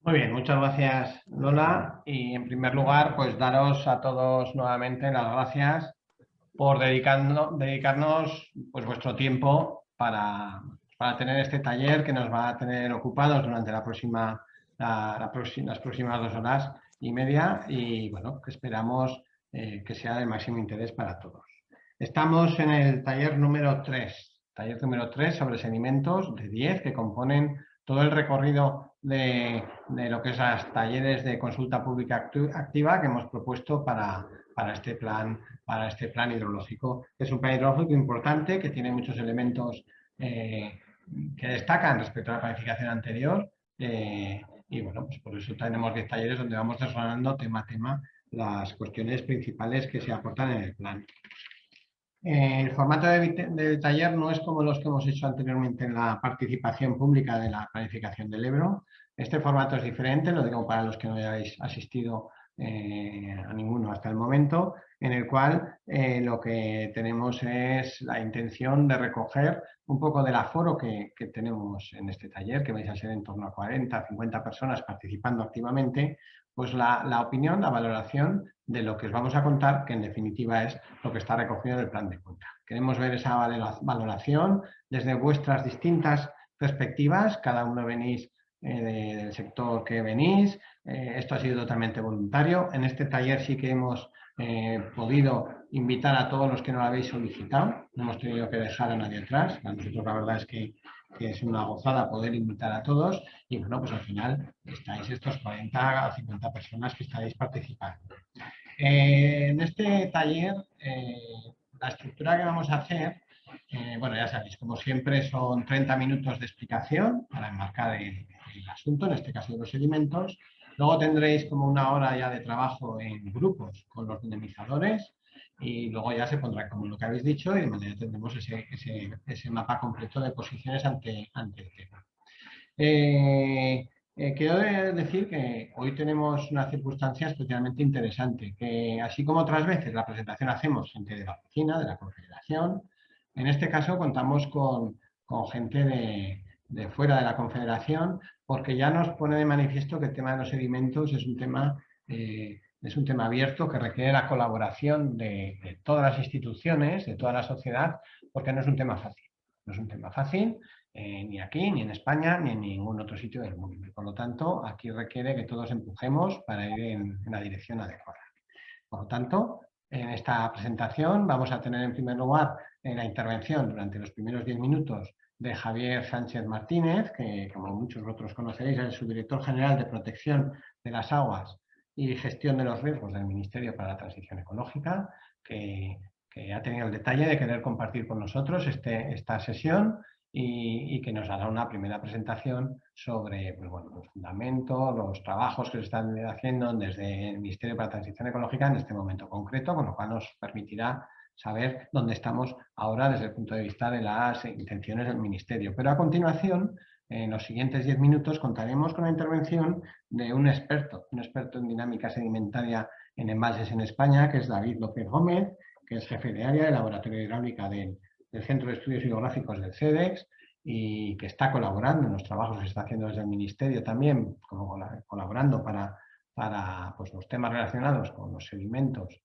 Muy bien, muchas gracias Lola. Y en primer lugar, pues daros a todos nuevamente las gracias por dedicarnos pues, vuestro tiempo para tener este taller que nos va a tener ocupados durante las próximas 2 horas y media y bueno, que esperamos que sea de máximo interés para todos. Estamos en el taller número 3 sobre sedimentos de 10 que componen todo el recorrido de lo que es los talleres de consulta pública activa que hemos propuesto para este plan hidrológico. Es un plan hidrológico importante que tiene muchos elementos que destacan respecto a la planificación anterior y bueno, pues por eso tenemos 10 talleres donde vamos desgranando tema a tema las cuestiones principales que se aportan en el plan. El formato de taller no es como los que hemos hecho anteriormente en la participación pública de la planificación del Ebro. Este formato es diferente, lo digo para los que no hayáis asistido a ninguno hasta el momento, en el cual lo que tenemos es la intención de recoger un poco del aforo que tenemos en este taller, que vais a ser en torno a 40, 50 personas participando activamente, pues la opinión, la valoración de lo que os vamos a contar, que en definitiva es lo que está recogido en el plan de cuenta. Queremos ver esa valoración desde vuestras distintas perspectivas, cada uno venís del sector que venís, esto ha sido totalmente voluntario. En este taller sí que hemos podido invitar a todos los que no lo habéis solicitado, no hemos tenido que dejar a nadie atrás. A nosotros la verdad es que es una gozada poder invitar a todos y bueno, pues al final estáis estos 40 o 50 personas que estáis participando. En este taller, la estructura que vamos a hacer, bueno, ya sabéis, como siempre son 30 minutos de explicación para enmarcar el asunto, en este caso de los sedimentos. Luego tendréis como 1 hora ya de trabajo en grupos con los dinamizadores y luego ya se pondrá como lo que habéis dicho y de manera tendremos ese mapa completo de posiciones ante el tema. Quiero decir que hoy tenemos una circunstancia especialmente interesante, que así como otras veces la presentación hacemos gente de la oficina, de la Confederación, en este caso contamos con gente de fuera de la Confederación, porque ya nos pone de manifiesto que el tema de los sedimentos es un tema abierto que requiere la colaboración de todas las instituciones, de toda la sociedad, porque no es un tema fácil. No es un tema fácil ni aquí, ni en España, ni en ningún otro sitio del mundo. Y por lo tanto, aquí requiere que todos empujemos para ir en la dirección adecuada. Por lo tanto, en esta presentación vamos a tener en primer lugar la intervención durante los primeros 10 minutos de Javier Sánchez Martínez, que como muchos otros conoceréis es el subdirector general de Protección de las Aguas y Gestión de los Riesgos del Ministerio para la Transición Ecológica, que ha tenido el detalle de querer compartir con nosotros esta sesión y que nos hará una primera presentación sobre pues bueno, los fundamentos, los trabajos que se están haciendo desde el Ministerio para la Transición Ecológica en este momento concreto, con lo cual nos permitirá saber dónde estamos ahora desde el punto de vista de las intenciones del Ministerio. Pero a continuación, en los siguientes 10 minutos, contaremos con la intervención de un experto en dinámica sedimentaria en embalses en España, que es David López Gómez, que es jefe de área de Laboratorio de Hidráulica del Centro de Estudios Hidrográficos del CEDEX y que está colaborando en los trabajos que se está haciendo desde el Ministerio también, como colaborando para pues, los temas relacionados con los sedimentos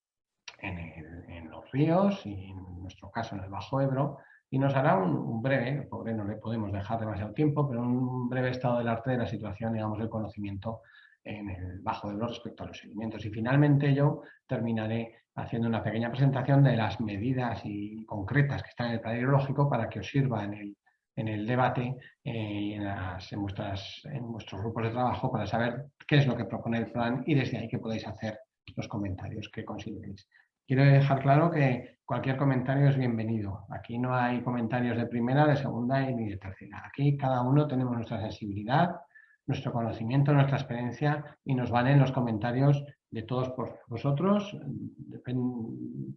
en los ríos y en nuestro caso en el Bajo Ebro, y nos hará un breve, pobre no le podemos dejar demasiado tiempo, pero un breve estado del arte de la situación, digamos, del conocimiento en el Bajo Ebro respecto a los sedimentos. Y finalmente yo terminaré haciendo una pequeña presentación de las medidas concretas que están en el plan hidrológico para que os sirva en el debate en vuestros grupos de trabajo para saber qué es lo que propone el plan y desde ahí que podéis hacer los comentarios que consideréis. Quiero dejar claro que cualquier comentario es bienvenido. Aquí no hay comentarios de primera, de segunda ni de tercera. Aquí cada uno tenemos nuestra sensibilidad, nuestro conocimiento, nuestra experiencia y nos valen los comentarios de todos por vosotros,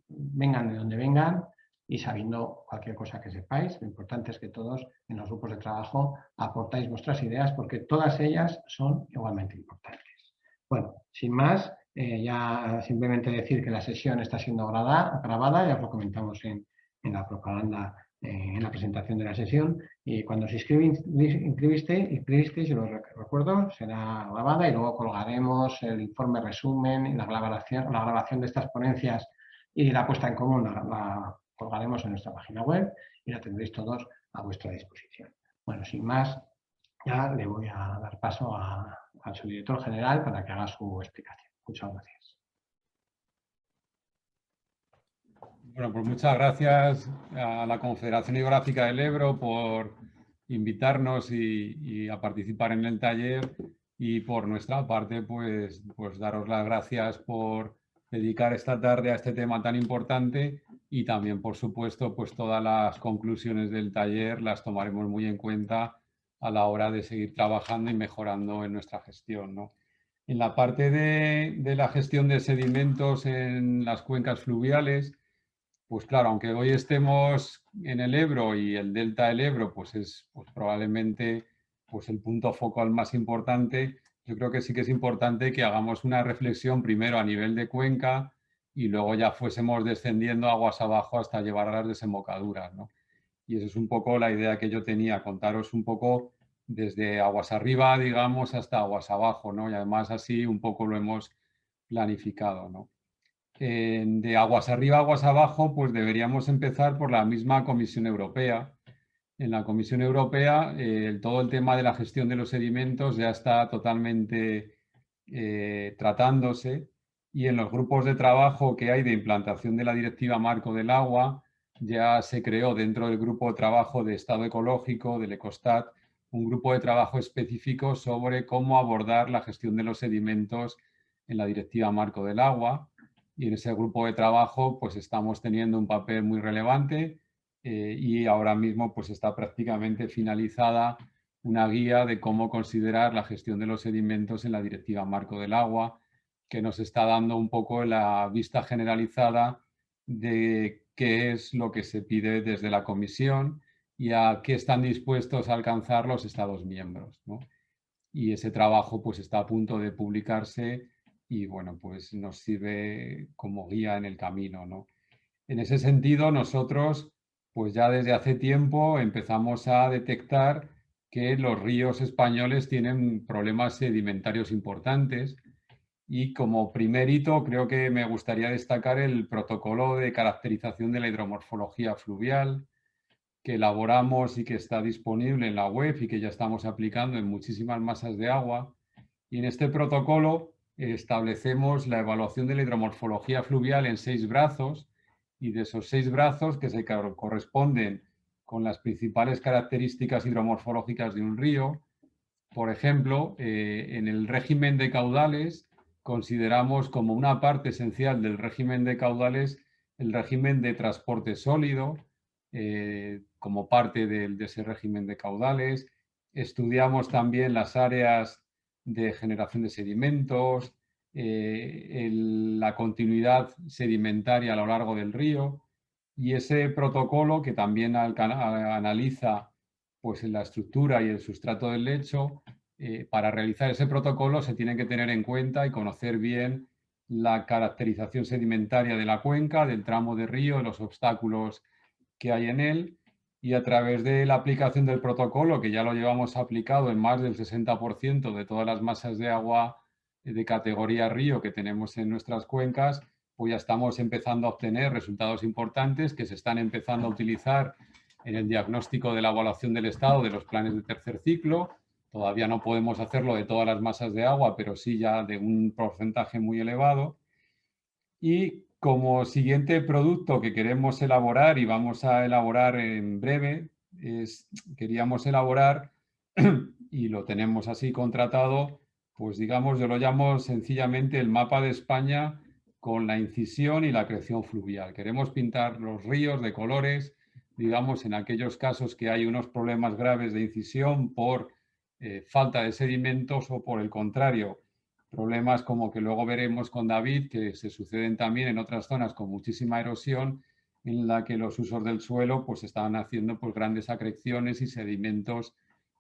vengan de donde vengan y sabiendo cualquier cosa que sepáis. Lo importante es que todos en los grupos de trabajo aportáis vuestras ideas porque todas ellas son igualmente importantes. Bueno, sin más, ya simplemente decir que la sesión está siendo grabada, ya os lo comentamos en la propaganda en la presentación de la sesión. Y cuando os inscribisteis, yo lo recuerdo, será grabada y luego colgaremos el informe resumen y la grabación de estas ponencias y la puesta en común la colgaremos en nuestra página web y la tendréis todos a vuestra disposición. Bueno, sin más, ya le voy a dar paso al subdirector general para que haga su explicación. Muchas gracias. Bueno, pues muchas gracias a la Confederación Hidrográfica del Ebro por invitarnos y a participar en el taller, y por nuestra parte pues daros las gracias por dedicar esta tarde a este tema tan importante, y también, por supuesto, pues todas las conclusiones del taller las tomaremos muy en cuenta a la hora de seguir trabajando y mejorando en nuestra gestión, ¿no? En la parte de la gestión de sedimentos en las cuencas fluviales, pues claro, aunque hoy estemos en el Ebro y el delta del Ebro pues es probablemente pues el punto focal más importante, yo creo que sí que es importante que hagamos una reflexión primero a nivel de cuenca y luego ya fuésemos descendiendo aguas abajo hasta llevar a las desembocaduras, ¿no? Y esa es un poco la idea que yo tenía, contaros un poco desde aguas arriba, digamos, hasta aguas abajo, ¿no? Y además así un poco lo hemos planificado, ¿no? De aguas arriba, aguas abajo, pues deberíamos empezar por la misma Comisión Europea. En la Comisión Europea, todo el tema de la gestión de los sedimentos ya está totalmente tratándose, y en los grupos de trabajo que hay de implantación de la Directiva Marco del Agua, ya se creó dentro del grupo de trabajo de Estado Ecológico, del Ecostat, un grupo de trabajo específico sobre cómo abordar la gestión de los sedimentos en la Directiva Marco del Agua. Y en ese grupo de trabajo pues estamos teniendo un papel muy relevante, y ahora mismo pues está prácticamente finalizada una guía de cómo considerar la gestión de los sedimentos en la Directiva Marco del Agua, que nos está dando un poco la vista generalizada de qué es lo que se pide desde la Comisión y a qué están dispuestos a alcanzar los Estados miembros, ¿no? Y ese trabajo pues está a punto de publicarse y bueno, pues nos sirve como guía en el camino, ¿no? En ese sentido, nosotros pues ya desde hace tiempo empezamos a detectar que los ríos españoles tienen problemas sedimentarios importantes, y como primer hito creo que me gustaría destacar el protocolo de caracterización de la hidromorfología fluvial que elaboramos y que está disponible en la web y que ya estamos aplicando en muchísimas masas de agua. Y en este protocolo establecemos la evaluación de la hidromorfología fluvial en 6 brazos, y de esos 6 brazos que se corresponden con las principales características hidromorfológicas de un río. Por ejemplo, en el régimen de caudales consideramos como una parte esencial del régimen de caudales el régimen de transporte sólido, como parte de ese régimen de caudales. Estudiamos también las áreas de generación de sedimentos, la continuidad sedimentaria a lo largo del río, y ese protocolo que también analiza pues, la estructura y el sustrato del lecho. Para realizar ese protocolo se tiene que tener en cuenta y conocer bien la caracterización sedimentaria de la cuenca, del tramo de río, los obstáculos que hay en él, y a través de la aplicación del protocolo, que ya lo llevamos aplicado en más del 60% de todas las masas de agua de categoría río que tenemos en nuestras cuencas, pues ya estamos empezando a obtener resultados importantes que se están empezando a utilizar en el diagnóstico de la evaluación del estado de los planes de tercer ciclo. Todavía no podemos hacerlo de todas las masas de agua, pero sí ya de un porcentaje muy elevado. Y como siguiente producto que queremos elaborar y vamos a elaborar en breve, queríamos elaborar, y lo tenemos así contratado, pues digamos, yo lo llamo sencillamente el mapa de España con la incisión y la creación fluvial. Queremos pintar los ríos de colores, digamos, en aquellos casos que hay unos problemas graves de incisión por falta de sedimentos, o por el contrario, problemas como que luego veremos con David, que se suceden también en otras zonas con muchísima erosión, en la que los usos del suelo pues estaban haciendo pues grandes acreciones y sedimentos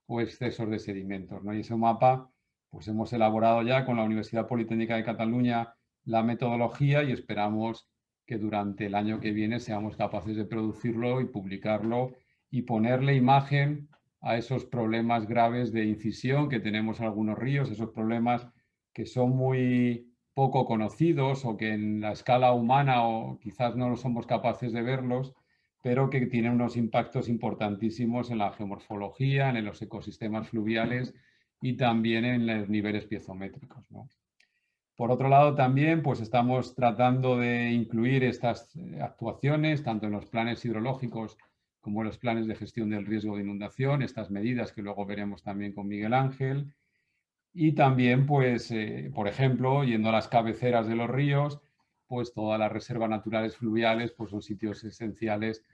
o excesos de sedimentos, ¿no? Y ese mapa pues hemos elaborado ya con la Universidad Politécnica de Cataluña la metodología, y esperamos que durante el año que viene seamos capaces de producirlo y publicarlo y ponerle imagen a esos problemas graves de incisión que tenemos en algunos ríos, esos problemas que son muy poco conocidos o que en la escala humana o quizás no somos capaces de verlos, pero que tienen unos impactos importantísimos en la geomorfología, en los ecosistemas fluviales y también en los niveles piezométricos, ¿no? Por otro lado, también pues, estamos tratando de incluir estas actuaciones, tanto en los planes hidrológicos como en los planes de gestión del riesgo de inundación, estas medidas que luego veremos también con Miguel Ángel. Y también, pues, por ejemplo, yendo a las cabeceras de los ríos, pues todas las reservas naturales fluviales pues, son sitios esenciales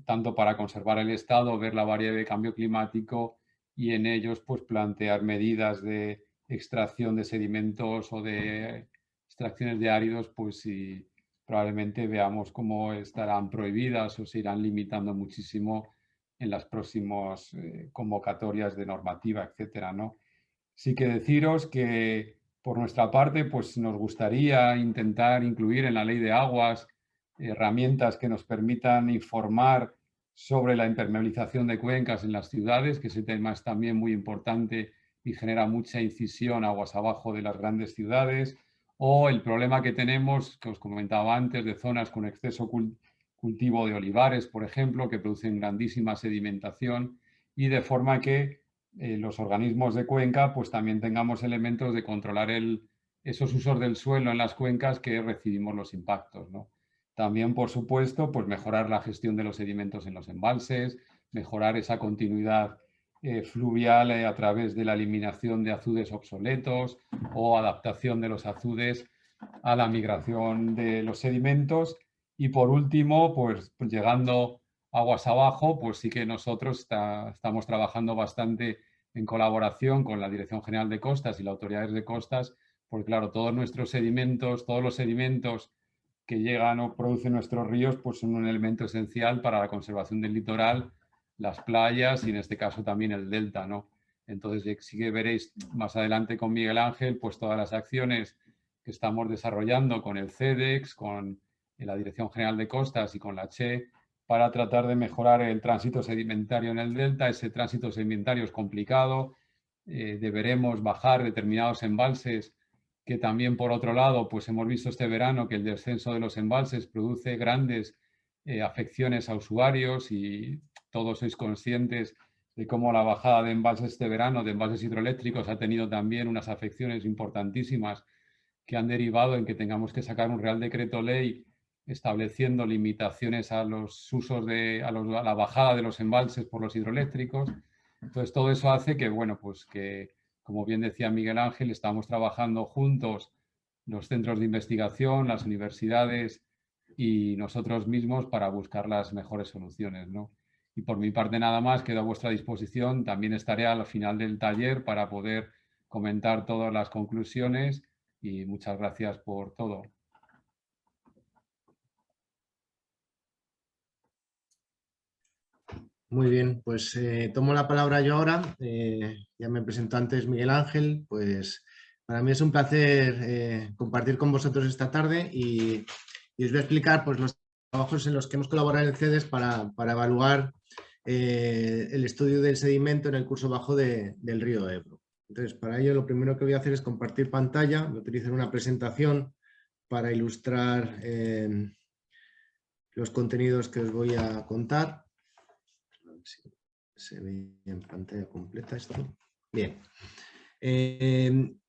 tanto para conservar el estado, ver la variedad de cambio climático y en ellos pues, plantear medidas de extracción de sedimentos o de extracciones de áridos, pues si probablemente veamos cómo estarán prohibidas o se irán limitando muchísimo en las próximas convocatorias de normativa, etcétera, ¿no? Sí que deciros que por nuestra parte pues nos gustaría intentar incluir en la ley de aguas herramientas que nos permitan informar sobre la impermeabilización de cuencas en las ciudades, que ese tema es también muy importante y genera mucha incisión aguas abajo de las grandes ciudades, o el problema que tenemos, que os comentaba antes, de zonas con exceso cultivo de olivares, por ejemplo, que producen grandísima sedimentación y de forma que los organismos de cuenca pues también tengamos elementos de controlar esos usos del suelo en las cuencas que recibimos los impactos, ¿no? También, por supuesto, pues mejorar la gestión de los sedimentos en los embalses, mejorar esa continuidad fluvial a través de la eliminación de azudes obsoletos o adaptación de los azudes a la migración de los sedimentos. Y por último, pues llegando aguas abajo, pues sí que nosotros estamos trabajando bastante en colaboración con la Dirección General de Costas y las autoridades de costas, porque claro, todos los sedimentos que llegan o producen nuestros ríos, pues son un elemento esencial para la conservación del litoral, las playas y en este caso también el delta, ¿no? Entonces sí que veréis más adelante con Miguel Ángel, pues todas las acciones que estamos desarrollando con el CEDEX, con la Dirección General de Costas y con la CHE, para tratar de mejorar el tránsito sedimentario en el delta. Ese tránsito sedimentario es complicado, deberemos bajar determinados embalses que también, por otro lado, pues hemos visto este verano que el descenso de los embalses produce grandes afecciones a usuarios y todos sois conscientes de cómo la bajada de embalses este verano, de embalses hidroeléctricos, ha tenido también unas afecciones importantísimas que han derivado en que tengamos que sacar un Real Decreto Ley estableciendo limitaciones a los usos a la bajada de los embalses por los hidroeléctricos. Entonces, todo eso hace que, bueno, pues que, como bien decía Miguel Ángel, estamos trabajando juntos los centros de investigación, las universidades y nosotros mismos para buscar las mejores soluciones, ¿no? Y por mi parte nada más, quedo a vuestra disposición. También estaré al final del taller para poder comentar todas las conclusiones y muchas gracias por todo. Muy bien, pues tomo la palabra yo ahora. Ya me presentó antes Miguel Ángel, pues para mí es un placer compartir con vosotros esta tarde y os voy a explicar pues, los trabajos en los que hemos colaborado en el CEDES para evaluar el estudio del sedimento en el curso bajo del río Ebro. Entonces, para ello lo primero que voy a hacer es compartir pantalla. Voy a utilizar una presentación para ilustrar los contenidos que os voy a contar. Si se ve en pantalla completa esto. Bien.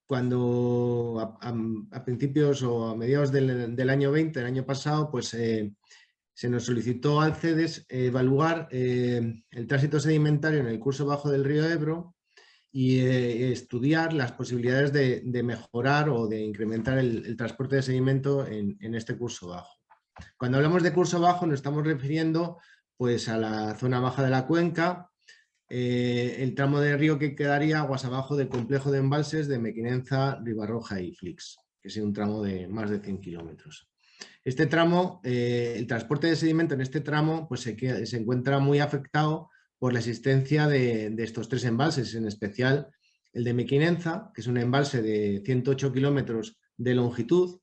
Cuando a principios o a mediados del año 20, el año pasado, pues se nos solicitó al CEDES evaluar el tránsito sedimentario en el curso bajo del río Ebro y estudiar las posibilidades de mejorar o de incrementar el transporte de sedimento en este curso bajo. Cuando hablamos de curso bajo nos estamos refiriendo pues a la zona baja de la cuenca, el tramo de río que quedaría aguas abajo del complejo de embalses de Mequinenza, Ribarroja y Flix, que es un tramo de más de 100 kilómetros. Este tramo, el transporte de sedimento en este tramo pues se encuentra muy afectado por la existencia de estos tres embalses, en especial el de Mequinenza, que es un embalse de 108 kilómetros de longitud,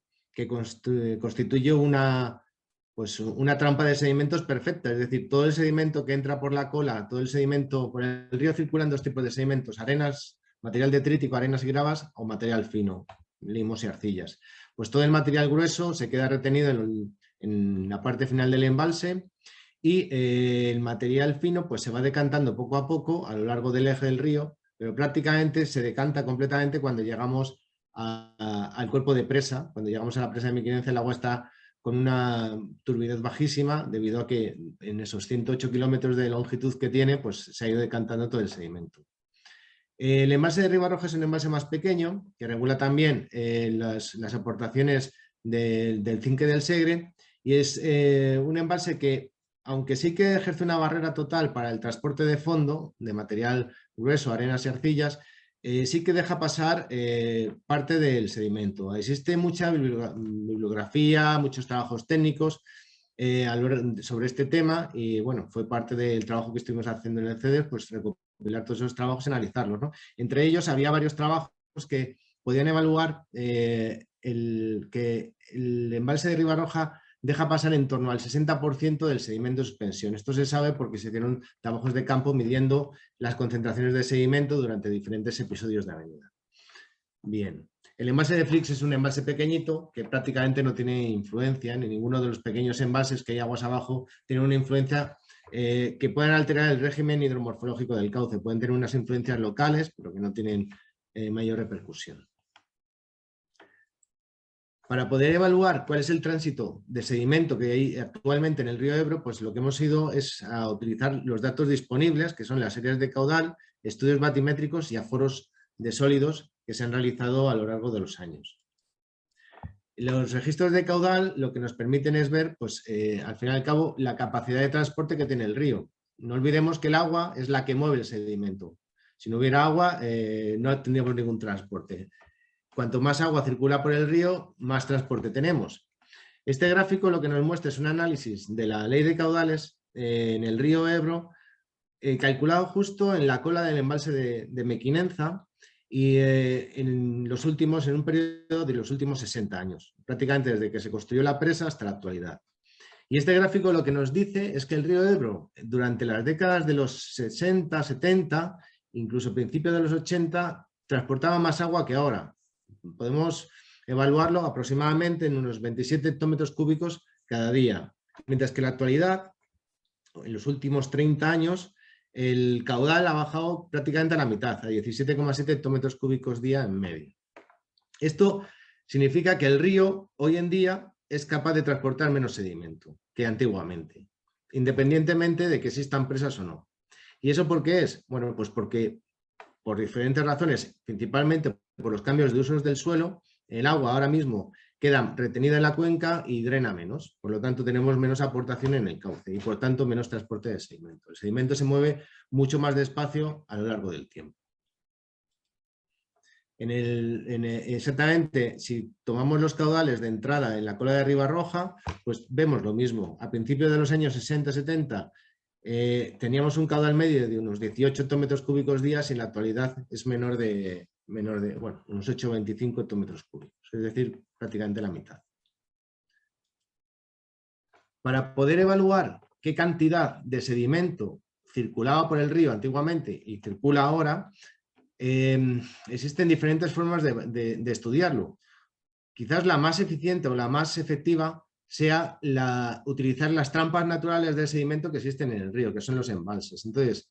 que constituye una trampa de sedimentos perfecta, es decir, todo el sedimento que entra por la cola, todo el sedimento, por el río circulan dos tipos de sedimentos, arenas, material detrítico, arenas y gravas, o material fino, limos y arcillas. Pues todo el material grueso se queda retenido en la parte final del embalse y el material fino pues se va decantando poco a poco a lo largo del eje del río, pero prácticamente se decanta completamente cuando llegamos al cuerpo de presa. Cuando llegamos a la presa de Mequinenza, el agua está con una turbidez bajísima debido a que en esos 108 kilómetros de longitud que tiene, pues se ha ido decantando todo el sedimento. El embalse de Ribarroja es un embalse más pequeño que regula también las aportaciones del Cinque del Segre y es un embalse que, aunque sí que ejerce una barrera total para el transporte de fondo de material grueso, arenas y arcillas, sí que deja pasar parte del sedimento. Existe mucha bibliografía, muchos trabajos técnicos sobre este tema y bueno, fue parte del trabajo que estuvimos haciendo en el CEDES, pues recopilar todos esos trabajos y analizarlos, ¿no? Entre ellos había varios trabajos que podían evaluar que el embalse de Ribarroja deja pasar en torno al 60% del sedimento de suspensión. Esto se sabe porque se hicieron trabajos de campo midiendo las concentraciones de sedimento durante diferentes episodios de avenida. Bien, el embalse de Flix es un embalse pequeñito que prácticamente no tiene influencia, ni ninguno de los pequeños embalses que hay aguas abajo tiene una influencia que puedan alterar el régimen hidromorfológico del cauce. Pueden tener unas influencias locales, pero que no tienen mayor repercusión. Para poder evaluar cuál es el tránsito de sedimento que hay actualmente en el río Ebro, pues lo que hemos ido es a utilizar los datos disponibles, que son las series de caudal, estudios batimétricos y aforos de sólidos que se han realizado a lo largo de los años. Los registros de caudal lo que nos permiten es ver, pues, al fin y al cabo, la capacidad de transporte que tiene el río. No olvidemos que el agua es la que mueve el sedimento. Si no hubiera agua, no tendríamos ningún transporte. Cuanto más agua circula por el río, más transporte tenemos. Este gráfico lo que nos muestra es un análisis de la ley de caudales en el río Ebro, calculado justo en la cola del embalse de Mequinenza y en un periodo de los últimos 60 años, prácticamente desde que se construyó la presa hasta la actualidad. Y este gráfico lo que nos dice es que el río Ebro, durante las décadas de los 60, 70, incluso principios de los 80, transportaba más agua que ahora. Podemos evaluarlo aproximadamente en unos 27 hectómetros cúbicos cada día, mientras que en la actualidad, en los últimos 30 años, el caudal ha bajado prácticamente a la mitad, a 17,7 hectómetros cúbicos día en medio. Esto significa que el río hoy en día es capaz de transportar menos sedimento que antiguamente, independientemente de que existan presas o no. ¿Y eso por qué es? Bueno, pues porque por diferentes razones, principalmente por los cambios de usos del suelo, el agua ahora mismo queda retenida en la cuenca y drena menos. Por lo tanto, tenemos menos aportación en el cauce y, por tanto, menos transporte de sedimento. El sedimento se mueve mucho más despacio a lo largo del tiempo. Exactamente, si tomamos los caudales de entrada en la cola de Ribarroja, pues vemos lo mismo. A principios de los años 60-70 teníamos un caudal medio de unos 18 hectómetros cúbicos día y en la actualidad es menor de unos 8,25 hectómetros cúbicos, es decir, prácticamente la mitad. Para poder evaluar qué cantidad de sedimento circulaba por el río antiguamente y circula ahora, existen diferentes formas de estudiarlo. Quizás la más eficiente o la más efectiva sea utilizar las trampas naturales del sedimento que existen en el río, que son los embalses. Entonces,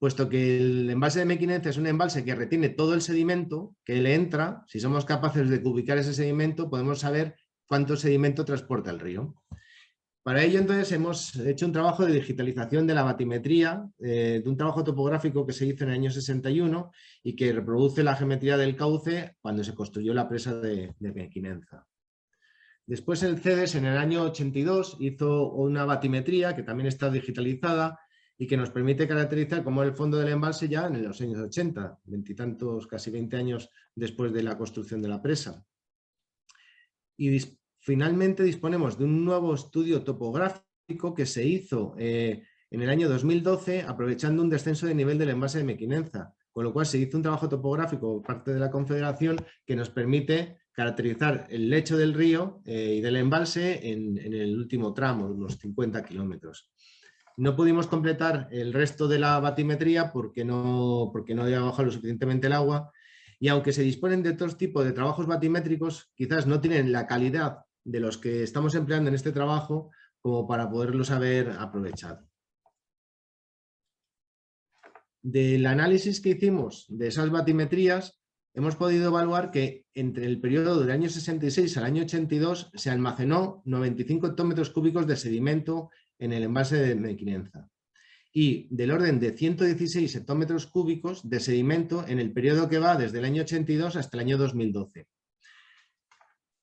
puesto que el embalse de Mequinenza es un embalse que retiene todo el sedimento que le entra, si somos capaces de ubicar ese sedimento, podemos saber cuánto sedimento transporta el río. Para ello, entonces, hemos hecho un trabajo de digitalización de la batimetría, de un trabajo topográfico que se hizo en el año 61 y que reproduce la geometría del cauce cuando se construyó la presa de Mequinenza. Después el CEDES en el año 82 hizo una batimetría que también está digitalizada y que nos permite caracterizar cómo es el fondo del embalse ya en los años 80, veintitantos, casi 20 años después de la construcción de la presa. Y finalmente disponemos de un nuevo estudio topográfico que se hizo en el año 2012 aprovechando un descenso de nivel del embalse de Mequinenza, con lo cual se hizo un trabajo topográfico por parte de la Confederación que nos permite caracterizar el lecho del río y del embalse en el último tramo, unos 50 kilómetros. No pudimos completar el resto de la batimetría porque no había bajado lo suficientemente el agua, y aunque se disponen de otros tipos de trabajos batimétricos, quizás no tienen la calidad de los que estamos empleando en este trabajo como para poderlos haber aprovechado. Del análisis que hicimos de esas batimetrías, hemos podido evaluar que entre el periodo del año 66 al año 82 se almacenó 95 hectómetros cúbicos de sedimento en el embalse de Mequinenza y del orden de 116 hectómetros cúbicos de sedimento en el periodo que va desde el año 82 hasta el año 2012.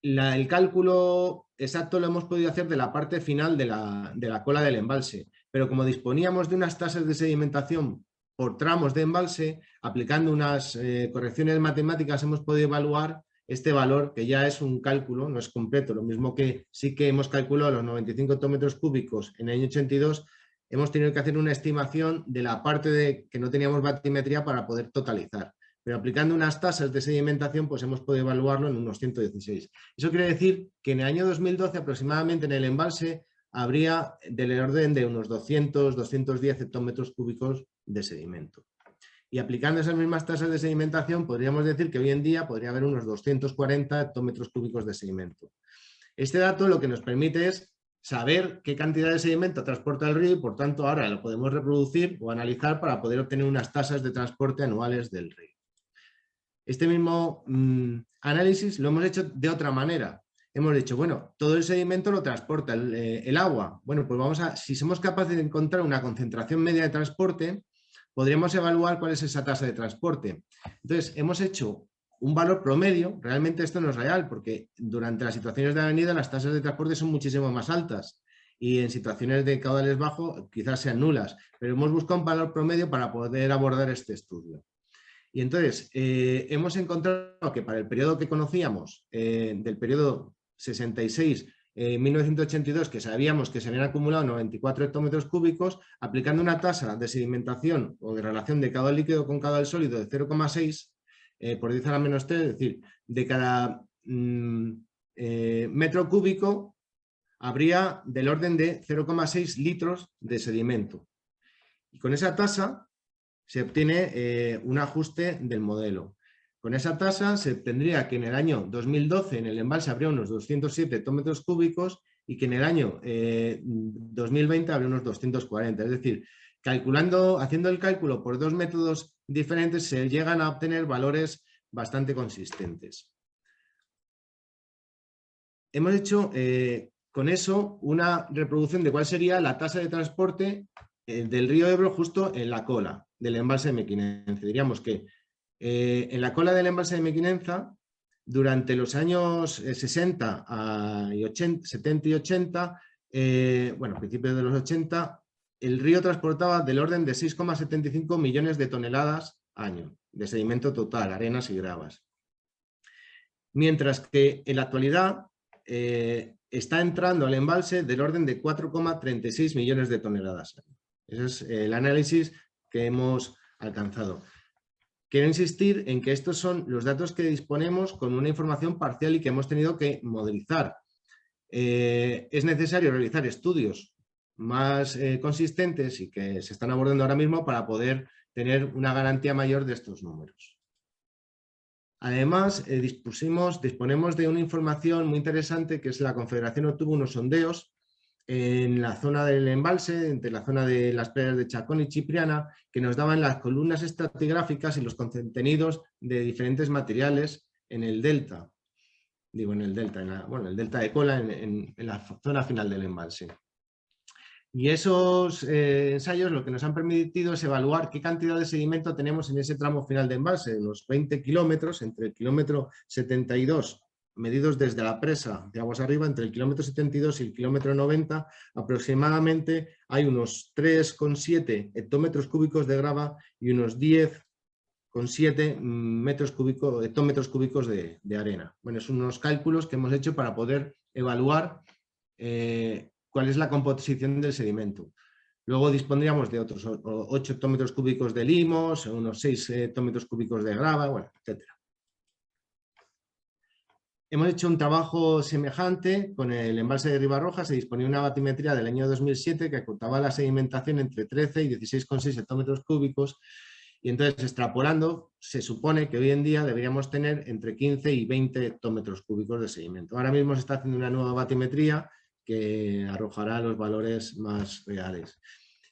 El cálculo exacto lo hemos podido hacer de la parte final de la cola del embalse, pero como disponíamos de unas tasas de sedimentación por tramos de embalse, aplicando unas correcciones matemáticas hemos podido evaluar este valor, que ya es un cálculo, no es completo, lo mismo que sí que hemos calculado los 95 hectómetros cúbicos en el año 82, hemos tenido que hacer una estimación de la parte que no teníamos batimetría para poder totalizar. Pero aplicando unas tasas de sedimentación, pues hemos podido evaluarlo en unos 116. Eso quiere decir que en el año 2012 aproximadamente en el embalse habría del orden de unos 200-210 hectómetros cúbicos de sedimento. Y aplicando esas mismas tasas de sedimentación, podríamos decir que hoy en día podría haber unos 240 hectómetros cúbicos de sedimento. Este dato lo que nos permite es saber qué cantidad de sedimento transporta el río y, por tanto, ahora lo podemos reproducir o analizar para poder obtener unas tasas de transporte anuales del río. Este mismo análisis lo hemos hecho de otra manera. Hemos dicho, bueno, todo el sedimento lo transporta el agua. Bueno, pues si somos capaces de encontrar una concentración media de transporte, podríamos evaluar cuál es esa tasa de transporte. Entonces, hemos hecho un valor promedio. Realmente esto no es real, porque durante las situaciones de avenida las tasas de transporte son muchísimo más altas y en situaciones de caudales bajos quizás sean nulas, pero hemos buscado un valor promedio para poder abordar este estudio. Y entonces, hemos encontrado que para el periodo que conocíamos, del periodo 66-1982, que sabíamos que se habían acumulado 94 hectómetros cúbicos, aplicando una tasa de sedimentación o de relación de caudal líquido con caudal sólido de 0,6, por 10 a la menos 3, es decir, de cada metro cúbico habría del orden de 0,6 litros de sedimento. Y con esa tasa se obtiene un ajuste del modelo. Con esa tasa se obtendría que en el año 2012 en el embalse habría unos 207 hectómetros cúbicos y que en el año 2020 habría unos 240. Es decir, haciendo el cálculo por dos métodos diferentes se llegan a obtener valores bastante consistentes. Hemos hecho con eso una reproducción de cuál sería la tasa de transporte del río Ebro justo en la cola del embalse de Mequinenza. Diríamos que en la cola del embalse de Mequinenza, durante los años 60 y 80, 70 y 80, bueno, a principios de los 80, el río transportaba del orden de 6,75 millones de toneladas año de sedimento total, arenas y gravas. Mientras que en la actualidad está entrando al embalse del orden de 4,36 millones de toneladas año. Ese es el análisis que hemos alcanzado. Quiero insistir en que estos son los datos que disponemos con una información parcial y que hemos tenido que modelizar. Es necesario realizar estudios más consistentes y que se están abordando ahora mismo para poder tener una garantía mayor de estos números. Además, disponemos de una información muy interesante, que es la Confederación obtuvo unos sondeos en la zona del embalse, entre la zona de las playas de Chacón y Chipriana, que nos daban las columnas estratigráficas y los contenidos de diferentes materiales en el delta. Digo, en el delta, el delta de cola en la zona final del embalse. Y esos ensayos lo que nos han permitido es evaluar qué cantidad de sedimento tenemos en ese tramo final de embalse, unos 20 kilómetros, entre el kilómetro 72, medidos desde la presa de aguas arriba, entre el kilómetro 72 y el kilómetro 90, aproximadamente hay unos 3,7 hectómetros cúbicos de grava y unos 10,7 hectómetros cúbicos de arena. Bueno, son unos cálculos que hemos hecho para poder evaluar cuál es la composición del sedimento. Luego dispondríamos de otros 8 hectómetros cúbicos de limos, unos 6 hectómetros cúbicos de grava, bueno, etc. hemos hecho un trabajo semejante con el embalse de Ribarroja. Se disponía una batimetría del año 2007 que acotaba la sedimentación entre 13 y 16,6 hectómetros cúbicos, y entonces, extrapolando, se supone que hoy en día deberíamos tener entre 15 y 20 hectómetros cúbicos de sedimento. Ahora mismo se está haciendo una nueva batimetría que arrojará los valores más reales.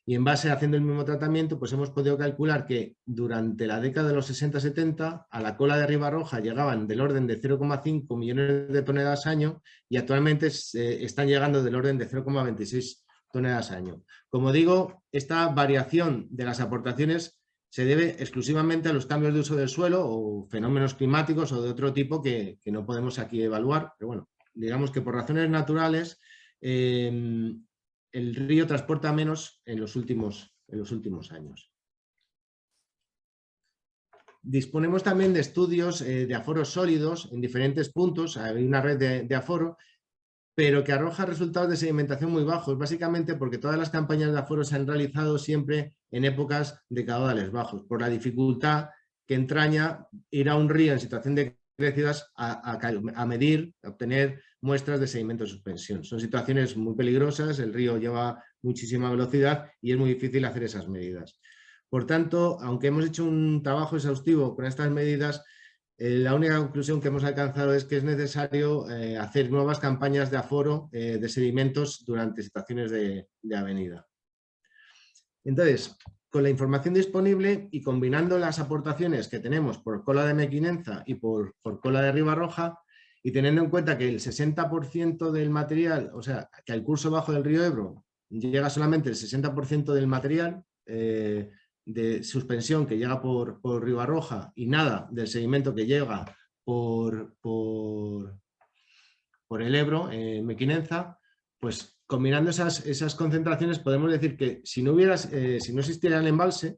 Y en base, haciendo el mismo tratamiento, pues hemos podido calcular que durante la década de los 60-70 a la cola de Ribarroja llegaban del orden de 0,5 millones de toneladas año, y actualmente están llegando del orden de 0,26 toneladas año. Como digo, esta variación de las aportaciones se debe exclusivamente a los cambios de uso del suelo o fenómenos climáticos o de otro tipo que no podemos aquí evaluar, pero bueno, digamos que por razones naturales el río transporta menos en los últimos años. Disponemos también de estudios de aforos sólidos en diferentes puntos. Hay una red de aforo, pero que arroja resultados de sedimentación muy bajos, básicamente porque todas las campañas de aforo se han realizado siempre en épocas de caudales bajos, por la dificultad que entraña ir a un río en situación de crecidas a medir, a obtener muestras de sedimento de suspensión. Son situaciones muy peligrosas, el río lleva muchísima velocidad y es muy difícil hacer esas medidas. Por tanto, aunque hemos hecho un trabajo exhaustivo con estas medidas, la única conclusión que hemos alcanzado es que es necesario hacer nuevas campañas de aforo de sedimentos durante situaciones de avenida. Entonces, con la información disponible y combinando las aportaciones que tenemos por cola de Mequinenza y por cola de Ribarroja, y teniendo en cuenta que el 60% del material, o sea, que al curso bajo del río Ebro llega solamente el 60% del material de suspensión que llega por Ribarroja y nada del sedimento que llega por el Ebro, Mequinenza, pues combinando esas concentraciones podemos decir que si no existiera el embalse,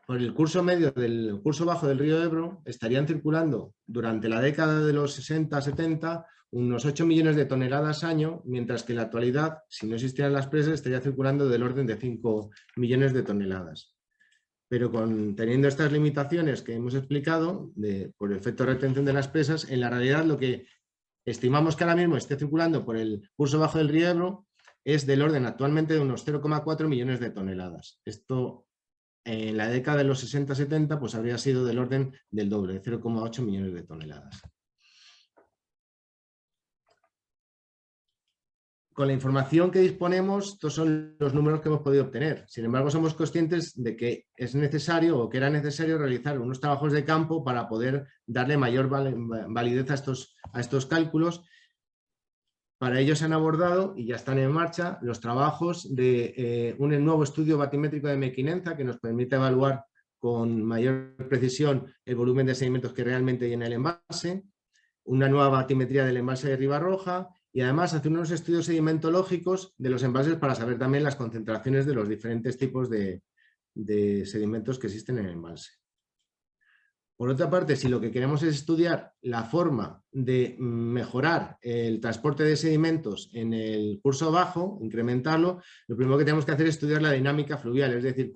por el curso medio del curso bajo del río Ebro estarían circulando durante la década de los 60-70 unos 8 millones de toneladas año, mientras que en la actualidad, si no existieran las presas, estaría circulando del orden de 5 millones de toneladas. Pero teniendo estas limitaciones que hemos explicado, por el efecto de retención de las presas, en la realidad lo que estimamos que ahora mismo esté circulando por el curso bajo del río Ebro es del orden actualmente de unos 0,4 millones de toneladas. Esto en la década de los 60-70 pues habría sido del orden del doble, de 0,8 millones de toneladas. Con la información que disponemos, estos son los números que hemos podido obtener. Sin embargo, somos conscientes de que es necesario o que era necesario realizar unos trabajos de campo para poder darle mayor validez a estos cálculos. Para ello se han abordado y ya están en marcha los trabajos de un nuevo estudio batimétrico de Mequinenza que nos permite evaluar con mayor precisión el volumen de sedimentos que realmente hay en el embalse, una nueva batimetría del embalse de Ribarroja y además hacer unos estudios sedimentológicos de los embalses para saber también las concentraciones de los diferentes tipos de sedimentos que existen en el embalse. Por otra parte, si lo que queremos es estudiar la forma de mejorar el transporte de sedimentos en el curso bajo, incrementarlo, lo primero que tenemos que hacer es estudiar la dinámica fluvial, es decir,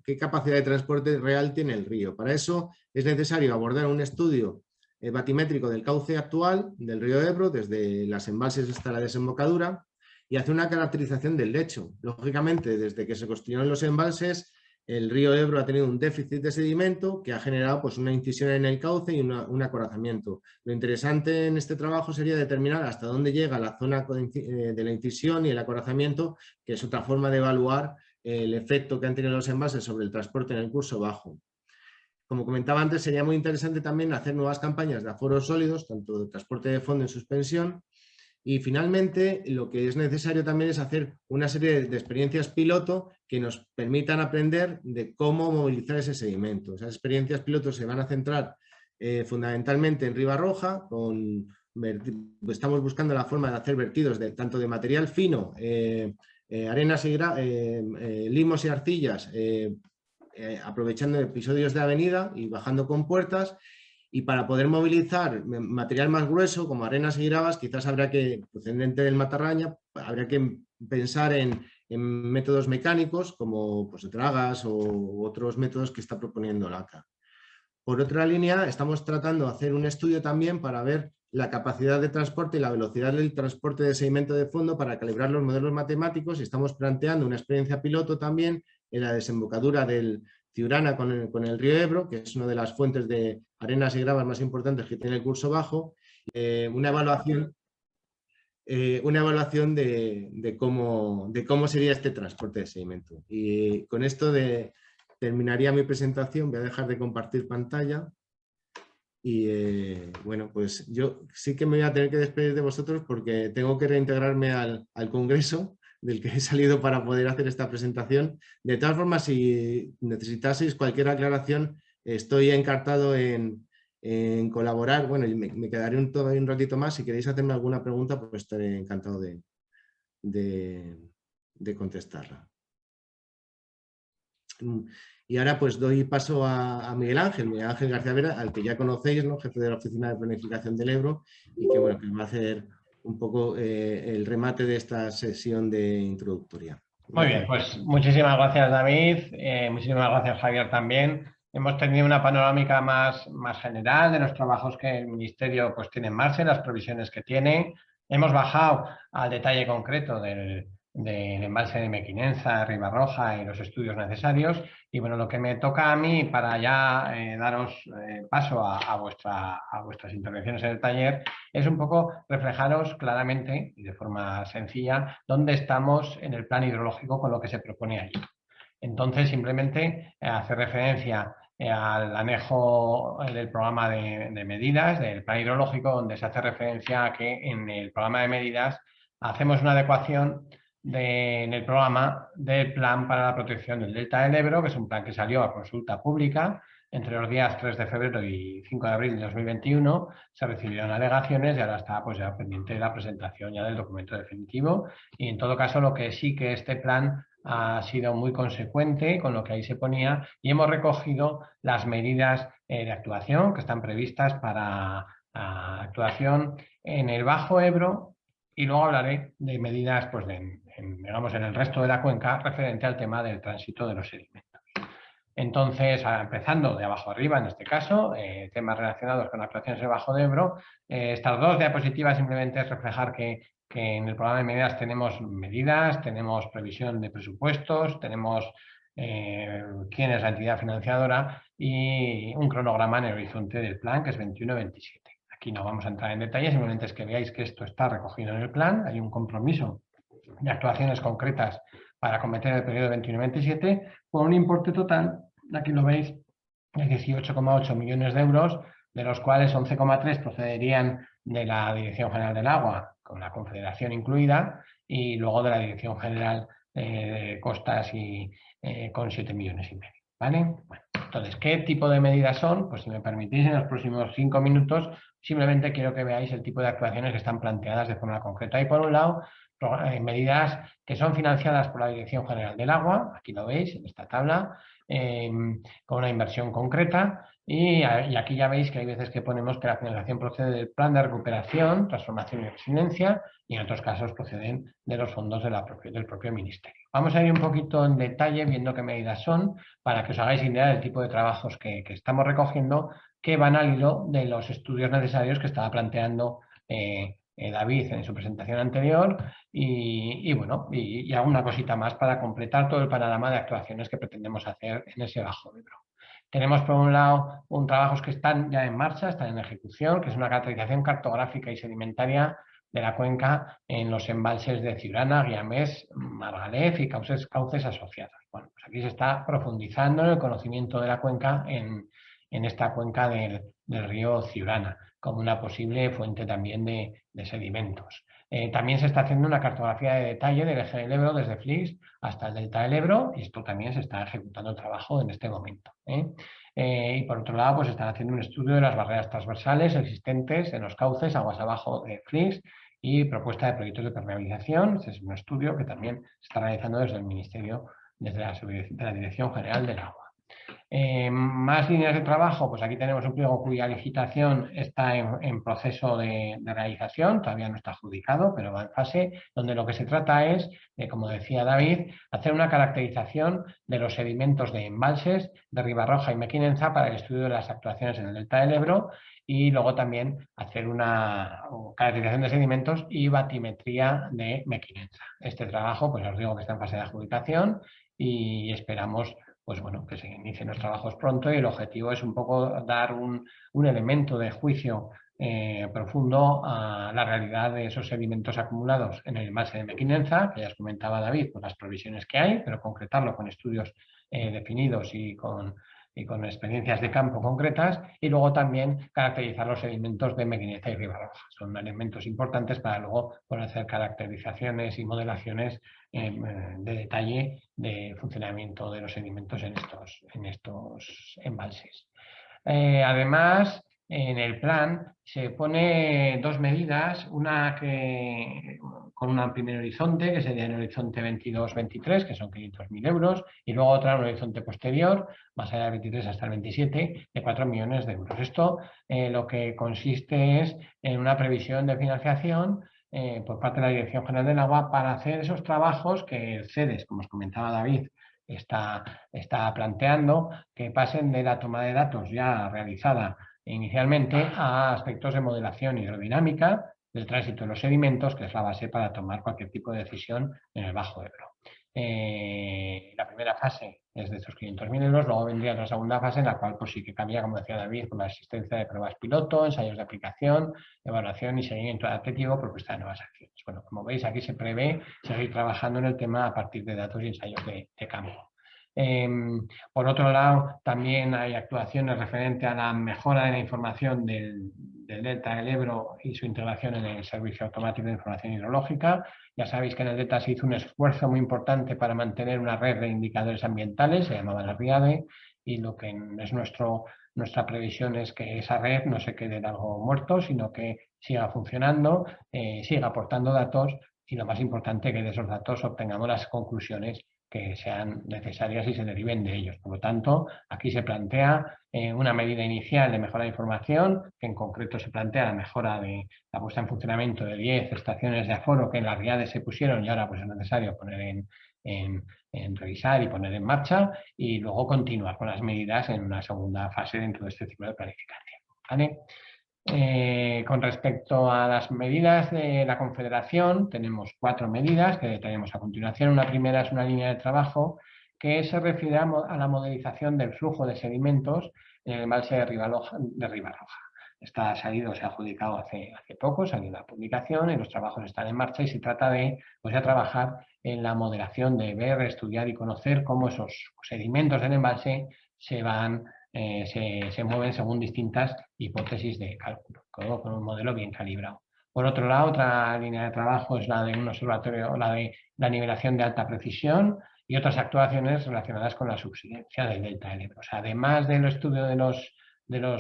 qué capacidad de transporte real tiene el río. Para eso es necesario abordar un estudio batimétrico del cauce actual del río Ebro, desde las embalses hasta la desembocadura, y hacer una caracterización del lecho. Lógicamente, desde que se construyeron los embalses, el río Ebro ha tenido un déficit de sedimento que ha generado pues, una incisión en el cauce y un acorazamiento. Lo interesante en este trabajo sería determinar hasta dónde llega la zona de la incisión y el acorazamiento, que es otra forma de evaluar el efecto que han tenido los embalses sobre el transporte en el curso bajo. Como comentaba antes, sería muy interesante también hacer nuevas campañas de aforos sólidos, tanto de transporte de fondo en suspensión. Y finalmente, lo que es necesario también es hacer una serie de experiencias piloto que nos permitan aprender de cómo movilizar ese sedimento. Esas experiencias piloto se van a centrar fundamentalmente en Ribarroja. Estamos buscando la forma de hacer vertidos tanto de material fino, arenas y limos y arcillas, aprovechando episodios de avenida y bajando con puertas. Y para poder movilizar material más grueso, como arenas y gravas, quizás habrá que, procedente del Matarraña, habría que pensar en métodos mecánicos, como pues, dragas o otros métodos que está proponiendo LACA. Por otra línea, estamos tratando de hacer un estudio también para ver la capacidad de transporte y la velocidad del transporte de sedimento de fondo para calibrar los modelos matemáticos, y estamos planteando una experiencia piloto también en la desembocadura del Ciurana con el río Ebro, que es una de las fuentes de arenas y gravas más importantes que tiene el curso bajo, una evaluación de cómo sería este transporte de sedimento. Y con esto terminaría mi presentación. Voy a dejar de compartir pantalla. Y bueno, pues yo sí que me voy a tener que despedir de vosotros porque tengo que reintegrarme al congreso del que he salido para poder hacer esta presentación. De todas formas, si necesitaseis cualquier aclaración, estoy encantado en colaborar. Bueno, me quedaré un ratito más. Si queréis hacerme alguna pregunta, pues estaré encantado de contestarla. Y ahora pues doy paso a Miguel Ángel García Vera, al que ya conocéis, ¿no? Jefe de la Oficina de Planificación del Ebro, y que, bueno, que va a hacer un poco el remate de esta sesión de introductoria. Muy bien, pues muchísimas gracias, David. Muchísimas gracias, Javier, también. Hemos tenido una panorámica más general de los trabajos que el Ministerio pues, tiene en marcha, las previsiones que tiene. Hemos bajado al detalle concreto del embalse de Mequinenza, Ribarroja y los estudios necesarios. Y bueno, lo que me toca a mí para ya daros paso a vuestras intervenciones en el taller es un poco reflejaros claramente y de forma sencilla dónde estamos en el plan hidrológico con lo que se propone allí. Entonces, simplemente hacer referencia al anejo del programa de medidas del plan hidrológico, donde se hace referencia a que en el programa de medidas hacemos una adecuación en el programa del plan para la protección del delta del Ebro, que es un plan que salió a consulta pública entre los días 3 de febrero y 5 de abril de 2021. Se recibieron alegaciones y ahora está pues ya pendiente de la presentación ya del documento definitivo. Y en todo caso, lo que sí que este plan ha sido muy consecuente con lo que ahí se ponía, y hemos recogido las medidas de actuación que están previstas para actuación en el Bajo Ebro, y luego hablaré de medidas pues, digamos, en el resto de la cuenca referente al tema del tránsito de los sedimentos. Entonces, empezando de abajo arriba, en este caso, temas relacionados con actuaciones del Bajo Ebro. Estas dos diapositivas simplemente es reflejar que en el programa de medidas tenemos previsión de presupuestos, tenemos quién es la entidad financiadora y un cronograma en el horizonte del plan, que es 21-27. Aquí no vamos a entrar en detalle, simplemente es que veáis que esto está recogido en el plan. Hay un compromiso de actuaciones concretas para acometer el periodo 21-27 con un importe total, aquí lo veis, de 18,8 millones de euros, de los cuales 11,3 procederían de la Dirección General del Agua, con la Confederación incluida, y luego de la Dirección General de Costas con 7,5 millones. ¿Vale? Bueno, entonces, ¿qué tipo de medidas son? Pues si me permitís, en los próximos 5 minutos, simplemente quiero que veáis el tipo de actuaciones que están planteadas de forma concreta. Y por un lado, medidas que son financiadas por la Dirección General del Agua, aquí lo veis en esta tabla, con una inversión concreta, y aquí ya veis que hay veces que ponemos que la financiación procede del plan de recuperación, transformación y resiliencia, y en otros casos proceden de los fondos del propio Ministerio. Vamos a ir un poquito en detalle viendo qué medidas son, para que os hagáis idea del tipo de trabajos que estamos recogiendo, que van al hilo de los estudios necesarios que estaba planteando David en su presentación anterior, y bueno, y alguna cosita más para completar todo el panorama de actuaciones que pretendemos hacer en ese Bajo Ebro. Tenemos por un lado trabajos que están ya en marcha, están en ejecución, que es una caracterización cartográfica y sedimentaria de la cuenca en los embalses de Ciurana, Guiamés, Margalef y cauces asociados. Bueno, pues aquí se está profundizando en el conocimiento de la cuenca en esta cuenca del río Ciurana, como una posible fuente también de sedimentos. También se está haciendo una cartografía de detalle del eje del Ebro desde Flix hasta el delta del Ebro, y esto también se está ejecutando trabajo en este momento. Y por otro lado, pues están haciendo un estudio de las barreras transversales existentes en los cauces aguas abajo de Flix y propuesta de proyectos de permeabilización. Este es un estudio que también se está realizando desde el Ministerio, desde la Dirección General del Agua. Más líneas de trabajo, pues aquí tenemos un pliego cuya licitación está en proceso de realización, todavía no está adjudicado, pero va en fase, donde lo que se trata es, como decía David, hacer una caracterización de los sedimentos de embalses de Ribarroja y Mequinenza para el estudio de las actuaciones en el delta del Ebro y luego también hacer una caracterización de sedimentos y batimetría de Mequinenza. Este trabajo, pues os digo que está en fase de adjudicación y esperamos pues bueno, que se inicien los trabajos pronto y el objetivo es un poco dar un elemento de juicio profundo a la realidad de esos sedimentos acumulados en el embalse de Mequinenza, que ya os comentaba David, por las provisiones que hay, pero concretarlo con estudios definidos y con experiencias de campo concretas, y luego también caracterizar los sedimentos de Mequinenza y Ribarroja. Son elementos importantes para luego poder hacer caracterizaciones y modelaciones de detalle de funcionamiento de los sedimentos en estos embalses. Además, en el plan se pone dos medidas, una que con un primer horizonte, que sería el horizonte 22-23, que son 500.000 euros, y luego otra en un horizonte posterior, más allá del 23 hasta el 27, de 4 millones de euros. Esto lo que consiste es en una previsión de financiación por parte de la Dirección General del Agua para hacer esos trabajos que el CEDES, como os comentaba David, está planteando, que pasen de la toma de datos ya realizada inicialmente a aspectos de modelación hidrodinámica del tránsito de los sedimentos, que es la base para tomar cualquier tipo de decisión en el Bajo Ebro. La primera fase es de estos 500.000 euros, luego vendría la segunda fase en la cual pues sí que cambia, como decía David, con la existencia de pruebas piloto, ensayos de aplicación, evaluación y seguimiento adaptativo, propuesta de nuevas acciones. Bueno, como veis aquí se prevé seguir trabajando en el tema a partir de datos y ensayos de campo. Por otro lado, también hay actuaciones referentes a la mejora de la información del delta del Ebro y su integración en el Servicio Automático de Información Hidrológica. Ya sabéis que en el delta se hizo un esfuerzo muy importante para mantener una red de indicadores ambientales, se llamaba la RIADE, y lo que es nuestra previsión es que esa red no se quede en algo muerto, sino que siga funcionando, siga aportando datos y lo más importante, que de esos datos obtengamos las conclusiones que sean necesarias y se deriven de ellos. Por lo tanto, aquí se plantea una medida inicial de mejora de información, que en concreto se plantea la mejora de la puesta en funcionamiento de 10 estaciones de aforo que en las RIADES se pusieron y ahora pues es necesario poner en revisar y poner en marcha, y luego continuar con las medidas en una segunda fase dentro de este ciclo de planificación. ¿Vale? Con respecto a las medidas de la Confederación, tenemos 4 medidas que detallaremos a continuación. Una primera es una línea de trabajo que se refiere a la modelización del flujo de sedimentos en el embalse de Ribarroja. Está salido, se ha adjudicado hace poco, salió la publicación y los trabajos están en marcha y se trata de pues, ya trabajar en la modelación, de ver, estudiar y conocer cómo esos sedimentos del embalse se mueven según distintas hipótesis de cálculo, con un modelo bien calibrado. Por otro lado, otra línea de trabajo es la de un observatorio, la de la nivelación de alta precisión y otras actuaciones relacionadas con la subsidencia del delta del Ebro. O sea, además del estudio de los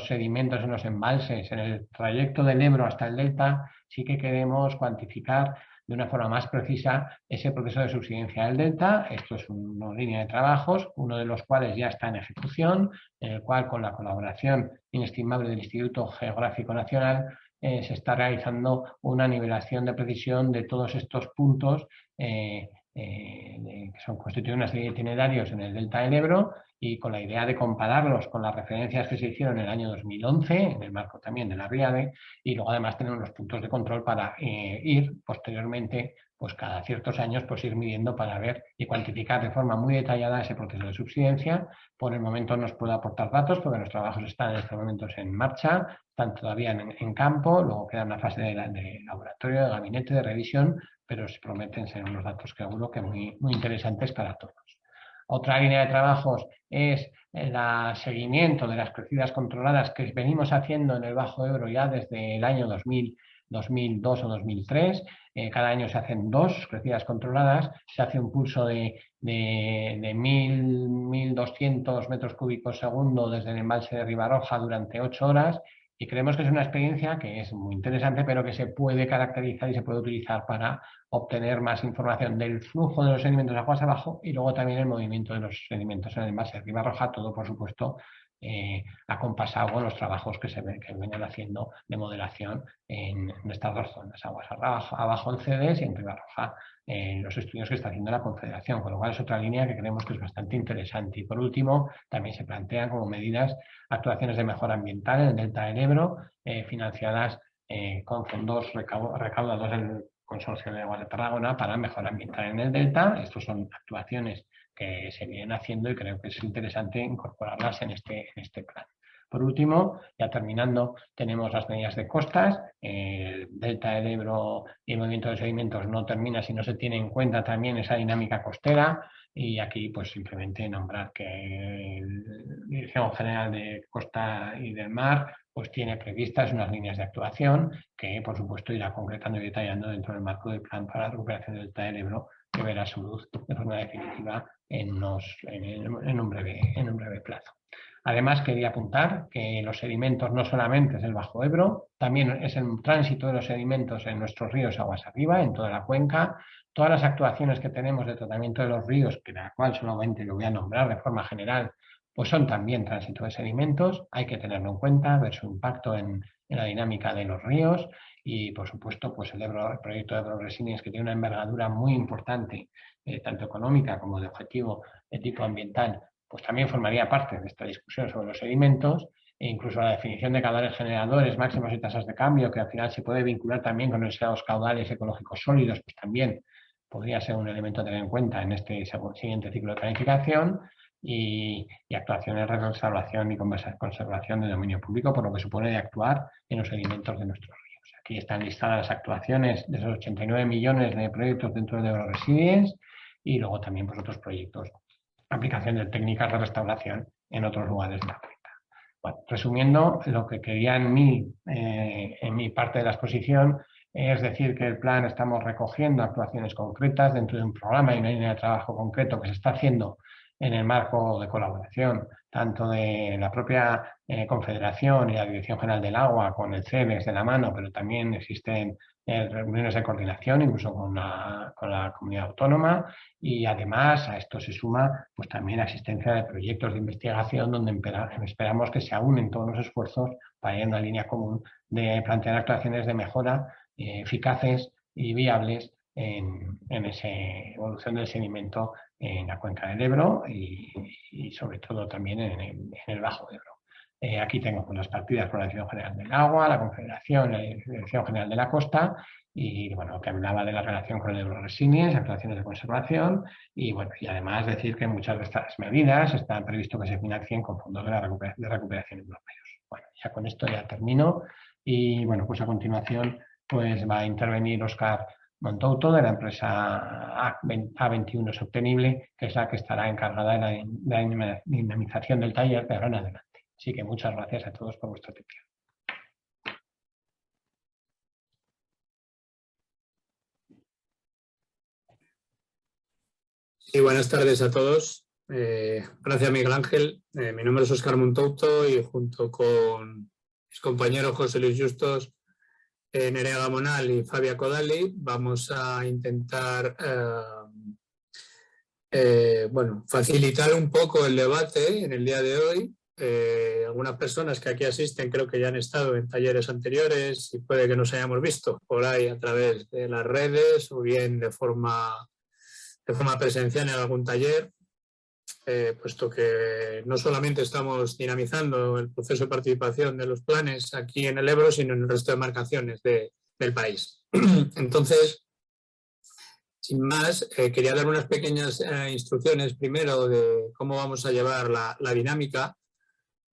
sedimentos en los embalses, en el trayecto del Ebro hasta el delta, sí que queremos cuantificar de una forma más precisa ese proceso de subsidencia del delta. Esto es una línea de trabajos, uno de los cuales ya está en ejecución, en el cual, con la colaboración inestimable del Instituto Geográfico Nacional, se está realizando una nivelación de precisión de todos estos puntos que constituyen una serie de itinerarios en el delta del Ebro, y con la idea de compararlos con las referencias que se hicieron en el año 2011, en el marco también de la RIADE, y luego además tener unos puntos de control para ir posteriormente, pues cada ciertos años, pues ir midiendo para ver y cuantificar de forma muy detallada ese proceso de subsidencia. Por el momento no os puedo aportar datos porque los trabajos están en estos momentos en marcha, están todavía en campo, luego queda una fase de laboratorio, de gabinete, de revisión, pero se prometen ser unos datos que seguro que muy interesantes para todos. Otra línea de trabajos es el seguimiento de las crecidas controladas que venimos haciendo en el Bajo Ebro ya desde el año 2002 o 2003. Cada año se hacen 2 crecidas controladas, se hace un pulso de 1.200 metros cúbicos segundo desde el embalse de Ribarroja durante 8 horas Y creemos que es una experiencia que es muy interesante, pero que se puede caracterizar y se puede utilizar para obtener más información del flujo de los sedimentos aguas abajo y luego también el movimiento de los sedimentos en el envase Ribarroja, todo por supuesto acompasado con los trabajos que vienen haciendo de modelación en estas dos zonas, aguas abajo en CEDES y en Ribarroja los estudios que está haciendo la Confederación, con lo cual es otra línea que creemos que es bastante interesante. Y por último, también se plantean como medidas actuaciones de mejora ambiental en el delta del Ebro, financiadas con fondos recaudados del Consorcio de Aguas de Tarragona para mejora ambiental en el delta. Estas son actuaciones que se vienen haciendo y creo que es interesante incorporarlas en este plan. Por último, ya terminando, tenemos las medidas de costas. El delta del Ebro y el movimiento de sedimentos no termina si no se tiene en cuenta también esa dinámica costera. Y aquí, pues simplemente nombrar que la Dirección General de Costa y del Mar pues tiene previstas unas líneas de actuación que, por supuesto, irá concretando y detallando dentro del marco del plan para la recuperación del delta del Ebro, que verá su luz de forma definitiva en un breve plazo. Además, quería apuntar que los sedimentos no solamente es el Bajo Ebro, también es el tránsito de los sedimentos en nuestros ríos aguas arriba, en toda la cuenca. Todas las actuaciones que tenemos de tratamiento de los ríos, que de la cual solamente lo voy a nombrar de forma general, pues son también tránsito de sedimentos. Hay que tenerlo en cuenta, ver su impacto en la dinámica de los ríos y, por supuesto, pues el proyecto de Ebro Resilience, que tiene una envergadura muy importante, tanto económica como de objetivo de tipo ambiental, pues también formaría parte de esta discusión sobre los sedimentos e incluso la definición de caudales generadores, máximos y tasas de cambio, que al final se puede vincular también con los caudales ecológicos sólidos, pues también podría ser un elemento a tener en cuenta en este siguiente ciclo de planificación y actuaciones de restauración y conservación de dominio público, por lo que supone de actuar en los sedimentos de nuestros ríos. Aquí están listadas las actuaciones de esos 89 millones de proyectos dentro de Ebro Resilience y luego también pues, otros proyectos, aplicación de técnicas de restauración en otros lugares de la cuenca. Bueno, resumiendo, lo que quería en mi parte de la exposición es decir que el plan estamos recogiendo actuaciones concretas dentro de un programa y una línea de trabajo concreto que se está haciendo en el marco de colaboración tanto de la propia Confederación y la Dirección General del Agua con el CEDES de la mano, pero también existen reuniones de coordinación incluso con la comunidad autónoma y además a esto se suma pues también asistencia de proyectos de investigación donde esperamos que se aúnen todos los esfuerzos para ir en una línea común de plantear actuaciones de mejora eficaces y viables en esa evolución del sedimento en la cuenca del Ebro y sobre todo también en el Bajo Ebro. Aquí tengo las partidas por la Dirección General del Agua, la Confederación, la Dirección General de la Costa y bueno, que hablaba de la relación con el Ebro Resilience, actuaciones de conservación y bueno, y además decir que muchas de estas medidas están previsto que se financien con fondos de recuperación europeos. Bueno, ya con esto ya termino y bueno, pues a continuación pues va a intervenir Óscar Montouto de la empresa A21 Sostenible, que es la que estará encargada de la dinamización del taller de ahora en adelante. Así que muchas gracias a todos por vuestra atención. Sí, buenas tardes a todos. Gracias, Miguel Ángel. Mi nombre es Óscar Montouto y junto con mis compañeros José Luis Justos, Nerea Gamonal y Fabia Codali vamos a intentar facilitar un poco el debate en el día de hoy. Algunas personas que aquí asisten creo que ya han estado en talleres anteriores y puede que nos hayamos visto por ahí a través de las redes o bien de forma presencial en algún taller, puesto que no solamente estamos dinamizando el proceso de participación de los planes aquí en el Ebro, sino en el resto de demarcaciones del país. Entonces, sin más, quería dar unas pequeñas instrucciones primero de cómo vamos a llevar la dinámica,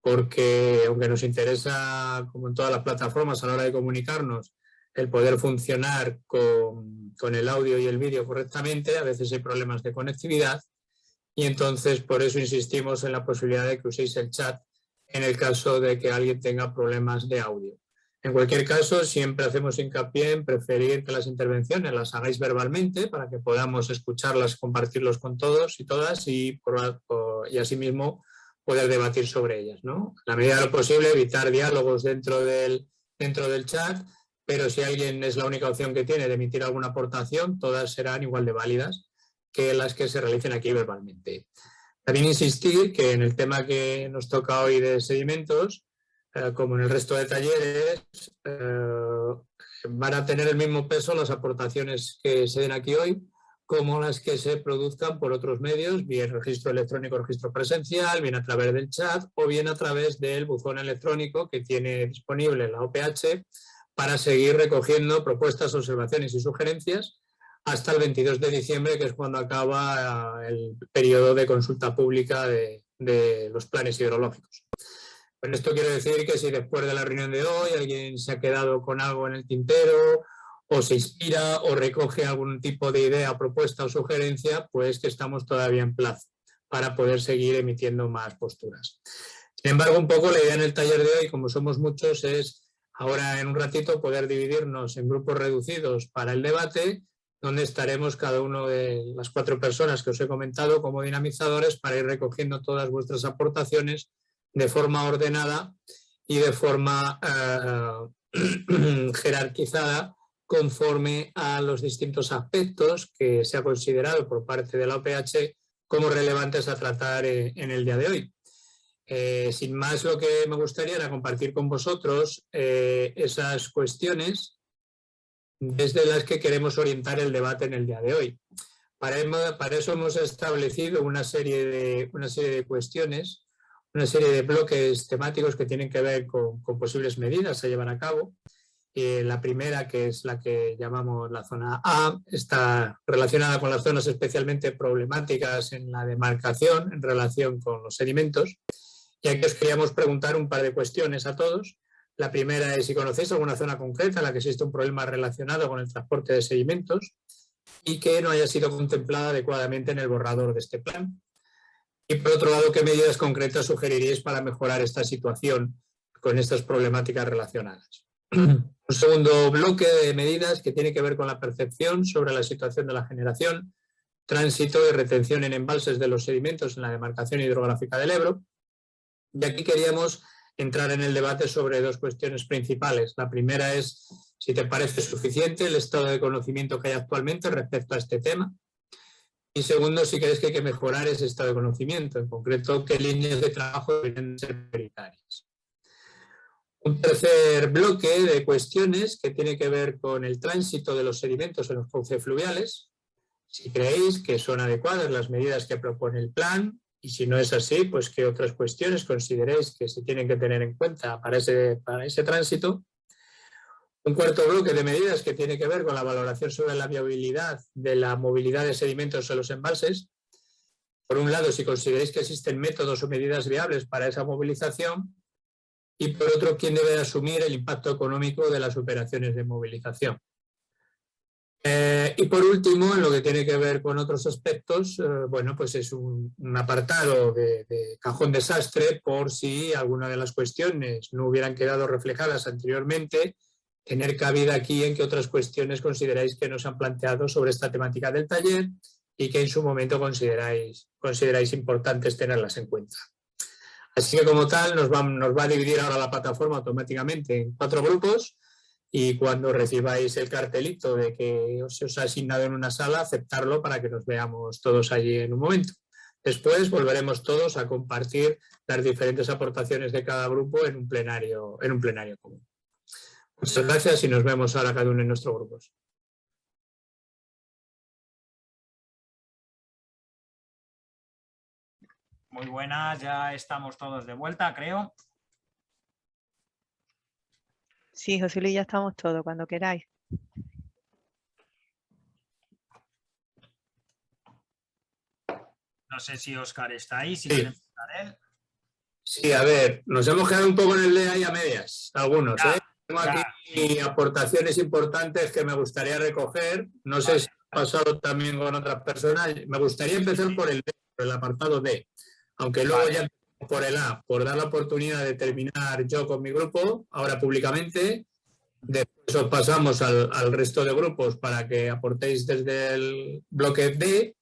porque aunque nos interesa, como en todas las plataformas a la hora de comunicarnos, el poder funcionar con el audio y el vídeo correctamente, a veces hay problemas de conectividad y entonces por eso insistimos en la posibilidad de que uséis el chat en el caso de que alguien tenga problemas de audio. En cualquier caso, siempre hacemos hincapié en preferir que las intervenciones las hagáis verbalmente para que podamos escucharlas, compartirlos con todos y todas y asimismo poder debatir sobre ellas, ¿no? A la medida de lo posible, evitar diálogos dentro del chat, pero si alguien es la única opción que tiene de emitir alguna aportación, todas serán igual de válidas que las que se realicen aquí verbalmente. También insistir que en el tema que nos toca hoy de sedimentos, como en el resto de talleres, van a tener el mismo peso las aportaciones que se den aquí hoy como las que se produzcan por otros medios, bien registro electrónico, registro presencial, bien a través del chat o bien a través del buzón electrónico que tiene disponible la OPH para seguir recogiendo propuestas, observaciones y sugerencias hasta el 22 de diciembre, que es cuando acaba el periodo de consulta pública de los planes hidrológicos. Con esto quiero decir que si después de la reunión de hoy alguien se ha quedado con algo en el tintero o se inspira o recoge algún tipo de idea, propuesta o sugerencia, pues que estamos todavía en plazo para poder seguir emitiendo más posturas. Sin embargo, un poco la idea en el taller de hoy, como somos muchos, es ahora en un ratito poder dividirnos en grupos reducidos para el debate, donde estaremos cada uno de las 4 personas que os he comentado como dinamizadores para ir recogiendo todas vuestras aportaciones de forma ordenada y de forma jerarquizada conforme a los distintos aspectos que se ha considerado por parte de la OPH como relevantes a tratar en el día de hoy. Sin más, lo que me gustaría era compartir con vosotros esas cuestiones desde las que queremos orientar el debate en el día de hoy. Para eso hemos establecido una serie de cuestiones, una serie de bloques temáticos que tienen que ver con posibles medidas a llevar a cabo. La primera, que es la que llamamos la zona A, está relacionada con las zonas especialmente problemáticas en la demarcación en relación con los sedimentos. Y aquí os queríamos preguntar un par de cuestiones a todos. La primera es si conocéis alguna zona concreta en la que existe un problema relacionado con el transporte de sedimentos y que no haya sido contemplada adecuadamente en el borrador de este plan. Y por otro lado, ¿qué medidas concretas sugeriríais para mejorar esta situación con estas problemáticas relacionadas? Un segundo bloque de medidas que tiene que ver con la percepción sobre la situación de la generación, tránsito y retención en embalses de los sedimentos en la demarcación hidrográfica del Ebro. Y aquí queríamos entrar en el debate sobre 2 cuestiones principales. La primera es si te parece suficiente el estado de conocimiento que hay actualmente respecto a este tema. Y segundo, si crees que hay que mejorar ese estado de conocimiento, en concreto, qué líneas de trabajo deberían ser prioritarias. Un tercer bloque de cuestiones que tiene que ver con el tránsito de los sedimentos en los cauces fluviales. Si creéis que son adecuadas las medidas que propone el plan y si no es así, pues qué otras cuestiones consideréis que se tienen que tener en cuenta para ese tránsito. Un cuarto bloque de medidas que tiene que ver con la valoración sobre la viabilidad de la movilidad de sedimentos en los embalses. Por un lado, si consideráis que existen métodos o medidas viables para esa movilización. Y por otro, ¿quién debe asumir el impacto económico de las operaciones de movilización? Y por último, en lo que tiene que ver con otros aspectos, bueno, pues es un apartado de cajón desastre por si alguna de las cuestiones no hubieran quedado reflejadas anteriormente, tener cabida aquí en qué otras cuestiones consideráis que nos han planteado sobre esta temática del taller y que en su momento consideráis importantes tenerlas en cuenta. Así que como tal nos va a dividir ahora la plataforma automáticamente en 4 grupos y cuando recibáis el cartelito de que se os ha asignado en una sala, aceptarlo para que nos veamos todos allí en un momento. Después volveremos todos a compartir las diferentes aportaciones de cada grupo en un plenario común. Muchas gracias y nos vemos ahora cada uno en nuestros grupos. Muy buenas, ya estamos todos de vuelta, creo. Sí, José Luis, ya estamos todos, cuando queráis. No sé si Óscar está ahí, si Sí. quiere empezar él. Sí, a ver, nos hemos quedado un poco en el de ahí a medias, algunos. Tengo ya. aquí aportaciones importantes que me gustaría recoger. No sé si ha pasado también con otras personas. Me gustaría empezar por el D, por el apartado D. Aunque luego ya por el A, por dar la oportunidad de terminar yo con mi grupo, ahora públicamente. Después os pasamos al resto de grupos para que aportéis desde el bloque D.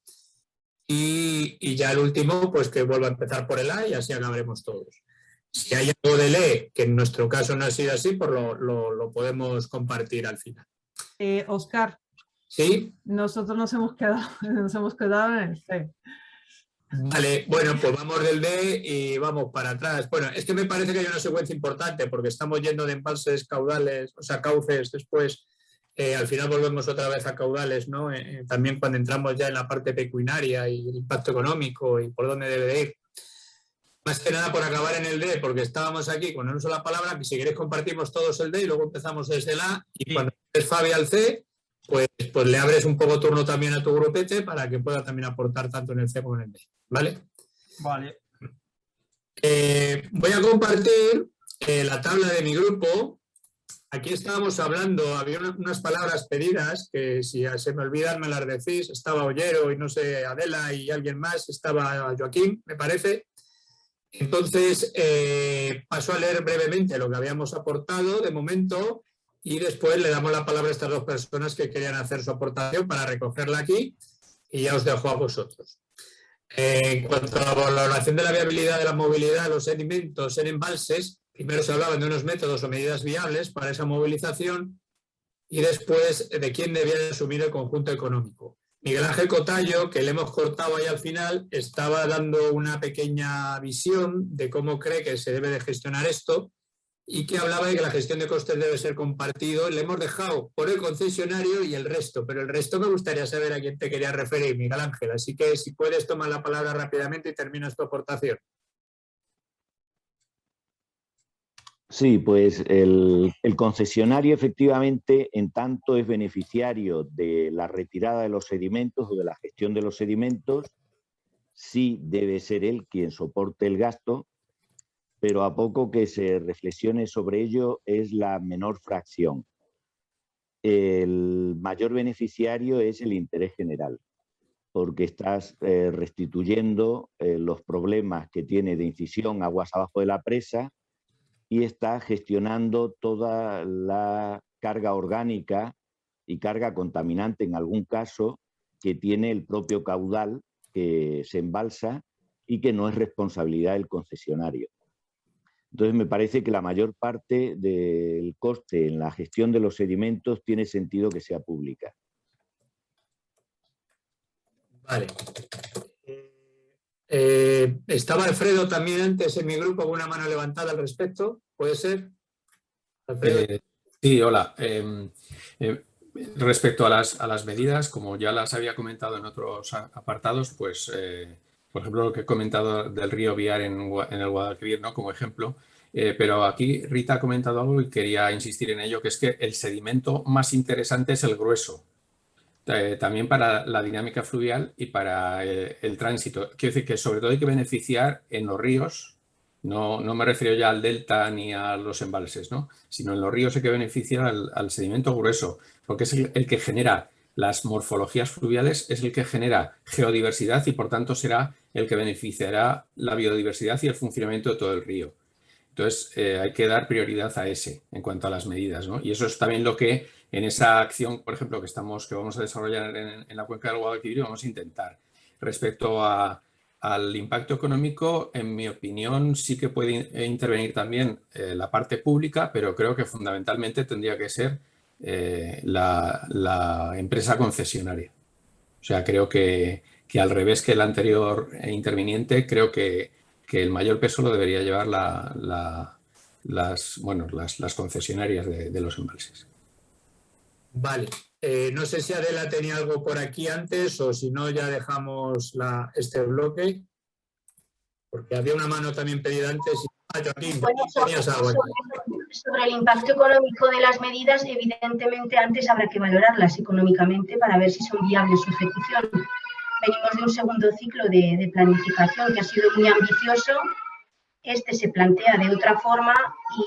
y ya el último, pues que vuelva a empezar por el A y así acabaremos todos. Si hay algo del E, que en nuestro caso no ha sido así, pues lo podemos compartir al final. Óscar, ¿Sí? nosotros nos hemos quedado en el C. Vale, bueno, pues vamos del D y vamos para atrás. Bueno, es que me parece que hay una secuencia importante porque estamos yendo de embalses, caudales, o sea, cauces, después al final volvemos otra vez a caudales, ¿no? También cuando entramos ya en la parte pecuinaria y el impacto económico y por dónde debe de ir. Más que nada por acabar en el D, porque estábamos aquí con una sola palabra, que si queréis compartimos todos el D y luego empezamos desde el A y cuando es Fabi al C, pues le abres un poco turno también a tu grupete para que pueda también aportar tanto en el C como en el D. ¿Vale? Vale. Voy a compartir la tabla de mi grupo. Aquí estábamos hablando, había unas palabras pedidas que si se me olvidan me las decís. Estaba Ollero y no sé, Adela y alguien más, estaba Joaquín, me parece. Entonces, paso a leer brevemente lo que habíamos aportado de momento y después le damos la palabra a estas dos personas que querían hacer su aportación para recogerla aquí y ya os dejo a vosotros. En cuanto a la valoración de la viabilidad de la movilidad de los sedimentos en embalses, primero se hablaban de unos métodos o medidas viables para esa movilización y después de quién debía asumir el conjunto económico. Miguel Ángel Cotallo, que le hemos cortado ahí al final, estaba dando una pequeña visión de cómo cree que se debe de gestionar esto y que hablaba de que la gestión de costes debe ser compartido. Le hemos dejado por el concesionario y el resto, pero el resto me gustaría saber a quién te quería referir, Miguel Ángel. Así que si puedes tomar la palabra rápidamente y terminas tu aportación. Sí, pues el concesionario efectivamente en tanto es beneficiario de la retirada de los sedimentos o de la gestión de los sedimentos, sí debe ser él quien soporte el gasto, pero a poco que se reflexione sobre ello es la menor fracción. El mayor beneficiario es el interés general, porque estás restituyendo los problemas que tiene de incisión aguas abajo de la presa y está gestionando toda la carga orgánica y carga contaminante en algún caso que tiene el propio caudal que se embalsa y que no es responsabilidad del concesionario. Entonces me parece que la mayor parte del coste en la gestión de los sedimentos tiene sentido que sea pública. Vale. Estaba Alfredo también antes en mi grupo con una mano levantada al respecto, ¿puede ser? Alfredo. Sí, hola. Respecto a las medidas, como ya las había comentado en otros apartados, pues, por ejemplo, lo que he comentado del río Biar en el Guadalquivir, ¿no? Como ejemplo, pero aquí Rita ha comentado algo y quería insistir en ello, que es que el sedimento más interesante es el grueso. También para la dinámica fluvial y para el tránsito. Quiero decir que sobre todo hay que beneficiar en los ríos, no me refiero ya al delta ni a los embalses, ¿no? Sino en los ríos hay que beneficiar al sedimento grueso, porque es el que genera las morfologías fluviales, es el que genera geodiversidad y por tanto será el que beneficiará la biodiversidad y el funcionamiento de todo el río. Entonces hay que dar prioridad a ese en cuanto a las medidas, ¿no? Y eso es también lo que en esa acción, por ejemplo, que vamos a desarrollar en la cuenca del Guadalquivir, vamos a intentar. Respecto al impacto económico, en mi opinión, sí que puede intervenir también la parte pública, pero creo que fundamentalmente tendría que ser la empresa concesionaria. O sea, creo que al revés que el anterior interviniente, creo que el mayor peso lo debería llevar las concesionarias de los embalses. Vale. No sé si Adela tenía algo por aquí antes o si no ya dejamos este bloque. Porque había una mano también pedida antes. Joaquín, bueno, tenías algo aquí. Sobre el impacto económico de las medidas, evidentemente antes habrá que valorarlas económicamente para ver si son viables su ejecución. Venimos de un segundo ciclo de planificación que ha sido muy ambicioso. Este se plantea de otra forma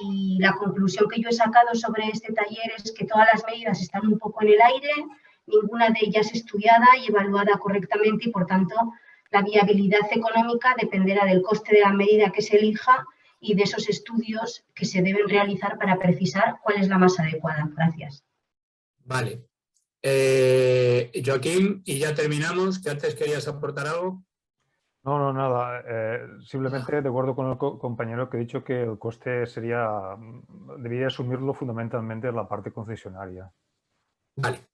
y la conclusión que yo he sacado sobre este taller es que todas las medidas están un poco en el aire, ninguna de ellas estudiada y evaluada correctamente y, por tanto, la viabilidad económica dependerá del coste de la medida que se elija y de esos estudios que se deben realizar para precisar cuál es la más adecuada. Gracias. Vale. Joaquín, y ya terminamos, que antes querías aportar algo. No, nada. Simplemente de acuerdo con el compañero que ha dicho que el coste debería asumirlo fundamentalmente la parte concesionaria. Vale.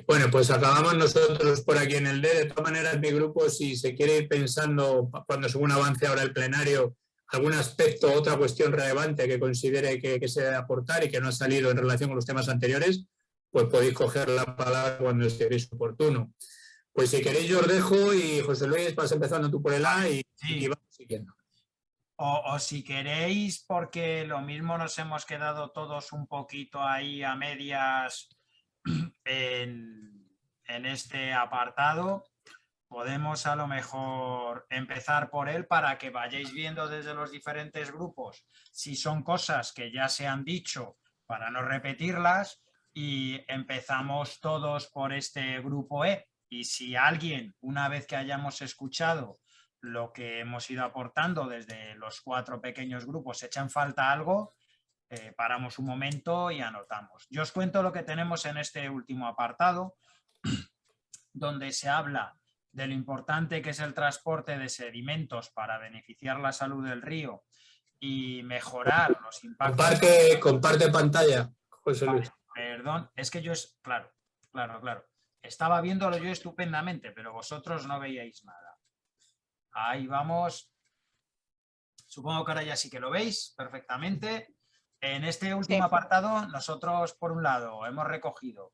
Bueno, pues acabamos nosotros por aquí en el D. De todas maneras, mi grupo, si se quiere ir pensando, cuando según avance ahora el plenario, algún aspecto, otra cuestión relevante que considere que se debe aportar y que no ha salido en relación con los temas anteriores, pues podéis coger la palabra cuando estiméis oportuno. Pues si queréis yo os dejo y José Luis vas empezando tú por el A y vamos siguiendo. O si queréis, porque lo mismo nos hemos quedado todos un poquito ahí a medias en este apartado, podemos a lo mejor empezar por él para que vayáis viendo desde los diferentes grupos si son cosas que ya se han dicho para no repetirlas, y empezamos todos por este grupo E. Y si alguien, una vez que hayamos escuchado lo que hemos ido aportando desde los 4 pequeños grupos, echa en falta algo, paramos un momento y anotamos. Yo os cuento lo que tenemos en este último apartado, donde se habla de lo importante que es el transporte de sedimentos para beneficiar la salud del río y mejorar los impactos. Comparte pantalla, José Luis. Perdón, es que yo claro. Estaba viéndolo yo estupendamente, pero vosotros no veíais nada. Ahí vamos. Supongo que ahora ya sí que lo veis perfectamente. En este último apartado, nosotros, por un lado, hemos recogido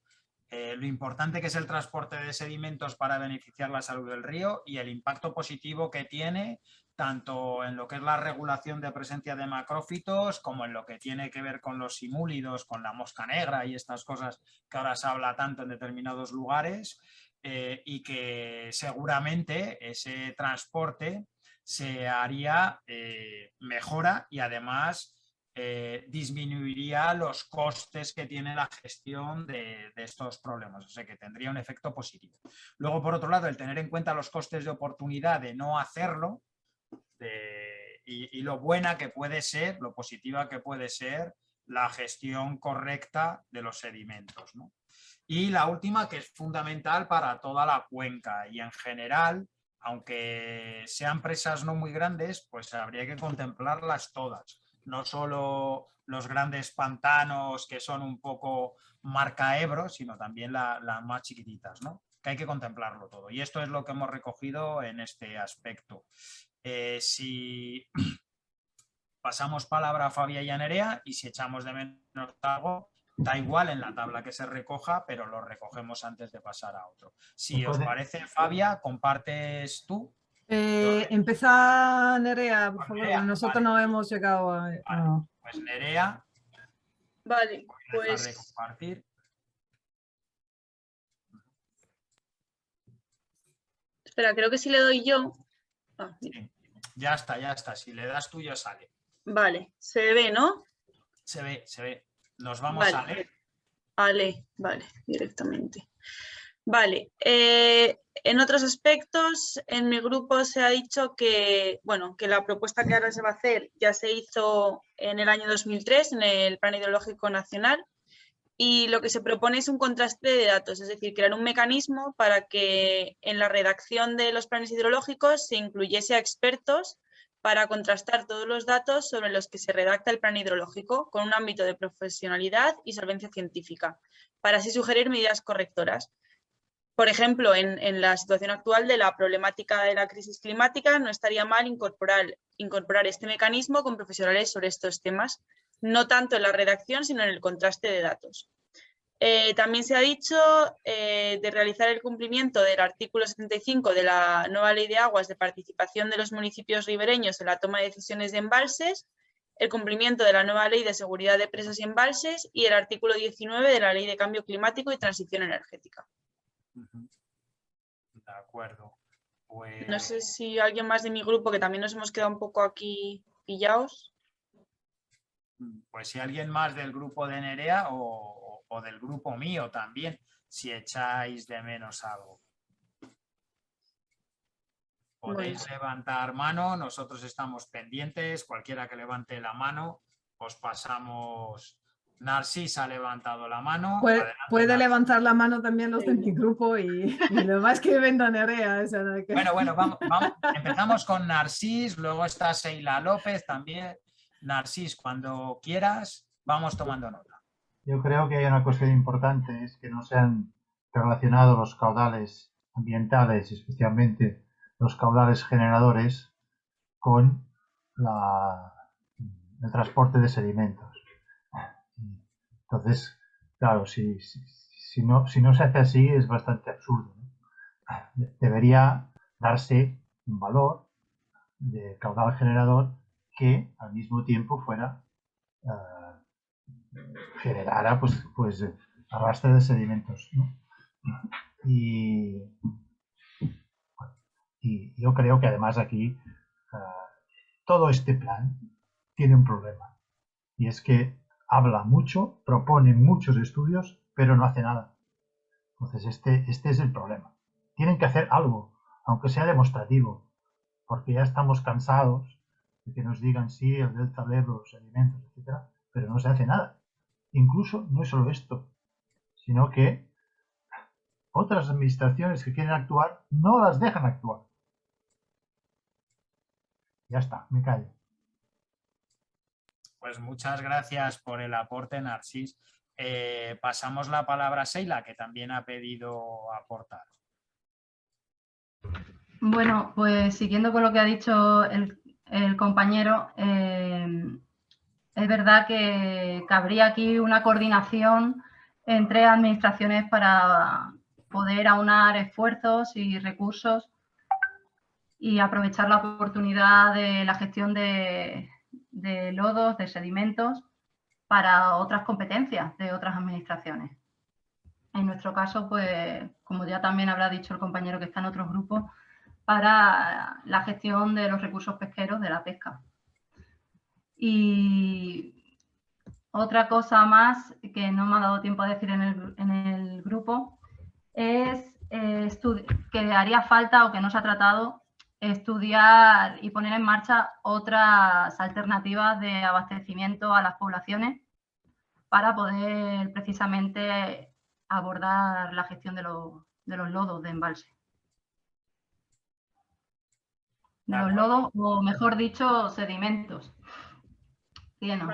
lo importante que es el transporte de sedimentos para beneficiar la salud del río y el impacto positivo que tiene tanto en lo que es la regulación de presencia de macrófitos como en lo que tiene que ver con los simúlidos, con la mosca negra y estas cosas que ahora se habla tanto en determinados lugares, y que seguramente ese transporte se haría mejora y además disminuiría los costes que tiene la gestión de estos problemas, o sea que tendría un efecto positivo. Luego, por otro lado, el tener en cuenta los costes de oportunidad de no hacerlo y lo buena que puede ser, lo positiva que puede ser la gestión correcta de los sedimentos, ¿no? Y la última, que es fundamental para toda la cuenca y en general, aunque sean presas no muy grandes, pues habría que contemplarlas todas. No solo los grandes pantanos que son un poco marca Ebro, sino también las más chiquititas, ¿no? Que hay que contemplarlo todo. Y esto es lo que hemos recogido en este aspecto. Si pasamos palabra a Fabia y a Nerea, y si echamos de menos algo, da igual en la tabla que se recoja, pero lo recogemos antes de pasar a otro. Si os parece, Fabia, compartes tú. Empieza Nerea, por favor. Nerea, Nosotros no hemos llegado a... Vale, pues Nerea. Vale, pues... A recompartir. Espera, creo que si le doy yo... Sí. Ya está. Si le das tú, ya sale. Vale, se ve, ¿no? Se ve. Nos vamos a leer. Vale, directamente. Vale, en otros aspectos, en mi grupo se ha dicho que, bueno, que la propuesta que ahora se va a hacer ya se hizo en el año 2003 en el Plan Hidrológico Nacional, y lo que se propone es un contraste de datos, es decir, crear un mecanismo para que en la redacción de los planes hidrológicos se incluyese a expertos para contrastar todos los datos sobre los que se redacta el plan hidrológico con un ámbito de profesionalidad y solvencia científica, para así sugerir medidas correctoras. Por ejemplo, en la situación actual de la problemática de la crisis climática, no estaría mal incorporar este mecanismo con profesionales sobre estos temas, no tanto en la redacción, sino en el contraste de datos. También se ha dicho de realizar el cumplimiento del artículo 75 de la nueva Ley de Aguas de participación de los municipios ribereños en la toma de decisiones de embalses, el cumplimiento de la nueva Ley de seguridad de presas y embalses y el artículo 19 de la Ley de Cambio Climático y Transición Energética. De acuerdo. Pues... No sé si alguien más de mi grupo, que también nos hemos quedado un poco aquí pillados. Pues si alguien más del grupo de Nerea o del grupo mío también, si echáis de menos algo. Podéis levantar mano, nosotros estamos pendientes, cualquiera que levante la mano, os pasamos Narcís ha levantado la mano. Puede Narcís. levantar la mano también los de mi grupo y lo más que vendo Nerea. O sea, que... Bueno, vamos, empezamos con Narcís, luego está Seila López también. Narcís, cuando quieras, vamos tomando nota. Yo creo que hay una cuestión importante, es que no se han relacionado los caudales ambientales, especialmente los caudales generadores, con el transporte de sedimentos. Entonces, claro, si no se hace así es bastante absurdo, ¿no? Debería darse un valor de caudal generador que al mismo tiempo generara pues arrastre de sedimentos, ¿no? Y yo creo que además aquí todo este plan tiene un problema, y es que habla mucho, propone muchos estudios, pero no hace nada. Entonces este es el problema. Tienen que hacer algo, aunque sea demostrativo, porque ya estamos cansados de que nos digan sí, el delta del Ebro, los alimentos, etcétera, pero no se hace nada. Incluso no es solo esto, sino que otras administraciones que quieren actuar no las dejan actuar. Ya está, me callo. Pues muchas gracias por el aporte, Narcís. Pasamos la palabra a Seila, que también ha pedido aportar. Bueno, pues siguiendo con lo que ha dicho el compañero, es verdad que cabría aquí una coordinación entre administraciones para poder aunar esfuerzos y recursos y aprovechar la oportunidad de la gestión de lodos, de sedimentos, para otras competencias de otras administraciones. En nuestro caso, pues, como ya también habrá dicho el compañero que está en otros grupos, para la gestión de los recursos pesqueros de la pesca. Y otra cosa más que no me ha dado tiempo a decir en el grupo es que haría falta, o que no se ha tratado, estudiar y poner en marcha otras alternativas de abastecimiento a las poblaciones para poder precisamente abordar la gestión de los lodos de embalse. De los lodos, o mejor dicho, sedimentos. Cieno.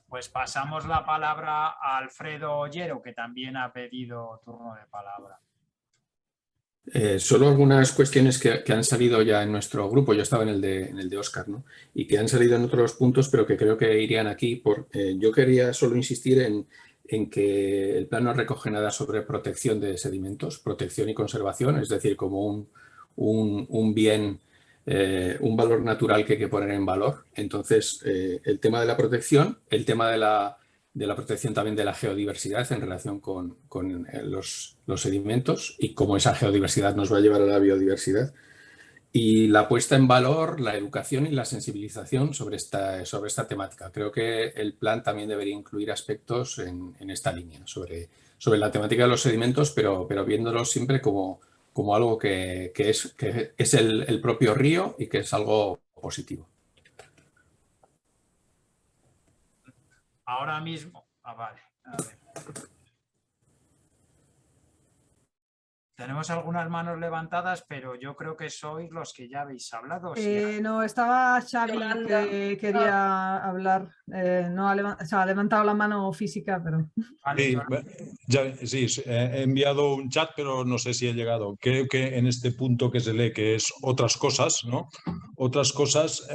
Pues pasamos la palabra a Alfredo Ollero, que también ha pedido turno de palabra. Solo algunas cuestiones que han salido ya en nuestro grupo. Yo estaba en el de Óscar, ¿no? Y que han salido en otros puntos, pero que creo que irían aquí. Yo quería solo insistir en que el plan no recoge nada sobre protección de sedimentos, protección y conservación, es decir, como un bien, un valor natural que hay que poner en valor. Entonces, el tema de la protección, el tema de la protección también de la geodiversidad en relación con los sedimentos y cómo esa geodiversidad nos va a llevar a la biodiversidad. Y la puesta en valor, la educación y la sensibilización sobre esta temática. Creo que el plan también debería incluir aspectos en esta línea, sobre la temática de los sedimentos, pero viéndolo siempre como algo que es el propio río y que es algo positivo. Ahora mismo, vale, a ver. Tenemos algunas manos levantadas, pero yo creo que sois los que ya habéis hablado. No, estaba Xavi que quería hablar. No ha levantado la mano física, pero... Sí, he enviado un chat, pero no sé si ha llegado. Creo que en este punto que se lee, que es otras cosas, ¿no? Otras cosas,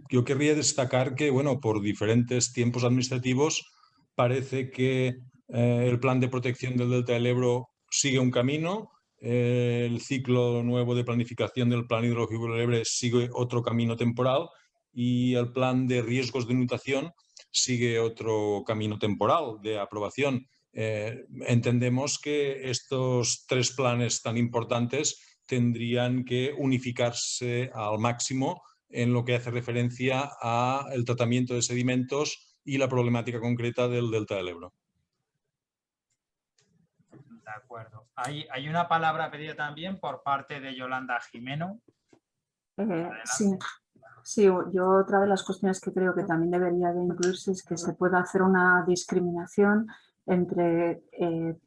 yo querría destacar que, bueno, por diferentes tiempos administrativos, parece que el plan de protección del Delta del Ebro sigue un camino, el ciclo nuevo de planificación del plan hidrológico del Ebre sigue otro camino temporal y el plan de riesgos de inundación sigue otro camino temporal de aprobación. Entendemos que estos tres planes tan importantes tendrían que unificarse al máximo en lo que hace referencia al tratamiento de sedimentos y la problemática concreta del Delta del Ebro. De acuerdo. Hay una palabra pedida también por parte de Yolanda Jimeno. Sí. Sí, yo otra de las cuestiones que creo que también debería de incluirse es que se pueda hacer una discriminación entre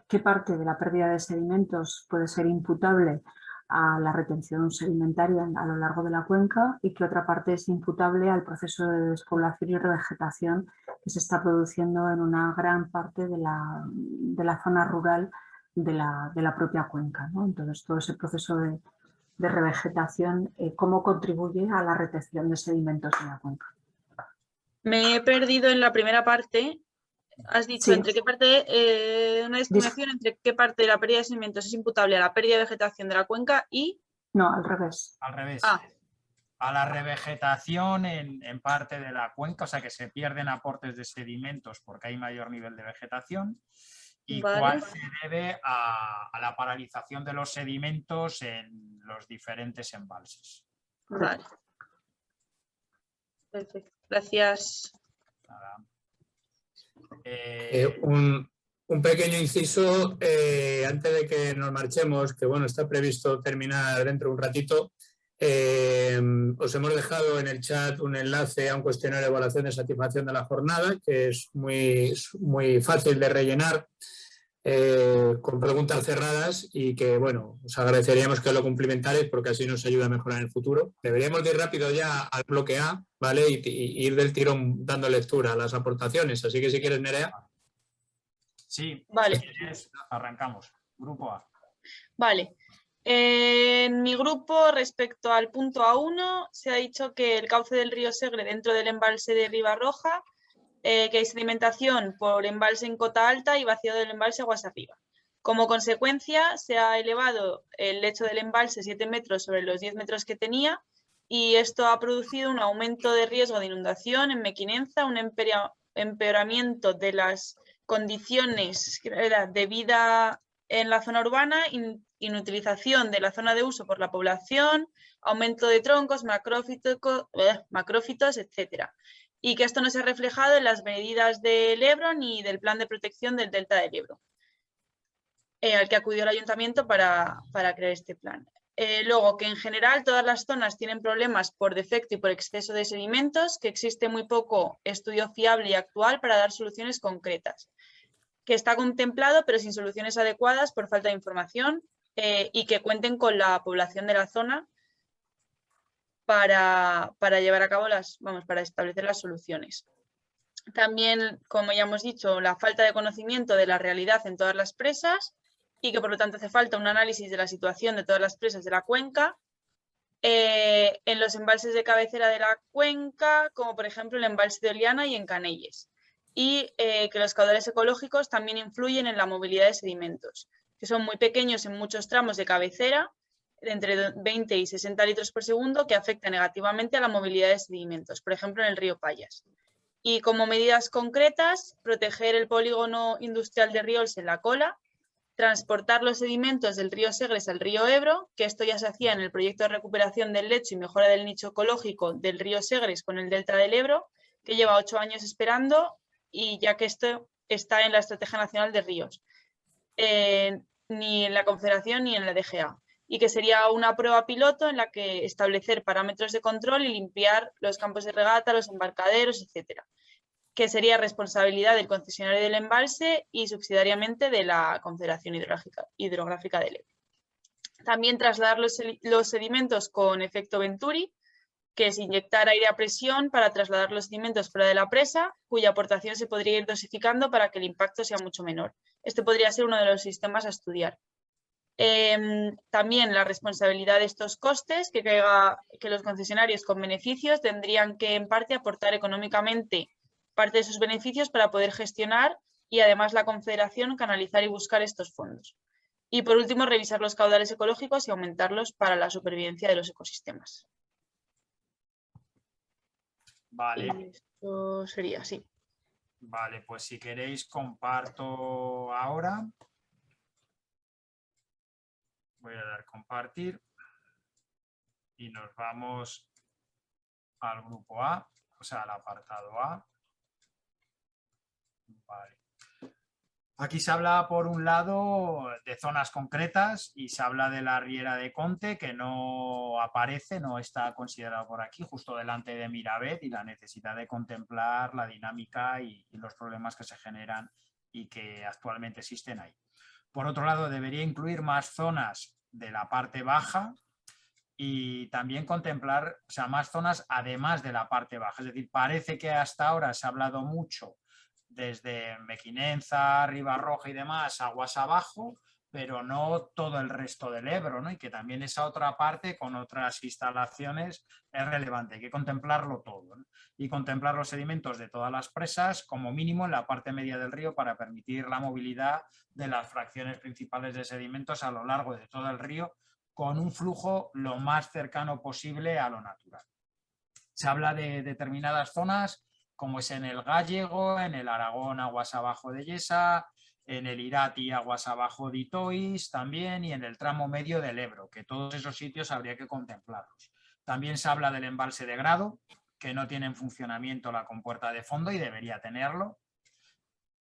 qué parte de la pérdida de sedimentos puede ser imputable a la retención sedimentaria a lo largo de la cuenca y qué otra parte es imputable al proceso de despoblación y revegetación que se está produciendo en una gran parte de la zona rural de la propia cuenca, ¿no? Entonces, todo ese proceso de revegetación, cómo contribuye a la retención de sedimentos en la cuenca. Me he perdido en la primera parte. Has dicho Sí. entre qué parte, una discriminación entre qué parte de la pérdida de sedimentos es imputable a la pérdida de vegetación de la cuenca y... No, al revés. Al revés. Ah. A la revegetación en parte de la cuenca, o sea que se pierden aportes de sedimentos porque hay mayor nivel de vegetación. Y Vale. cuál se debe a la paralización de los sedimentos en los diferentes embalses. Vale. Perfecto. Gracias. Nada. Un pequeño inciso antes de que nos marchemos, que bueno, está previsto terminar dentro de un ratito. Os hemos dejado en el chat un enlace a un cuestionario de evaluación de satisfacción de la jornada, que es muy fácil de rellenar, con preguntas cerradas, y que bueno, os agradeceríamos que lo cumplimentarais porque así nos ayuda a mejorar en el futuro. Deberíamos de ir rápido ya al bloque A, ¿vale? Y ir del tirón dando lectura a las aportaciones. Así que si quieres, Nerea. Sí, vale. Si quieres, arrancamos. Grupo A. Vale. En mi grupo, respecto al punto A1, se ha dicho que el cauce del río Segre dentro del embalse de Ribarroja, que hay sedimentación por embalse en cota alta y vacío del embalse aguas arriba. Como consecuencia, se ha elevado el lecho del embalse 7 metros sobre los 10 metros que tenía, y esto ha producido un aumento de riesgo de inundación en Mequinenza, un empeoramiento de las condiciones de vida en la zona urbana, inutilización de la zona de uso por la población, aumento de troncos, macrófitos, etc. Y que esto no se ha reflejado en las medidas del Ebro ni del plan de protección del delta del Ebro, al que acudió el ayuntamiento para crear este plan. Luego, que en general todas las zonas tienen problemas por defecto y por exceso de sedimentos, que existe muy poco estudio fiable y actual para dar soluciones concretas, que está contemplado pero sin soluciones adecuadas por falta de información, y que cuenten con la población de la zona para llevar a cabo para establecer las soluciones. También, como ya hemos dicho, la falta de conocimiento de la realidad en todas las presas, y que por lo tanto hace falta un análisis de la situación de todas las presas de la cuenca, en los embalses de cabecera de la cuenca, como por ejemplo el embalse de Oliana y en Canelles, y que los caudales ecológicos también influyen en la movilidad de sedimentos, que son muy pequeños en muchos tramos de cabecera, de entre 20 y 60 litros por segundo, que afecta negativamente a la movilidad de sedimentos, por ejemplo en el río Payas. Y como medidas concretas, proteger el polígono industrial de Riols en la Cola, transportar los sedimentos del río Segres al río Ebro, que esto ya se hacía en el proyecto de recuperación del lecho y mejora del nicho ecológico del río Segres con el delta del Ebro, que lleva 8 años esperando, y ya que esto está en la Estrategia Nacional de Ríos, ni en la Confederación ni en la DGA, y que sería una prueba piloto en la que establecer parámetros de control y limpiar los campos de regata, los embarcaderos, etcétera, que sería responsabilidad del concesionario del embalse y subsidiariamente de la Confederación Hidrográfica del Ebro. También trasladar los sedimentos con efecto Venturi, que es inyectar aire a presión para trasladar los sedimentos fuera de la presa, cuya aportación se podría ir dosificando para que el impacto sea mucho menor. Este podría ser uno de los sistemas a estudiar. También la responsabilidad de estos costes, que los concesionarios con beneficios tendrían que en parte aportar económicamente parte de sus beneficios para poder gestionar, y además la Confederación canalizar y buscar estos fondos. Y por último, revisar los caudales ecológicos y aumentarlos para la supervivencia de los ecosistemas. Vale. Y esto sería así. Vale, pues si queréis comparto ahora. Voy a dar compartir y nos vamos al grupo A, o sea, al apartado A. Vale. Aquí se habla, por un lado, de zonas concretas y se habla de la Riera de Conte, que no aparece, no está considerado por aquí, justo delante de Miravet, y la necesidad de contemplar la dinámica y los problemas que se generan y que actualmente existen ahí. Por otro lado, debería incluir más zonas de la parte baja y también contemplar, o sea, más zonas además de la parte baja. Es decir, parece que hasta ahora se ha hablado mucho desde Mequinenza, Ribarroja y demás, aguas abajo, pero no todo el resto del Ebro, ¿no? Y que también esa otra parte con otras instalaciones es relevante, hay que contemplarlo todo, ¿no? Y contemplar los sedimentos de todas las presas como mínimo en la parte media del río para permitir la movilidad de las fracciones principales de sedimentos a lo largo de todo el río con un flujo lo más cercano posible a lo natural. Se habla de determinadas zonas como es en el Gállego, en el Aragón, aguas abajo de Yesa, en el Irati, aguas abajo de Itois también, y en el tramo medio del Ebro, que todos esos sitios habría que contemplarlos. También se habla del embalse de Grado, que no tiene en funcionamiento la compuerta de fondo y debería tenerlo.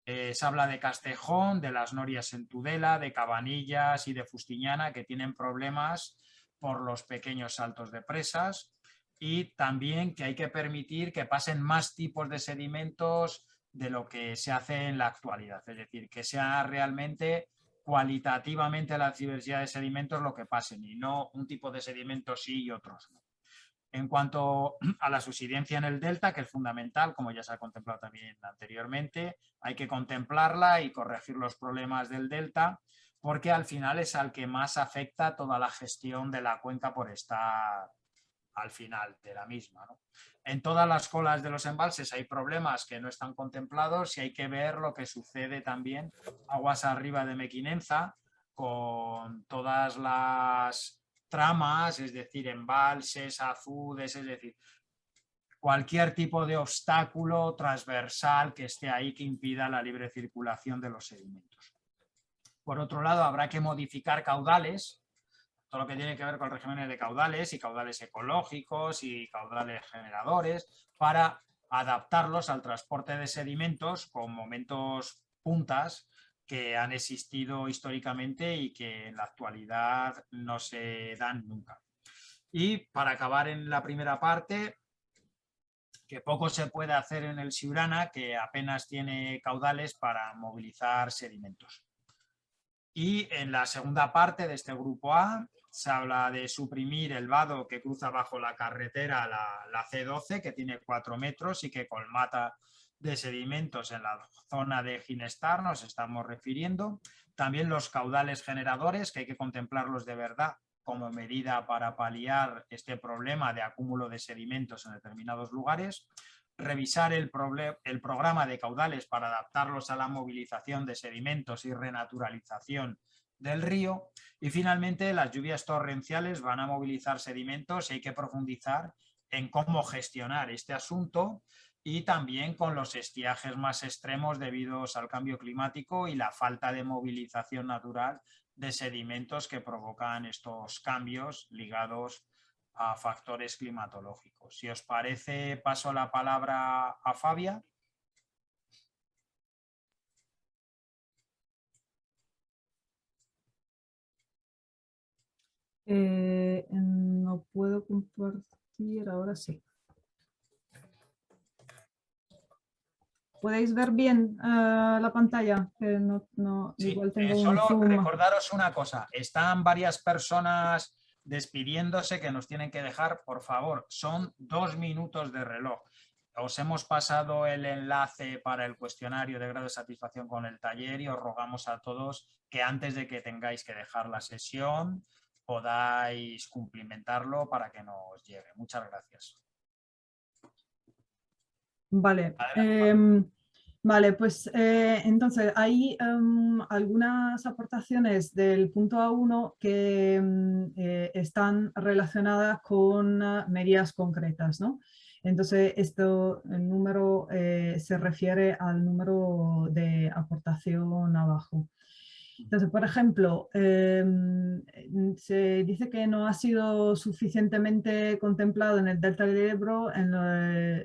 Se habla de Castejón, de las norias en Tudela, de Cabanillas y de Fustiñana, que tienen problemas por los pequeños saltos de presas. Y también que hay que permitir que pasen más tipos de sedimentos de lo que se hace en la actualidad. Es decir, que sea realmente cualitativamente la diversidad de sedimentos lo que pasen y no un tipo de sedimentos sí y otros no. En cuanto a la subsidencia en el delta, que es fundamental, como ya se ha contemplado también anteriormente, hay que contemplarla y corregir los problemas del delta, porque al final es al que más afecta toda la gestión de la cuenca por estar al final de la misma, ¿no? En todas las colas de los embalses hay problemas que no están contemplados y hay que ver lo que sucede también aguas arriba de Mequinenza con todas las tramas, es decir, embalses, azudes, es decir, cualquier tipo de obstáculo transversal que esté ahí que impida la libre circulación de los sedimentos. Por otro lado, habrá que modificar caudales, todo lo que tiene que ver con regímenes de caudales y caudales ecológicos y caudales generadores para adaptarlos al transporte de sedimentos con momentos puntas que han existido históricamente y que en la actualidad no se dan nunca. Y para acabar en la primera parte, que poco se puede hacer en el Siurana, que apenas tiene caudales para movilizar sedimentos. Y en la segunda parte de este grupo A se habla de suprimir el vado que cruza bajo la carretera, la C12, que tiene 4 metros y que colmata de sedimentos en la zona de Ginestar, nos estamos refiriendo. También los caudales generadores, que hay que contemplarlos de verdad como medida para paliar este problema de acúmulo de sedimentos en determinados lugares. Revisar el programa de caudales para adaptarlos a la movilización de sedimentos y renaturalización del río. Y finalmente, las lluvias torrenciales van a movilizar sedimentos y hay que profundizar en cómo gestionar este asunto y también con los estiajes más extremos debidos al cambio climático y la falta de movilización natural de sedimentos que provocan estos cambios ligados a factores climatológicos. Si os parece, paso la palabra a Fabia. No puedo compartir, ahora sí. ¿Podéis ver bien la pantalla? Sí, igual tengo un solo zoom. recordaros una cosa, están varias personas despidiéndose que nos tienen que dejar, por favor, son 2 minutos de reloj. Os hemos pasado el enlace para el cuestionario de grado de satisfacción con el taller y os rogamos a todos que antes de que tengáis que dejar la sesión podáis cumplimentarlo para que nos llegue. Muchas gracias. Vale, vale, pues entonces hay algunas aportaciones del punto A1 que están relacionadas con medidas concretas, ¿no? Entonces, el número se refiere al número de aportación abajo. Entonces, por ejemplo, se dice que no ha sido suficientemente contemplado en el delta del Ebro en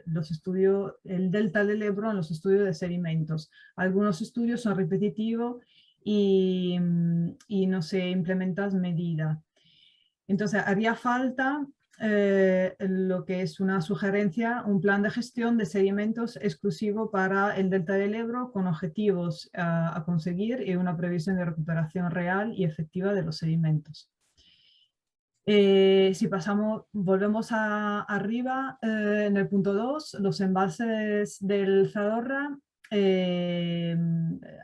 los estudios, el delta del Ebro en los estudios de sedimentos. Algunos estudios son repetitivos y no se implementan medidas. Entonces, haría falta lo que es una sugerencia, un plan de gestión de sedimentos exclusivo para el delta del Ebro con objetivos a conseguir y una previsión de recuperación real y efectiva de los sedimentos. Si pasamos, volvemos arriba, en el punto 2, los embalses del Zadorra.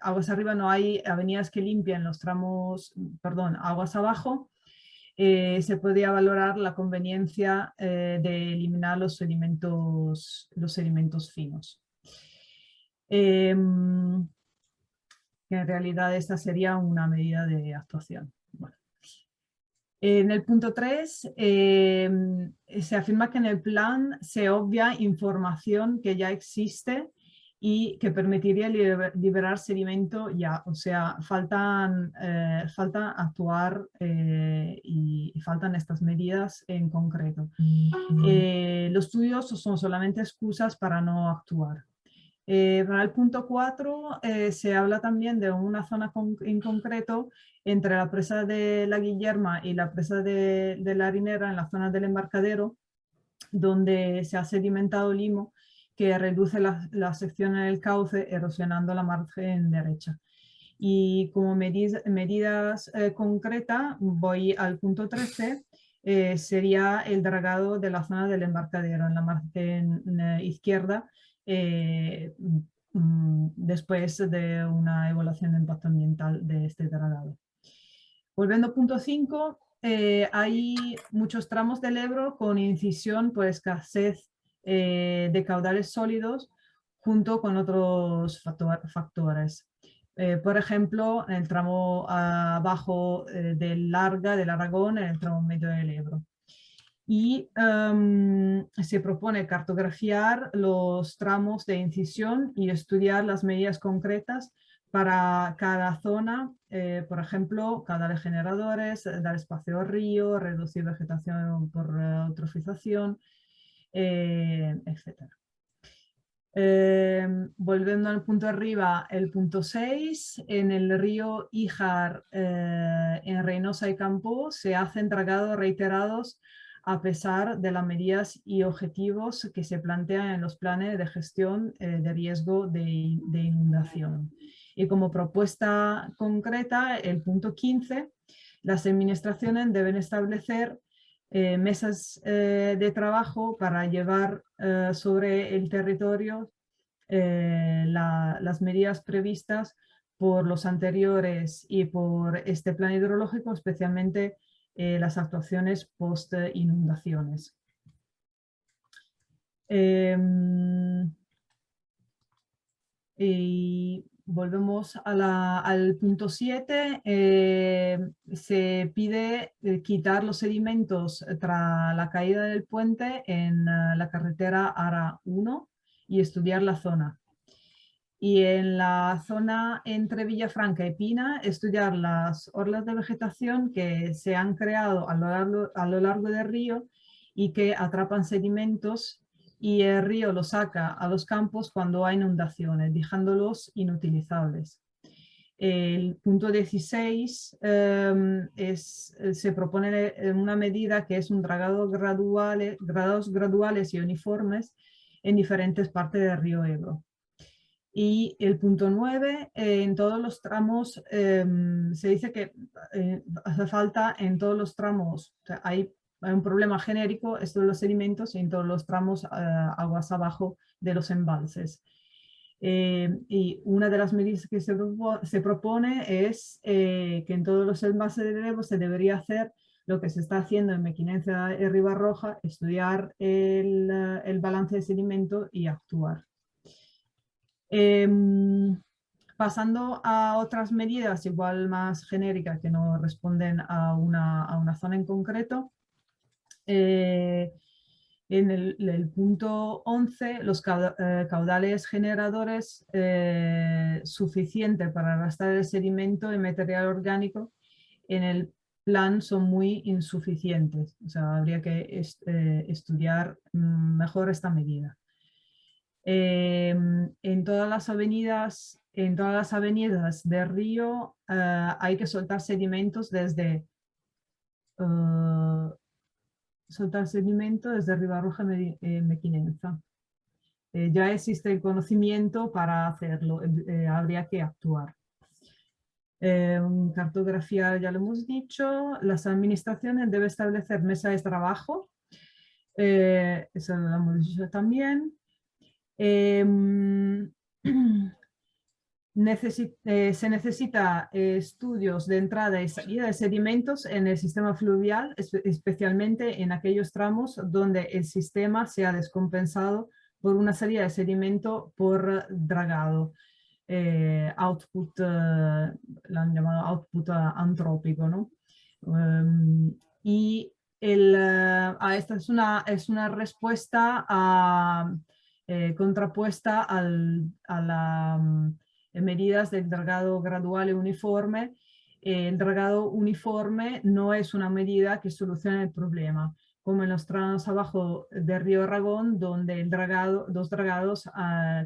Aguas arriba no hay avenidas que limpian los tramos, perdón, aguas abajo. Se podría valorar la conveniencia de eliminar los sedimentos finos. En realidad esta sería una medida de actuación. Bueno. En el punto 3 se afirma que en el plan se obvia información que ya existe y que permitiría liberar sedimento ya, o sea, falta actuar y faltan estas medidas en concreto. Los estudios son solamente excusas para no actuar. Para el punto 4 se habla también de una zona en concreto entre la presa de la Guillerma y la presa de la Harinera en la zona del embarcadero, donde se ha sedimentado limo que reduce la sección en el cauce, erosionando la margen derecha. Y como medidas concretas, voy al punto 13, sería el dragado de la zona del embarcadero en la margen izquierda, después de una evaluación de impacto ambiental de este dragado. Volviendo al punto 5, hay muchos tramos del Ebro con incisión por escasez de caudales sólidos junto con otros factores. Por ejemplo, en el tramo abajo del Aragón, en el tramo medio del Ebro. Y se propone cartografiar los tramos de incisión y estudiar las medidas concretas para cada zona, por ejemplo, caudales generadores, dar espacio al río, reducir vegetación por eutrofización, etc. Volviendo al punto arriba, el punto 6, en el río Híjar, en Reynosa y Campo, se hacen dragados reiterados a pesar de las medidas y objetivos que se plantean en los planes de gestión de riesgo de inundación. Y como propuesta concreta, el punto 15, las administraciones deben establecer mesas de trabajo para llevar sobre el territorio las medidas previstas por los anteriores y por este plan hidrológico, especialmente las actuaciones post-inundaciones. Y volvemos al punto 7. Se pide quitar los sedimentos tras la caída del puente en la carretera ARA 1 y estudiar la zona. Y en la zona entre Villafranca y Pina, estudiar las orlas de vegetación que se han creado a lo largo del río y que atrapan sedimentos y el río los saca a los campos cuando hay inundaciones, dejándolos inutilizables. El punto 16 se propone una medida que es un dragado grados graduales y uniformes en diferentes partes del río Ebro. Y el punto 9, en todos los tramos, se dice que hace falta en todos los tramos, o sea, hay un problema genérico, esto de los sedimentos, en todos los tramos aguas abajo de los embalses. Y una de las medidas que se propone es que en todos los embalses del Ebro se debería hacer lo que se está haciendo en Mequinenza y Ribarroja, estudiar el balance de sedimento y actuar. Pasando a otras medidas igual más genéricas que no responden a una zona en concreto, En el punto 11, los caudales generadores suficientes para arrastrar el sedimento y material orgánico en el plan son muy insuficientes. O sea, habría que estudiar mejor esta medida. En todas las avenidas del río hay que soltar sedimentos desde Ribarroja Mequinenza. Ya existe el conocimiento para hacerlo, habría que actuar. Cartografía ya lo hemos dicho, las administraciones deben establecer mesas de trabajo, eso lo hemos dicho también. Se necesita estudios de entrada y salida de sedimentos en el sistema fluvial, especialmente en aquellos tramos donde el sistema se ha descompensado por una salida de sedimento por dragado. Output, lo han llamado output antrópico, ¿no? Y esta es una respuesta contrapuesta a las medidas del dragado gradual y uniforme. El dragado uniforme no es una medida que solucione el problema, como en los tramos abajo del río Aragón, donde los dragados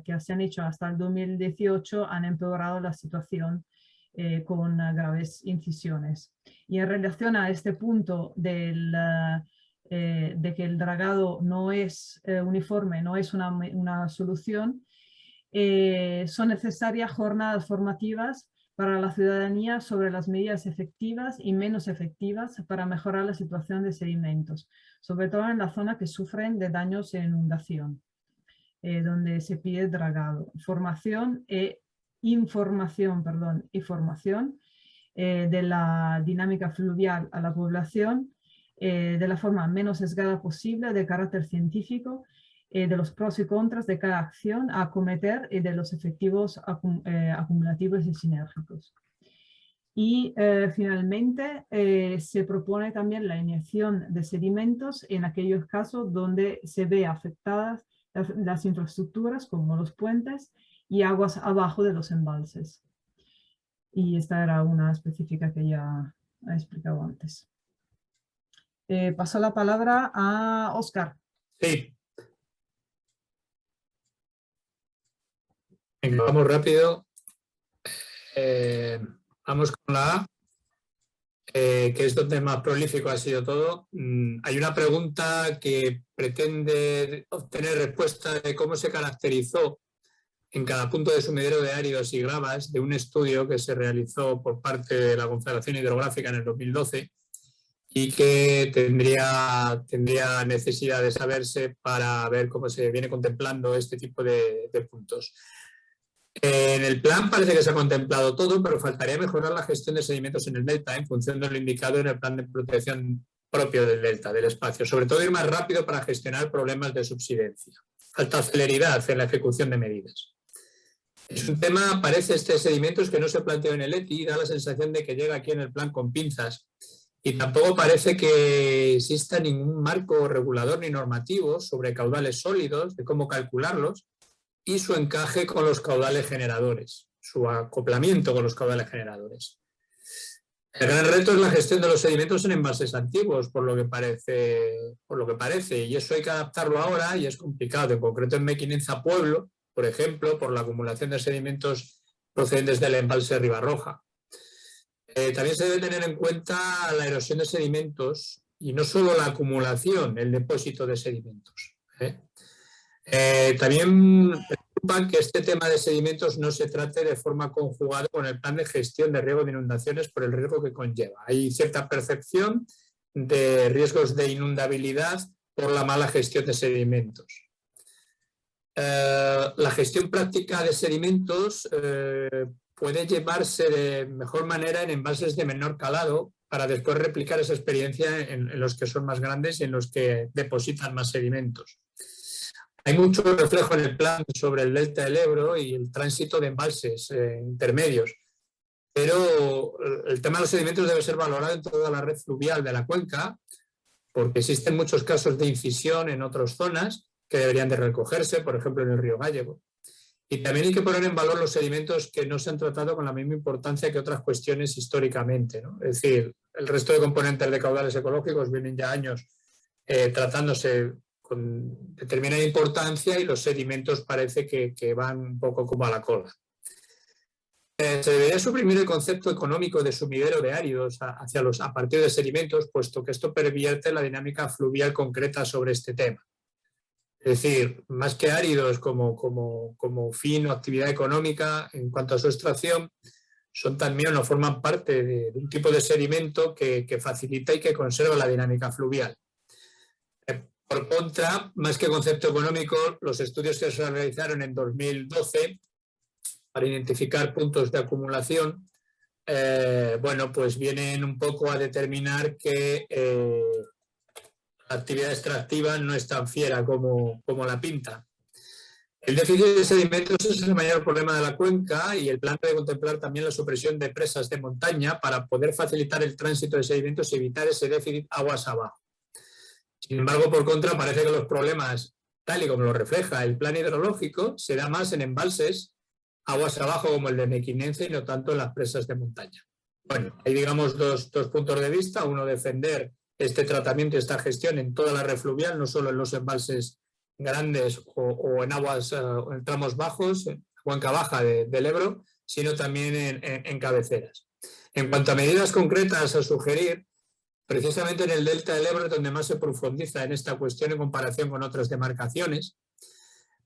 que se han hecho hasta el 2018 han empeorado la situación con graves incisiones. Y en relación a este punto de que el dragado no es uniforme, no es una solución, son necesarias jornadas formativas para la ciudadanía sobre las medidas efectivas y menos efectivas para mejorar la situación de sedimentos, sobre todo en la zona que sufren de daños e inundación, donde se pide dragado. Formación e información de la dinámica fluvial a la población de la forma menos sesgada posible, de carácter científico, de los pros y contras de cada acción a acometer y de los efectivos acumulativos y sinérgicos. Y finalmente se propone también la inyección de sedimentos en aquellos casos donde se ve afectadas las infraestructuras como los puentes y aguas abajo de los embalses. Y esta era una específica que ya he explicado antes. Paso la palabra a Óscar. Sí. Venga, vamos rápido. Vamos con la A, que es donde más prolífico ha sido todo. Hay una pregunta que pretende obtener respuesta de cómo se caracterizó en cada punto de sumidero de áridos y gravas de un estudio que se realizó por parte de la Confederación Hidrográfica en el 2012 y que tendría necesidad de saberse para ver cómo se viene contemplando este tipo de puntos. En el plan parece que se ha contemplado todo, pero faltaría mejorar la gestión de sedimentos en el delta en función de lo indicado en el plan de protección propio del delta, del espacio. Sobre todo ir más rápido para gestionar problemas de subsidencia. Falta celeridad en la ejecución de medidas. Es un tema, parece este sedimentos que no se planteó en el ETI, da la sensación de que llega aquí en el plan con pinzas. Y tampoco parece que exista ningún marco regulador ni normativo sobre caudales sólidos, de cómo calcularlos, y su encaje con los caudales generadores, su acoplamiento con los caudales generadores. El gran reto es la gestión de los sedimentos en embalses antiguos, por lo que parece, y eso hay que adaptarlo ahora y es complicado, en concreto en Mequinenza Pueblo, por ejemplo, por la acumulación de sedimentos procedentes del embalse Ribarroja. También se debe tener en cuenta la erosión de sedimentos y no solo la acumulación, el depósito de sedimentos. También preocupa que este tema de sedimentos no se trate de forma conjugada con el plan de gestión de riesgo de inundaciones por el riesgo que conlleva. Hay cierta percepción de riesgos de inundabilidad por la mala gestión de sedimentos. La gestión práctica de sedimentos puede llevarse de mejor manera en embalses de menor calado para después replicar esa experiencia en los que son más grandes y en los que depositan más sedimentos. Hay mucho reflejo en el plan sobre el delta del Ebro y el tránsito de embalses intermedios, pero el tema de los sedimentos debe ser valorado en toda la red fluvial de la cuenca porque existen muchos casos de incisión en otras zonas que deberían de recogerse, por ejemplo en el río Gállego. Y también hay que poner en valor los sedimentos que no se han tratado con la misma importancia que otras cuestiones históricamente, ¿no? Es decir, el resto de componentes de caudales ecológicos vienen ya años tratándose con determinada importancia y los sedimentos parece que van un poco como a la cola. Se debería suprimir el concepto económico de sumidero de áridos a partir de sedimentos, puesto que esto pervierte la dinámica fluvial concreta sobre este tema. Es decir, más que áridos como fin o actividad económica en cuanto a su extracción, son también o forman parte de un tipo de sedimento que facilita y que conserva la dinámica fluvial. Por contra, más que concepto económico, los estudios que se realizaron en 2012 para identificar puntos de acumulación, bueno, pues vienen un poco a determinar que la actividad extractiva no es tan fiera como la pinta. El déficit de sedimentos es el mayor problema de la cuenca y el plan debe contemplar también la supresión de presas de montaña para poder facilitar el tránsito de sedimentos y evitar ese déficit aguas abajo. Sin embargo, por contra, parece que los problemas, tal y como lo refleja el plan hidrológico, se da más en embalses aguas abajo como el de Mequinense y no tanto en las presas de montaña. Bueno, hay digamos dos puntos de vista. Uno, defender este tratamiento y esta gestión en toda la red fluvial, no solo en los embalses grandes o en aguas, en tramos bajos, en cuenca baja del Ebro, sino también en cabeceras. En cuanto a medidas concretas a sugerir, precisamente en el delta del Ebro es donde más se profundiza en esta cuestión en comparación con otras demarcaciones.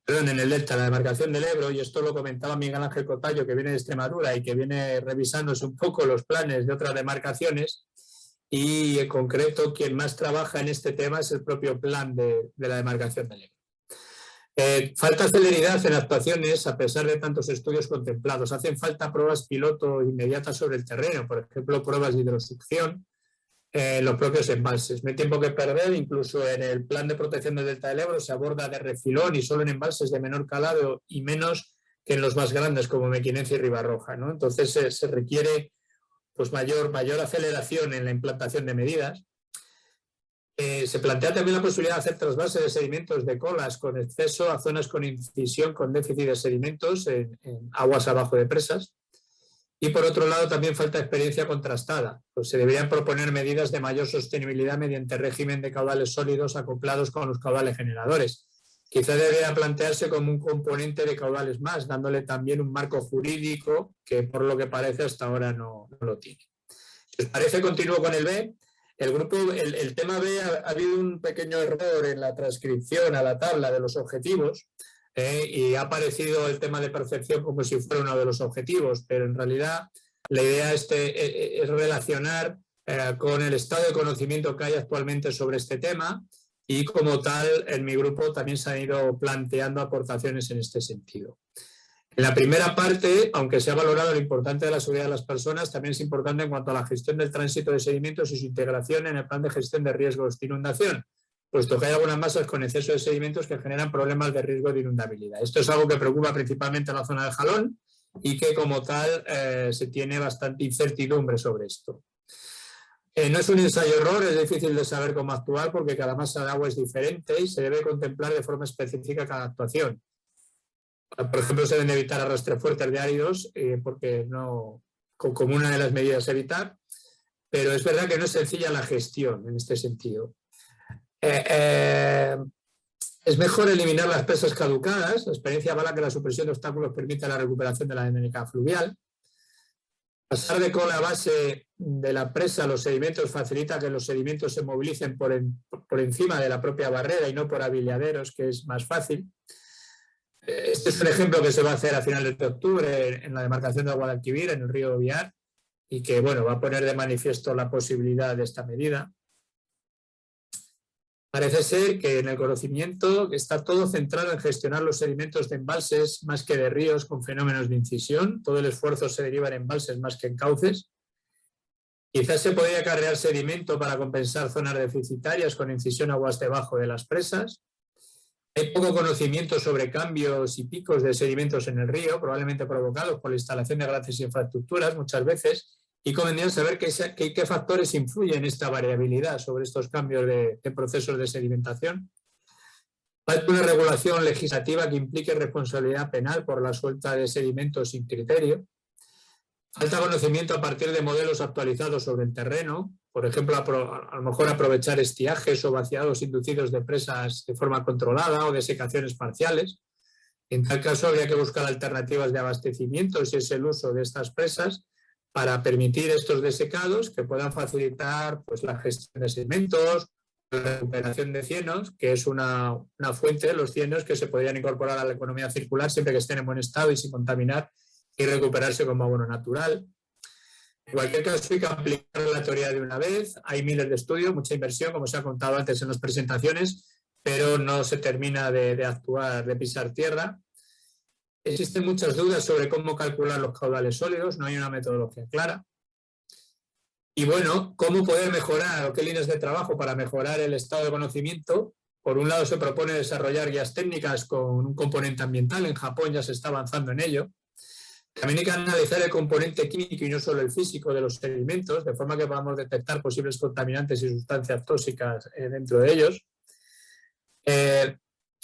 Perdón, en el delta, la demarcación del Ebro, y esto lo comentaba Miguel Ángel Cotallo, que viene de Extremadura y que viene revisándose un poco los planes de otras demarcaciones, y en concreto quien más trabaja en este tema es el propio plan de la demarcación del Ebro. Falta celeridad en actuaciones a pesar de tantos estudios contemplados. Hacen falta pruebas piloto inmediatas sobre el terreno, por ejemplo, pruebas de hidrosucción en los propios embalses. No hay tiempo que perder, incluso en el plan de protección del delta del Ebro se aborda de refilón y solo en embalses de menor calado y menos que en los más grandes como Mequinense y Ribarroja, ¿no? Entonces se requiere pues mayor aceleración en la implantación de medidas. Se plantea también la posibilidad de hacer trasvase de sedimentos de colas con exceso a zonas con incisión con déficit de sedimentos en aguas abajo de presas. Y por otro lado también falta experiencia contrastada, pues se deberían proponer medidas de mayor sostenibilidad mediante régimen de caudales sólidos acoplados con los caudales generadores. Quizá debería plantearse como un componente de caudales más, dándole también un marco jurídico que por lo que parece hasta ahora no lo tiene. Si os parece, continúo con el B. El tema B ha habido un pequeño error en la transcripción a la tabla de los objetivos. Y ha aparecido el tema de percepción como si fuera uno de los objetivos, pero en realidad la idea es relacionar con el estado de conocimiento que hay actualmente sobre este tema y como tal en mi grupo también se han ido planteando aportaciones en este sentido. En la primera parte, aunque se ha valorado lo importante de la seguridad de las personas, también es importante en cuanto a la gestión del tránsito de sedimentos y su integración en el plan de gestión de riesgos de inundación, puesto que hay algunas masas con exceso de sedimentos que generan problemas de riesgo de inundabilidad. Esto es algo que preocupa principalmente a la zona del Jalón y que como tal se tiene bastante incertidumbre sobre esto. No es un ensayo-error, es difícil de saber cómo actuar porque cada masa de agua es diferente y se debe contemplar de forma específica cada actuación. Por ejemplo, se deben evitar arrastres fuertes de áridos porque no, como una de las medidas a evitar, pero es verdad que no es sencilla la gestión en este sentido. Es mejor eliminar las presas caducadas. La experiencia avala que la supresión de obstáculos permite la recuperación de la dinámica fluvial. Pasar de cola a base de la presa a los sedimentos facilita que los sedimentos se movilicen por encima de la propia barrera y no por aviladeros, que es más fácil. Este es un ejemplo que se va a hacer a finales de octubre en la demarcación de Guadalquivir, en el río Biar, y que bueno, va a poner de manifiesto la posibilidad de esta medida. Parece ser que en el conocimiento está todo centrado en gestionar los sedimentos de embalses más que de ríos con fenómenos de incisión. Todo el esfuerzo se deriva en embalses más que en cauces. Quizás se podría acarrear sedimento para compensar zonas deficitarias con incisión aguas debajo de las presas. Hay poco conocimiento sobre cambios y picos de sedimentos en el río, probablemente provocados por la instalación de grandes infraestructuras muchas veces, y convendría saber qué factores influyen en esta variabilidad sobre estos cambios de procesos de sedimentación. Falta una regulación legislativa que implique responsabilidad penal por la suelta de sedimentos sin criterio. Falta conocimiento a partir de modelos actualizados sobre el terreno, por ejemplo, a lo mejor aprovechar estiajes o vaciados inducidos de presas de forma controlada o desecaciones parciales. En tal caso, habría que buscar alternativas de abastecimiento, si es el uso de estas presas, para permitir estos desecados que puedan facilitar pues, la gestión de sedimentos, la recuperación de cienos, que es una fuente de los cienos que se podrían incorporar a la economía circular siempre que estén en buen estado y sin contaminar y recuperarse como abono natural. En cualquier caso, hay que aplicar la teoría de una vez. Hay miles de estudios, mucha inversión, como se ha contado antes en las presentaciones, pero no se termina de actuar, de pisar tierra. Existen muchas dudas sobre cómo calcular los caudales sólidos, no hay una metodología clara. Y bueno, ¿cómo poder mejorar o qué líneas de trabajo para mejorar el estado de conocimiento? Por un lado se propone desarrollar guías técnicas con un componente ambiental, en Japón ya se está avanzando en ello. También hay que analizar el componente químico y no solo el físico de los sedimentos, de forma que podamos detectar posibles contaminantes y sustancias tóxicas dentro de ellos.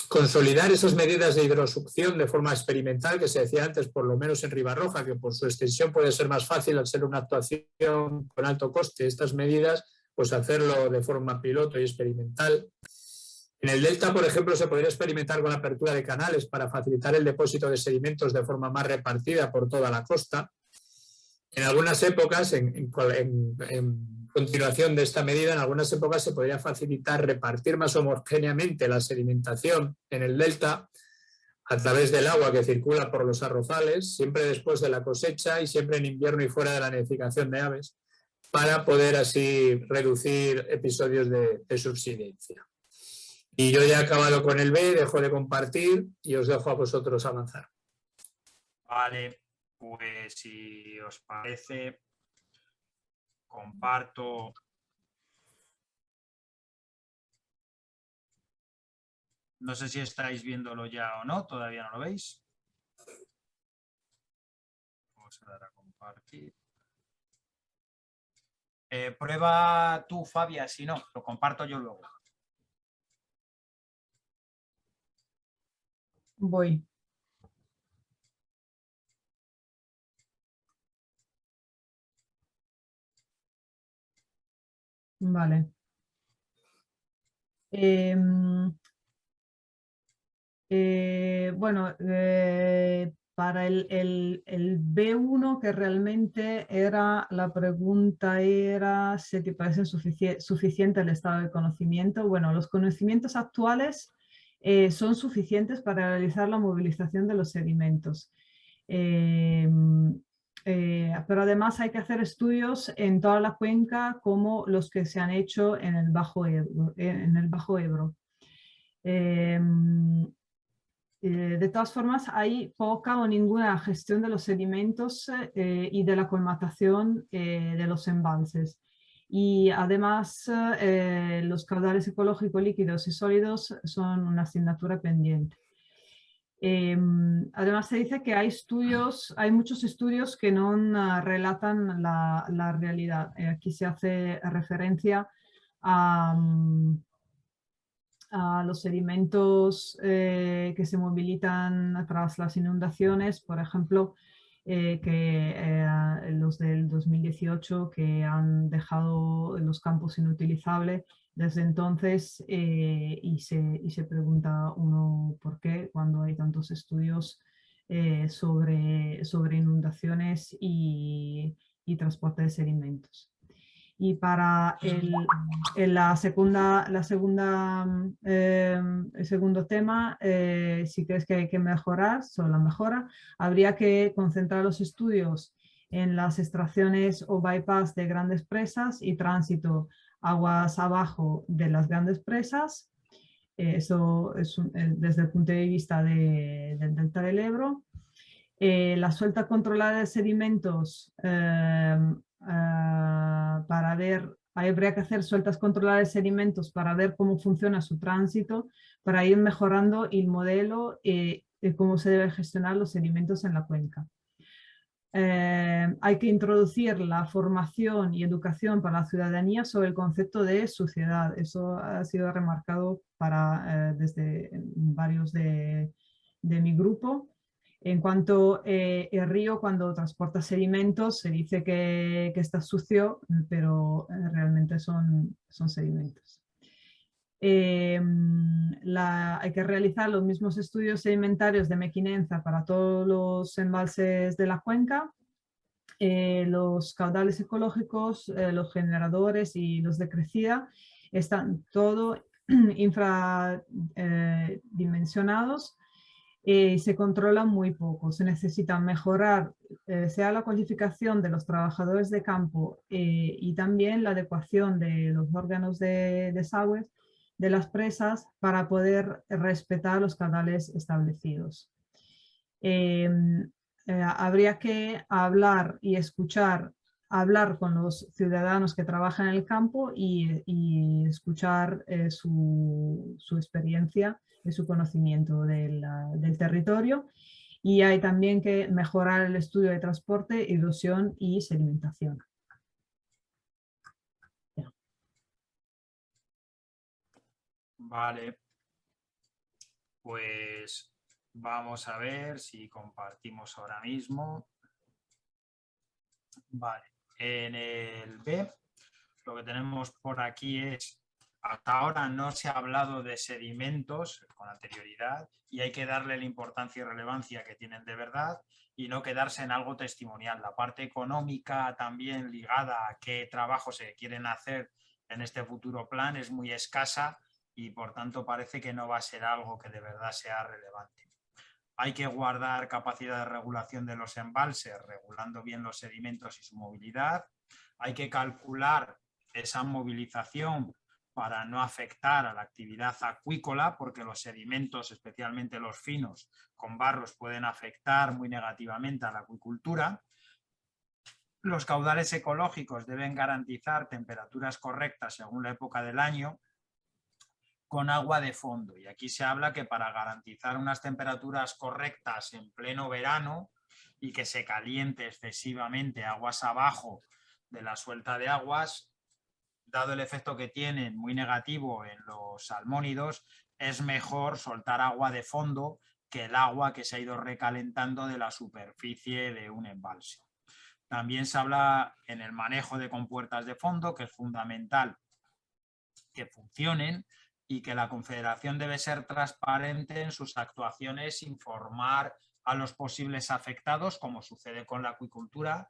Consolidar esas medidas de hidrosucción de forma experimental, que se decía antes, por lo menos en Ribarroja, que por su extensión puede ser más fácil al ser una actuación con alto coste. Estas medidas, pues hacerlo de forma piloto y experimental. En el delta, por ejemplo, se podría experimentar con la apertura de canales para facilitar el depósito de sedimentos de forma más repartida por toda la costa. En algunas épocas, en continuación de esta medida, en algunas épocas se podría facilitar repartir más homogéneamente la sedimentación en el delta a través del agua que circula por los arrozales, siempre después de la cosecha y siempre en invierno y fuera de la nidificación de aves, para poder así reducir episodios de subsidencia. Y yo ya he acabado con el B, dejo de compartir y os dejo a vosotros avanzar. Vale, pues si os parece, comparto. No sé si estáis viéndolo ya o no, todavía no lo veis. Vamos a dar a compartir. Prueba tú, Fabia, si no, lo comparto yo luego. Voy. Vale. Bueno, para el B1, que realmente era, la pregunta era si te parece suficiente el estado de conocimiento. Bueno, los conocimientos actuales son suficientes para realizar la movilización de los sedimentos. Pero además hay que hacer estudios en toda la cuenca como los que se han hecho en el Bajo Ebro. De todas formas, hay poca o ninguna gestión de los sedimentos y de la colmatación de los embalses. Y además, los caudales ecológicos líquidos y sólidos son una asignatura pendiente. Además se dice que hay muchos estudios que no relatan la realidad. Aquí se hace referencia a los sedimentos que se movilizan tras las inundaciones, por ejemplo, los del 2018 que han dejado los campos inutilizables desde entonces y se pregunta uno por qué cuando hay tantos estudios sobre inundaciones y transporte de sedimentos. Y para el segundo tema, si crees que hay que mejorar, sobre la mejora, habría que concentrar los estudios en las extracciones o bypass de grandes presas y tránsito aguas abajo de las grandes presas. Eso es desde el punto de vista del delta del Ebro. La suelta controlada de sedimentos para ver, habría que hacer sueltas controladas de sedimentos para ver cómo funciona su tránsito, para ir mejorando el modelo de cómo se deben gestionar los sedimentos en la cuenca. hay que introducir la formación y educación para la ciudadanía sobre el concepto de suciedad. Eso ha sido remarcado desde varios de mi grupo. En cuanto el río, cuando transporta sedimentos, se dice que está sucio, pero realmente son sedimentos. Hay que realizar los mismos estudios sedimentarios de mequinenza para todos los embalses de la cuenca, los caudales ecológicos, los generadores y los de crecida están todo infradimensionados y se controlan muy poco. Se necesita mejorar sea la cualificación de los trabajadores de campo y también la adecuación de los órganos de desagües de las presas para poder respetar los caudales establecidos. Habría que hablar y hablar con los ciudadanos que trabajan en el campo y escuchar su experiencia y su conocimiento del territorio. Y hay también que mejorar el estudio de transporte, erosión y sedimentación. Vale, pues vamos a ver si compartimos ahora mismo. Vale, en el B lo que tenemos por aquí es, hasta ahora no se ha hablado de sedimentos con anterioridad y hay que darle la importancia y relevancia que tienen de verdad y no quedarse en algo testimonial. La parte económica también ligada a qué trabajos se quieren hacer en este futuro plan es muy escasa y por tanto parece que no va a ser algo que de verdad sea relevante. Hay que guardar capacidad de regulación de los embalses, regulando bien los sedimentos y su movilidad. Hay que calcular esa movilización para no afectar a la actividad acuícola, porque los sedimentos, especialmente los finos, con barros, pueden afectar muy negativamente a la acuicultura. Los caudales ecológicos deben garantizar temperaturas correctas según la época del año, con agua de fondo. Y aquí se habla que para garantizar unas temperaturas correctas en pleno verano y que se caliente excesivamente aguas abajo de la suelta de aguas, dado el efecto que tienen muy negativo en los salmónidos, es mejor soltar agua de fondo que el agua que se ha ido recalentando de la superficie de un embalse. También se habla en el manejo de compuertas de fondo, que es fundamental que funcionen y que la Confederación debe ser transparente en sus actuaciones, informar a los posibles afectados, como sucede con la acuicultura,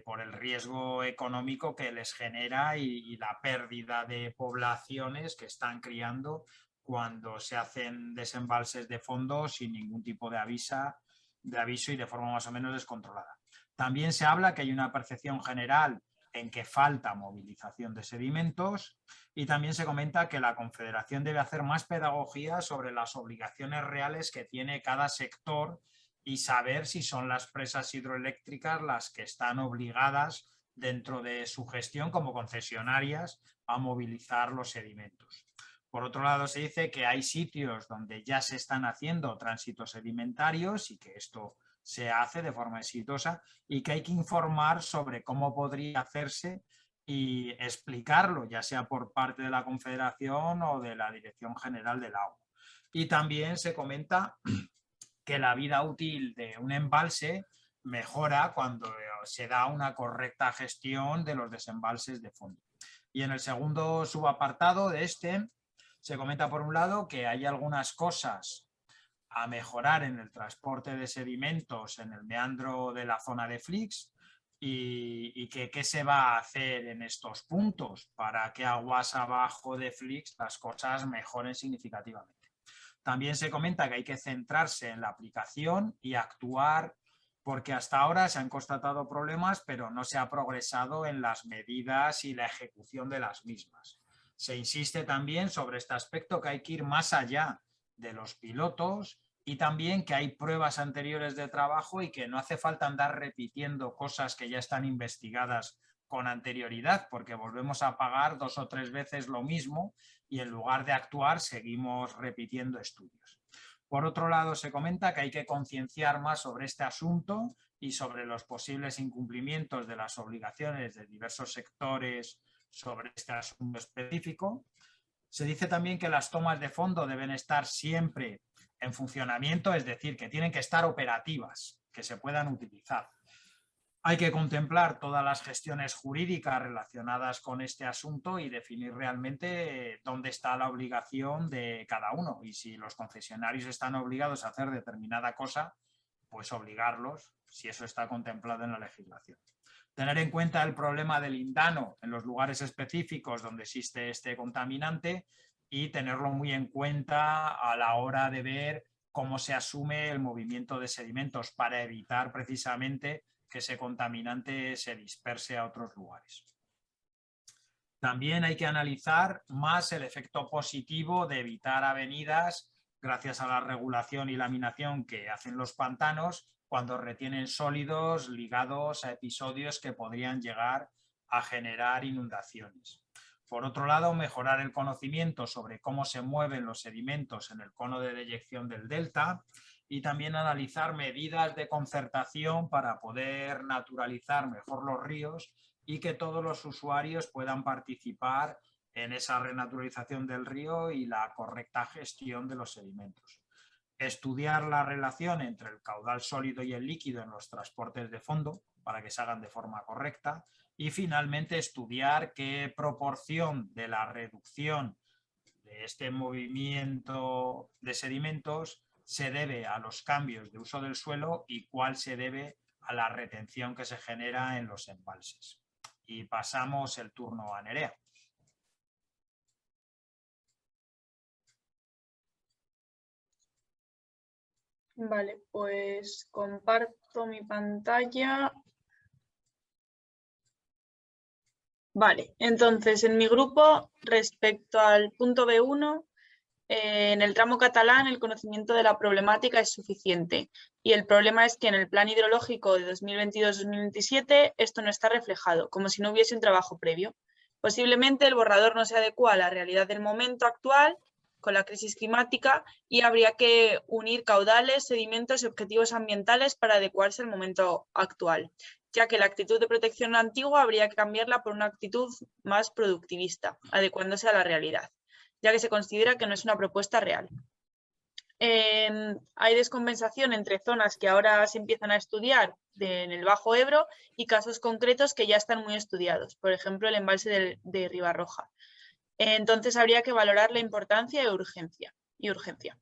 por el riesgo económico que les genera y la pérdida de poblaciones que están criando cuando se hacen desembalses de fondo sin ningún tipo de aviso y de forma más o menos descontrolada. También se habla que hay una percepción general en que falta movilización de sedimentos y también se comenta que la Confederación debe hacer más pedagogía sobre las obligaciones reales que tiene cada sector y saber si son las presas hidroeléctricas las que están obligadas dentro de su gestión como concesionarias a movilizar los sedimentos. Por otro lado, se dice que hay sitios donde ya se están haciendo tránsitos sedimentarios y que esto se hace de forma exitosa y que hay que informar sobre cómo podría hacerse y explicarlo, ya sea por parte de la Confederación o de la Dirección General del Agua. Y también se comenta que la vida útil de un embalse mejora cuando se da una correcta gestión de los desembalses de fondo. Y en el segundo subapartado de este se comenta por un lado que hay algunas cosas a mejorar en el transporte de sedimentos en el meandro de la zona de Flix y que qué se va a hacer en estos puntos para que aguas abajo de Flix las cosas mejoren significativamente. También se comenta que hay que centrarse en la aplicación y actuar porque hasta ahora se han constatado problemas pero no se ha progresado en las medidas y la ejecución de las mismas. Se insiste también sobre este aspecto que hay que ir más allá de los pilotos y también que hay pruebas anteriores de trabajo y que no hace falta andar repitiendo cosas que ya están investigadas con anterioridad porque volvemos a pagar 2 o 3 veces lo mismo y en lugar de actuar seguimos repitiendo estudios. Por otro lado, se comenta que hay que concienciar más sobre este asunto y sobre los posibles incumplimientos de las obligaciones de diversos sectores sobre este asunto específico. Se dice también que las tomas de fondo deben estar siempre en funcionamiento, es decir, que tienen que estar operativas, que se puedan utilizar. Hay que contemplar todas las gestiones jurídicas relacionadas con este asunto y definir realmente dónde está la obligación de cada uno. Y si los concesionarios están obligados a hacer determinada cosa, pues obligarlos, si eso está contemplado en la legislación. Tener en cuenta el problema del lindano en los lugares específicos donde existe este contaminante y tenerlo muy en cuenta a la hora de ver cómo se asume el movimiento de sedimentos para evitar precisamente que ese contaminante se disperse a otros lugares. También hay que analizar más el efecto positivo de evitar avenidas gracias a la regulación y laminación que hacen los pantanos cuando retienen sólidos ligados a episodios que podrían llegar a generar inundaciones. Por otro lado, mejorar el conocimiento sobre cómo se mueven los sedimentos en el cono de deyección del delta y también analizar medidas de concertación para poder naturalizar mejor los ríos y que todos los usuarios puedan participar en esa renaturalización del río y la correcta gestión de los sedimentos. Estudiar la relación entre el caudal sólido y el líquido en los transportes de fondo para que se hagan de forma correcta y finalmente estudiar qué proporción de la reducción de este movimiento de sedimentos se debe a los cambios de uso del suelo y cuál se debe a la retención que se genera en los embalses. Y pasamos el turno a Nerea. Vale, pues comparto mi pantalla. Vale, entonces en mi grupo, respecto al punto B1, en el tramo catalán el conocimiento de la problemática es suficiente y el problema es que en el plan hidrológico de 2022-2027 esto no está reflejado, como si no hubiese un trabajo previo. Posiblemente el borrador no se adecua a la realidad del momento actual con la crisis climática y habría que unir caudales, sedimentos y objetivos ambientales para adecuarse al momento actual, ya que la actitud de protección antigua habría que cambiarla por una actitud más productivista, adecuándose a la realidad, ya que se considera que no es una propuesta real. Hay descompensación entre zonas que ahora se empiezan a estudiar en el Bajo Ebro y casos concretos que ya están muy estudiados, por ejemplo el embalse de Ribarroja. Entonces habría que valorar la importancia y urgencia.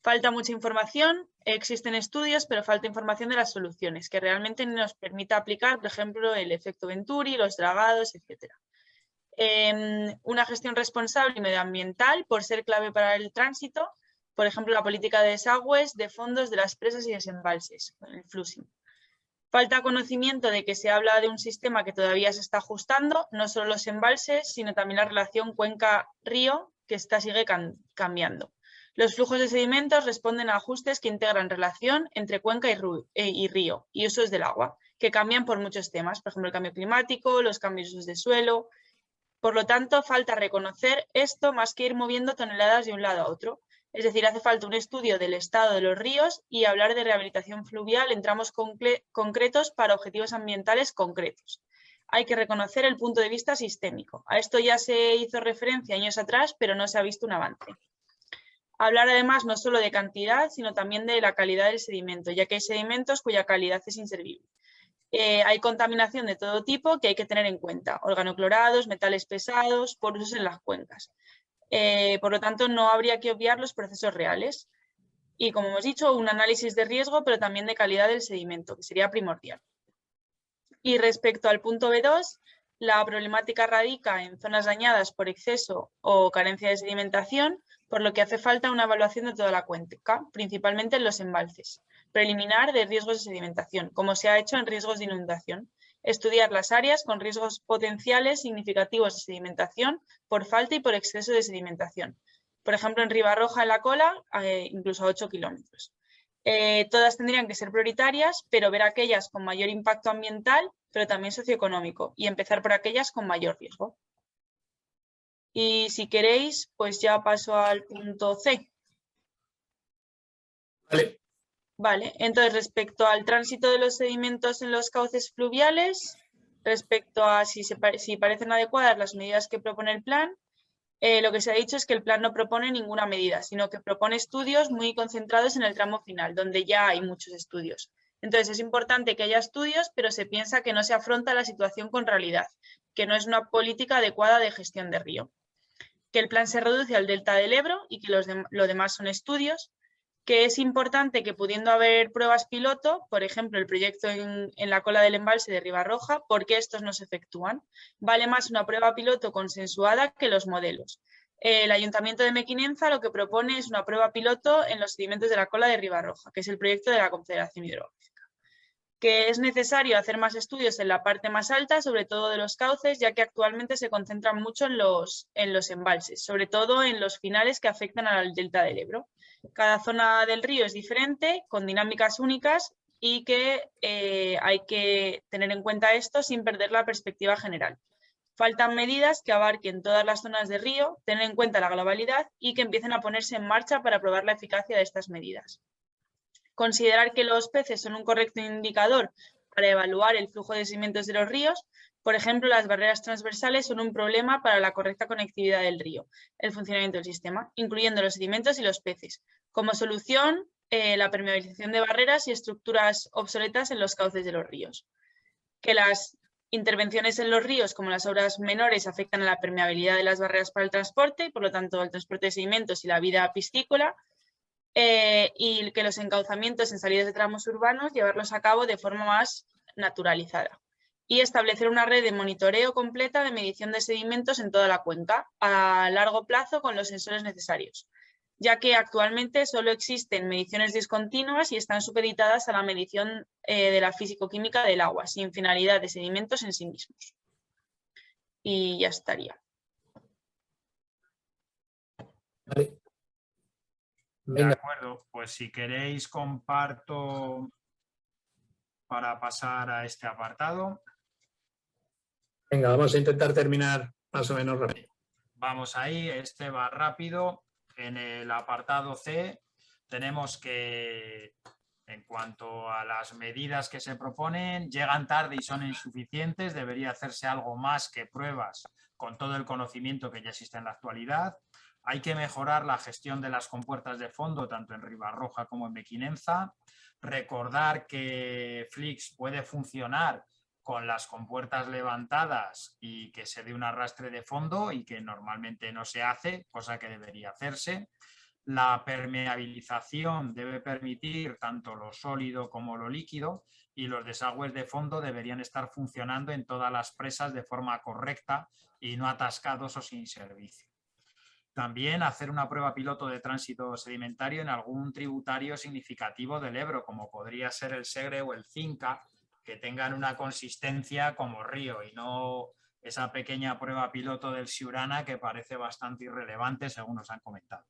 Falta mucha información, existen estudios, pero falta información de las soluciones, que realmente nos permita aplicar, por ejemplo, el efecto Venturi, los dragados, etc. Una gestión responsable y medioambiental, por ser clave para el tránsito, por ejemplo, la política de desagües, de fondos de las presas y desembalses, el flushing. Falta conocimiento de que se habla de un sistema que todavía se está ajustando, no solo los embalses, sino también la relación cuenca-río, que sigue cambiando. Los flujos de sedimentos responden a ajustes que integran relación entre cuenca y río y usos del agua, que cambian por muchos temas, por ejemplo, el cambio climático, los cambios de usos de suelo. Por lo tanto, falta reconocer esto más que ir moviendo toneladas de un lado a otro. Es decir, hace falta un estudio del estado de los ríos y hablar de rehabilitación fluvial en tramos concretos para objetivos ambientales concretos. Hay que reconocer el punto de vista sistémico. A esto ya se hizo referencia años atrás, pero no se ha visto un avance. Hablar además no solo de cantidad, sino también de la calidad del sedimento, ya que hay sedimentos cuya calidad es inservible. Hay contaminación de todo tipo que hay que tener en cuenta, organoclorados, metales pesados, por usos en las cuencas. Por lo tanto, no habría que obviar los procesos reales. Y como hemos dicho, un análisis de riesgo, pero también de calidad del sedimento, que sería primordial. Y respecto al punto B2, la problemática radica en zonas dañadas por exceso o carencia de sedimentación, por lo que hace falta una evaluación de toda la cuenca, principalmente en los embalses, preliminar de riesgos de sedimentación, como se ha hecho en riesgos de inundación. Estudiar las áreas con riesgos potenciales significativos de sedimentación por falta y por exceso de sedimentación. Por ejemplo, en Ribarroja, en la Cola, incluso a 8 kilómetros. Todas tendrían que ser prioritarias, pero ver aquellas con mayor impacto ambiental, pero también socioeconómico, y empezar por aquellas con mayor riesgo. Y si queréis, pues ya paso al punto C. Vale, entonces respecto al tránsito de los sedimentos en los cauces fluviales, respecto a si parecen adecuadas las medidas que propone el plan, lo que se ha dicho es que el plan no propone ninguna medida, sino que propone estudios muy concentrados en el tramo final, donde ya hay muchos estudios. Entonces es importante que haya estudios, pero se piensa que no se afronta la situación con realidad, que no es una política adecuada de gestión de río. Que el plan se reduce al delta del Ebro y que lo demás son estudios, que es importante que pudiendo haber pruebas piloto, por ejemplo el proyecto en la cola del embalse de Ribarroja, ¿por qué estos no se efectúan? Vale más una prueba piloto consensuada que los modelos. El Ayuntamiento de Mequinenza lo que propone es una prueba piloto en los sedimentos de la cola de Ribarroja, que es el proyecto de la Confederación Hidrográfica. Que es necesario hacer más estudios en la parte más alta, sobre todo de los cauces, ya que actualmente se concentran mucho en los embalses, sobre todo en los finales que afectan al delta del Ebro. Cada zona del río es diferente, con dinámicas únicas y que hay que tener en cuenta esto sin perder la perspectiva general. Faltan medidas que abarquen todas las zonas del río, tener en cuenta la globalidad y que empiecen a ponerse en marcha para probar la eficacia de estas medidas. Considerar que los peces son un correcto indicador para evaluar el flujo de sedimentos de los ríos. Por ejemplo, las barreras transversales son un problema para la correcta conectividad del río, el funcionamiento del sistema, incluyendo los sedimentos y los peces. Como solución, la permeabilización de barreras y estructuras obsoletas en los cauces de los ríos. Que las intervenciones en los ríos, como las obras menores, afectan a la permeabilidad de las barreras para el transporte, y por lo tanto el transporte de sedimentos y la vida piscícola. Y que los encauzamientos en salidas de tramos urbanos, llevarlos a cabo de forma más naturalizada. Y establecer una red de monitoreo completa de medición de sedimentos en toda la cuenca, a largo plazo con los sensores necesarios, ya que actualmente solo existen mediciones discontinuas y están supeditadas a la medición de la físico-química del agua, sin finalidad de sedimentos en sí mismos. Y ya estaría. Vale. De acuerdo, pues si queréis comparto para pasar a este apartado. Venga, vamos a intentar terminar más o menos rápido. Vamos ahí, este va rápido. En el apartado C tenemos que, en cuanto a las medidas que se proponen, llegan tarde y son insuficientes. Debería hacerse algo más que pruebas con todo el conocimiento que ya existe en la actualidad. Hay que mejorar la gestión de las compuertas de fondo, tanto en Ribarroja como en Mequinenza. Recordar que Flix puede funcionar con las compuertas levantadas y que se dé un arrastre de fondo y que normalmente no se hace, cosa que debería hacerse. La permeabilización debe permitir tanto lo sólido como lo líquido y los desagües de fondo deberían estar funcionando en todas las presas de forma correcta y no atascados o sin servicio. También hacer una prueba piloto de tránsito sedimentario en algún tributario significativo del Ebro, como podría ser el Segre o el Cinca, que tengan una consistencia como río y no esa pequeña prueba piloto del Siurana que parece bastante irrelevante según nos han comentado.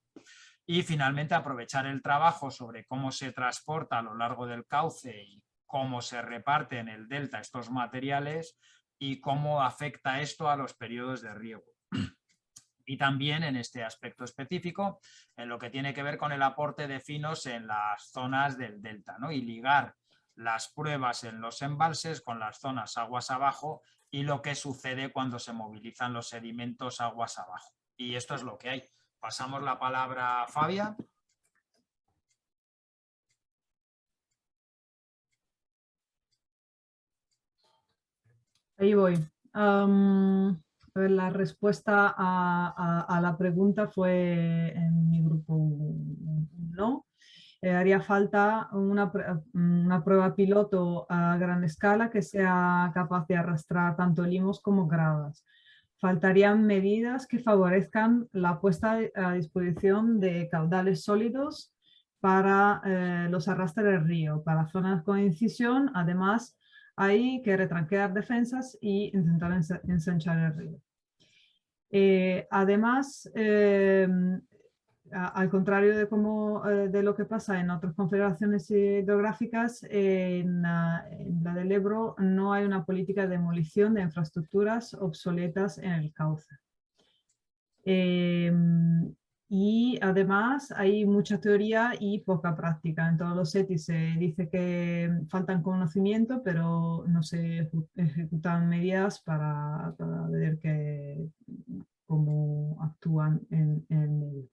Y finalmente aprovechar el trabajo sobre cómo se transporta a lo largo del cauce y cómo se reparte en el delta estos materiales y cómo afecta esto a los periodos de riego. Y también en este aspecto específico, en lo que tiene que ver con el aporte de finos en las zonas del delta, ¿no? Y ligar las pruebas en los embalses con las zonas aguas abajo y lo que sucede cuando se movilizan los sedimentos aguas abajo. Y esto es lo que hay. Pasamos la palabra a Fabia. Ahí voy. La respuesta a la pregunta fue en mi grupo no. Haría falta una prueba piloto a gran escala que sea capaz de arrastrar tanto limos como gradas. Faltarían medidas que favorezcan la puesta a disposición de caudales sólidos para los arrastres del río, para zonas con incisión. Además, hay que retranquear defensas y intentar ensanchar el río. Además, al contrario de lo que pasa en otras confederaciones hidrográficas, en la del Ebro no hay una política de demolición de infraestructuras obsoletas en el cauce. Y además hay mucha teoría y poca práctica. En todos los ETI se dice que faltan conocimiento, pero no se ejecutan medidas para ver cómo actúan en medio.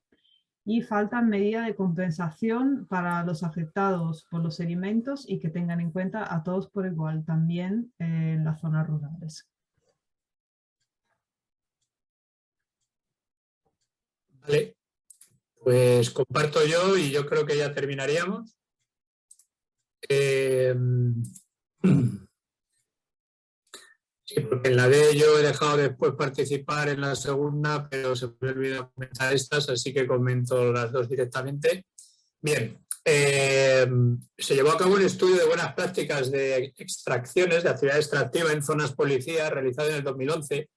Y faltan medidas de compensación para los afectados por los sedimentos y que tengan en cuenta a todos por igual, también en las zonas rurales. Vale, pues comparto yo y yo creo que ya terminaríamos. Sí, porque en la D yo he dejado después participar en la segunda, pero se me olvidó comentar estas, así que comento las dos directamente. Bien, se llevó a cabo un estudio de buenas prácticas de extracciones, de actividad extractiva en zonas policía, realizado en el 2011,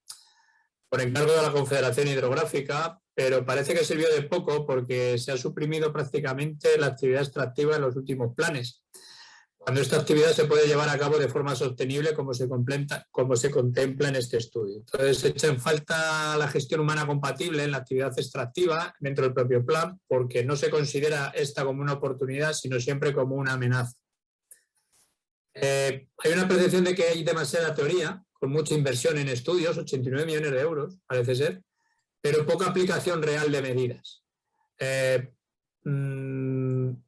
por encargo de la Confederación Hidrográfica, pero parece que sirvió de poco porque se ha suprimido prácticamente la actividad extractiva en los últimos planes, cuando esta actividad se puede llevar a cabo de forma sostenible como se contempla en este estudio. Entonces, se echa en falta la gestión humana compatible en la actividad extractiva dentro del propio plan, porque no se considera esta como una oportunidad, sino siempre como una amenaza. Hay una percepción de que hay demasiada teoría, con mucha inversión en estudios, 89 millones de euros, parece ser, pero poca aplicación real de medidas.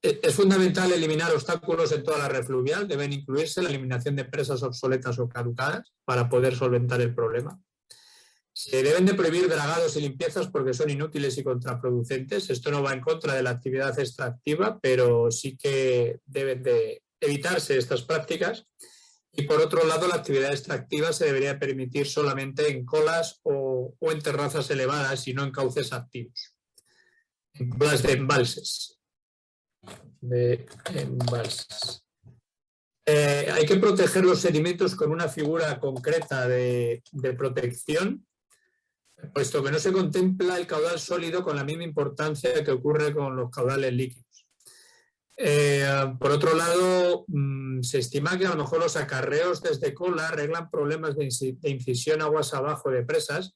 Es fundamental eliminar obstáculos en toda la red fluvial. Deben incluirse la eliminación de presas obsoletas o caducadas para poder solventar el problema. Se deben de prohibir dragados y limpiezas porque son inútiles y contraproducentes. Esto no va en contra de la actividad extractiva, pero sí que deben de evitarse estas prácticas. Y por otro lado, la actividad extractiva se debería permitir solamente en colas o en terrazas elevadas y no en cauces activos. En colas de embalses. Hay que proteger los sedimentos con una figura concreta de protección, puesto que no se contempla el caudal sólido con la misma importancia que ocurre con los caudales líquidos. Por otro lado, se estima que a lo mejor los acarreos desde cola arreglan problemas de incisión aguas abajo de presas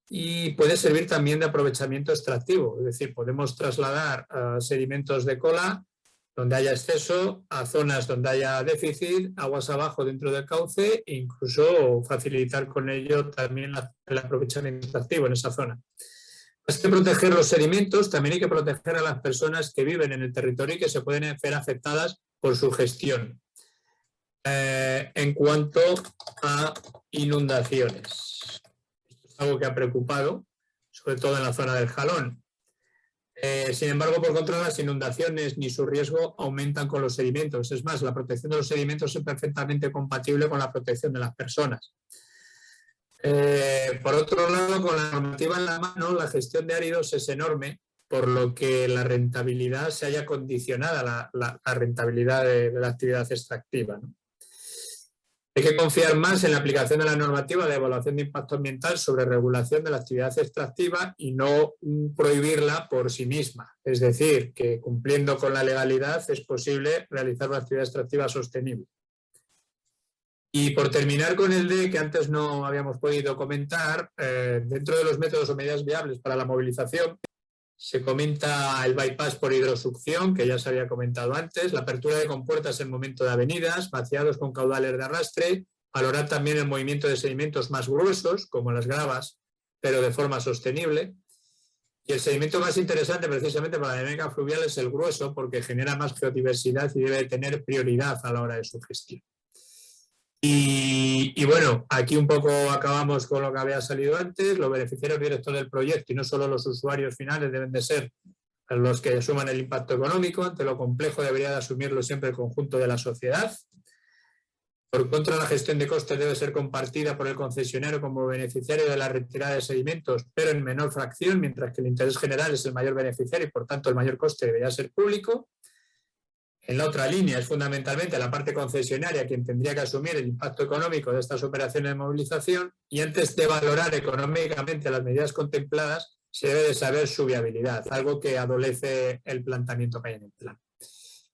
y puede servir también de aprovechamiento extractivo. Es decir, podemos trasladar sedimentos de cola donde haya exceso a zonas donde haya déficit, aguas abajo dentro del cauce e incluso facilitar con ello también el aprovechamiento extractivo en esa zona. Más que proteger los sedimentos, también hay que proteger a las personas que viven en el territorio y que se pueden ver afectadas por su gestión. En cuanto a inundaciones, esto es algo que ha preocupado, sobre todo en la zona del Jalón. Sin embargo, por contra, las inundaciones ni su riesgo aumentan con los sedimentos. Es más, la protección de los sedimentos es perfectamente compatible con la protección de las personas. Por otro lado, con la normativa en la mano, la gestión de áridos es enorme, por lo que la rentabilidad se haya condicionado a la rentabilidad de la actividad extractiva, ¿no? Hay que confiar más en la aplicación de la normativa de evaluación de impacto ambiental sobre regulación de la actividad extractiva y no prohibirla por sí misma. Es decir, que cumpliendo con la legalidad es posible realizar una actividad extractiva sostenible. Y por terminar con el D, que antes no habíamos podido comentar, dentro de los métodos o medidas viables para la movilización, se comenta el bypass por hidrosucción, que ya se había comentado antes, la apertura de compuertas en momento de avenidas, vaciados con caudales de arrastre, valorar también el movimiento de sedimentos más gruesos, como las gravas, pero de forma sostenible. Y el sedimento más interesante precisamente para la dinámica fluvial es el grueso, porque genera más geodiversidad y debe tener prioridad a la hora de su gestión. Y bueno, aquí un poco acabamos con lo que había salido antes. Los beneficiarios directos del proyecto y no solo los usuarios finales deben de ser los que asuman el impacto económico. Ante lo complejo debería de asumirlo siempre el conjunto de la sociedad. Por contra, la gestión de costes debe ser compartida por el concesionario como beneficiario de la retirada de sedimentos, pero en menor fracción, mientras que el interés general es el mayor beneficiario y por tanto el mayor coste debería ser público. En la otra línea es fundamentalmente la parte concesionaria quien tendría que asumir el impacto económico de estas operaciones de movilización y antes de valorar económicamente las medidas contempladas se debe de saber su viabilidad, algo que adolece el planteamiento que hay en el plan.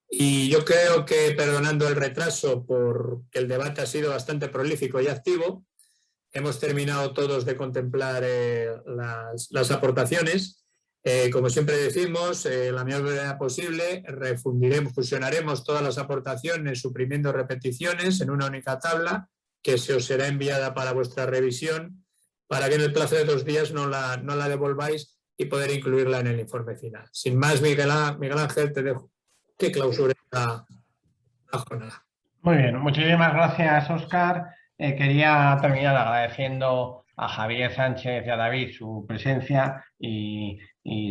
Y yo creo que, perdonando el retraso porque el debate ha sido bastante prolífico y activo, hemos terminado todos de contemplar las aportaciones. Como siempre decimos, la mayor brevedad posible, fusionaremos todas las aportaciones suprimiendo repeticiones en una única tabla que se os será enviada para vuestra revisión, para que en el plazo de 2 días no la devolváis y poder incluirla en el informe final. Sin más, Miguel Ángel, te dejo que clausure la jornada. Muy bien, muchísimas gracias, Óscar. Quería terminar agradeciendo a Javier Sánchez y a David su presencia y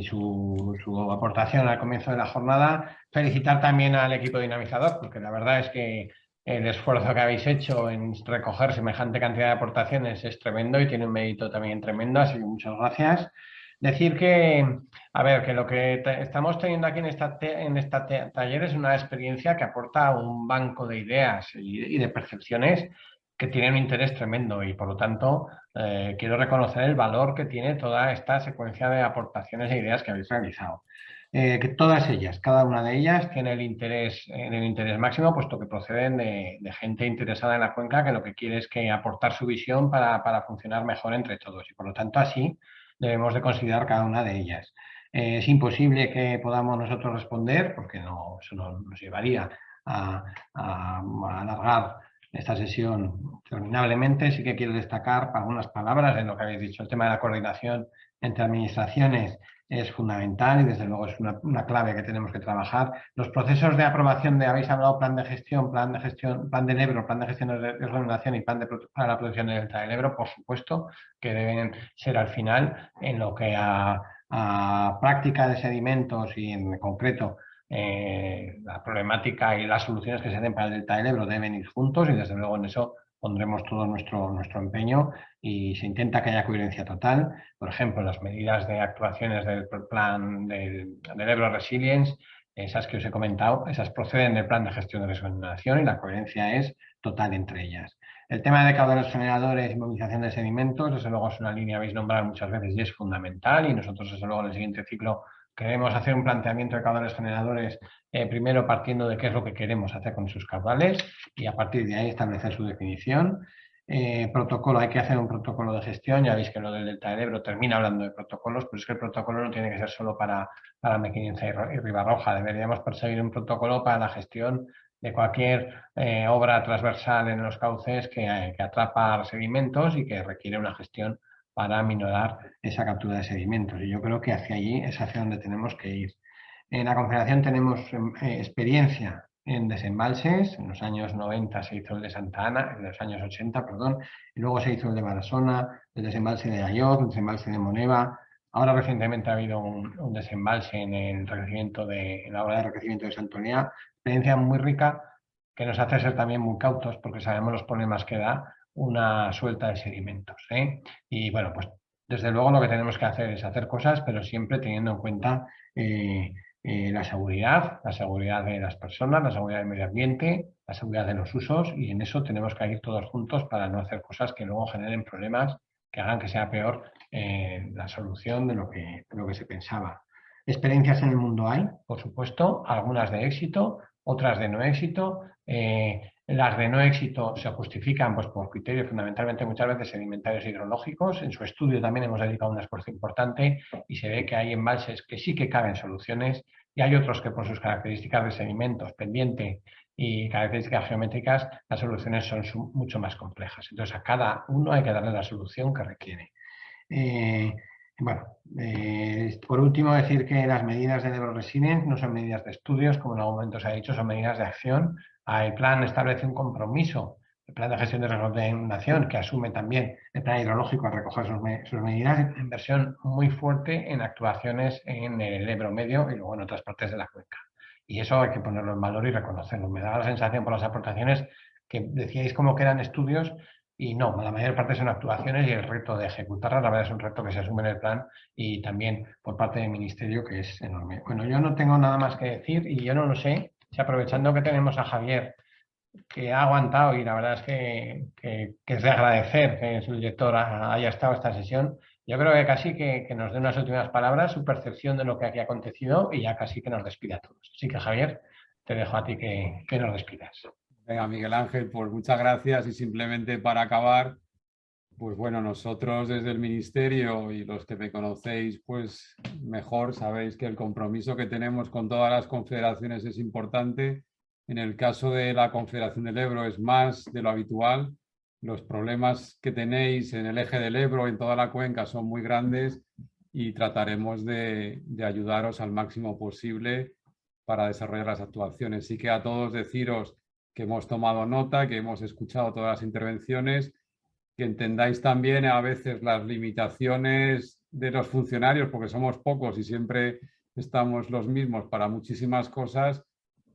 su aportación al comienzo de la jornada. Felicitar también al equipo dinamizador, porque la verdad es que el esfuerzo que habéis hecho en recoger semejante cantidad de aportaciones es tremendo y tiene un mérito también tremendo, así que muchas gracias. Decir que, a ver, que lo que estamos teniendo aquí en esta taller es una experiencia que aporta un banco de ideas y de percepciones que tienen un interés tremendo y por lo tanto quiero reconocer el valor que tiene toda esta secuencia de aportaciones e ideas que habéis realizado. Que todas ellas, cada una de ellas tiene el interés máximo, puesto que proceden de gente interesada en la cuenca que lo que quiere es que aportar su visión para funcionar mejor entre todos y por lo tanto así debemos de considerar cada una de ellas. Es imposible que podamos nosotros responder porque eso nos llevaría a alargar esta sesión interminablemente. Sí que quiero destacar algunas palabras en lo que habéis dicho. El tema de la coordinación entre administraciones es fundamental y desde luego es una clave que tenemos que trabajar. Los procesos de aprobación habéis hablado plan de gestión, plan del Ebro, plan de gestión de regulación y plan para la protección del delta del Ebro, por supuesto, que deben ser al final en lo que a práctica de sedimentos y en concreto la problemática y las soluciones que se den para el delta del Ebro deben ir juntos y desde luego en eso pondremos todo nuestro empeño y se intenta que haya coherencia total. Por ejemplo, las medidas de actuaciones del plan del Ebro Resilience, esas que os he comentado, esas proceden del plan de gestión de riesgo de inundación y la coherencia es total entre ellas. El tema de caudales generadores y movilización de sedimentos, desde luego es una línea que habéis nombrado muchas veces y es fundamental y nosotros desde luego en el siguiente ciclo queremos hacer un planteamiento de caudales generadores primero partiendo de qué es lo que queremos hacer con sus caudales y a partir de ahí establecer su definición. Protocolo, hay que hacer un protocolo de gestión, ya veis que lo del delta del Ebro termina hablando de protocolos, pero es que el protocolo no tiene que ser solo para M500 y Ribarroja, deberíamos perseguir un protocolo para la gestión de cualquier obra transversal en los cauces que atrapa sedimentos y que requiere una gestión para minorar esa captura de sedimentos. Y yo creo que hacia allí es hacia donde tenemos que ir. En la Confederación tenemos experiencia en desembalses. En los años 90 se hizo el de Santa Ana, en los años 80, perdón, y luego se hizo el de Barasona, el desembalse de Ayoc, el desembalse de Moneva. Ahora recientemente ha habido un desembalse en la obra de enriquecimiento de Santolía. Experiencia muy rica que nos hace ser también muy cautos porque sabemos los problemas que da una suelta de sedimentos. Y bueno, pues desde luego lo que tenemos que hacer es hacer cosas, pero siempre teniendo en cuenta la seguridad de las personas, la seguridad del medio ambiente, la seguridad de los usos y en eso tenemos que ir todos juntos para no hacer cosas que luego generen problemas que hagan que sea peor la solución de lo que se pensaba. Experiencias en el mundo hay, por supuesto, algunas de éxito, otras de no éxito. Las de no éxito se justifican pues, por criterios fundamentalmente muchas veces sedimentarios hidrológicos. En su estudio también hemos dedicado un esfuerzo importante y se ve que hay embalses que sí que caben soluciones y hay otros que por sus características de sedimentos, pendiente y características geométricas, las soluciones son mucho más complejas. Entonces a cada uno hay que darle la solución que requiere. Por último, decir que las medidas del Ebro Resilience no son medidas de estudios, como en algún momento se ha dicho, son medidas de acción. El plan establece un compromiso, el plan de gestión de riesgos de inundación, que asume también el plan hidrológico a recoger sus medidas, inversión muy fuerte en actuaciones en el Ebro Medio y luego en otras partes de la cuenca. Y eso hay que ponerlo en valor y reconocerlo. Me da la sensación por las aportaciones que decíais como que eran estudios y no, la mayor parte son actuaciones y el reto de ejecutarlas, la verdad es un reto que se asume en el plan y también por parte del Ministerio que es enorme. Bueno, yo no tengo nada más que decir y yo no lo sé, si aprovechando que tenemos a Javier, que ha aguantado y la verdad es que es de agradecer que su director haya estado esta sesión, yo creo que casi que nos dé unas últimas palabras, su percepción de lo que aquí ha acontecido y ya casi que nos despida a todos. Así que Javier, te dejo a ti que nos despidas. Venga, Miguel Ángel, pues muchas gracias y simplemente para acabar, Pues bueno, nosotros desde el Ministerio y los que me conocéis, pues mejor sabéis que el compromiso que tenemos con todas las confederaciones es importante. En el caso de la Confederación del Ebro es más de lo habitual. Los problemas que tenéis en el eje del Ebro, en toda la cuenca, son muy grandes y trataremos de ayudaros al máximo posible para desarrollar las actuaciones. Sí que a todos deciros que hemos tomado nota, que hemos escuchado todas las intervenciones, que entendáis también a veces las limitaciones de los funcionarios, porque somos pocos y siempre estamos los mismos para muchísimas cosas,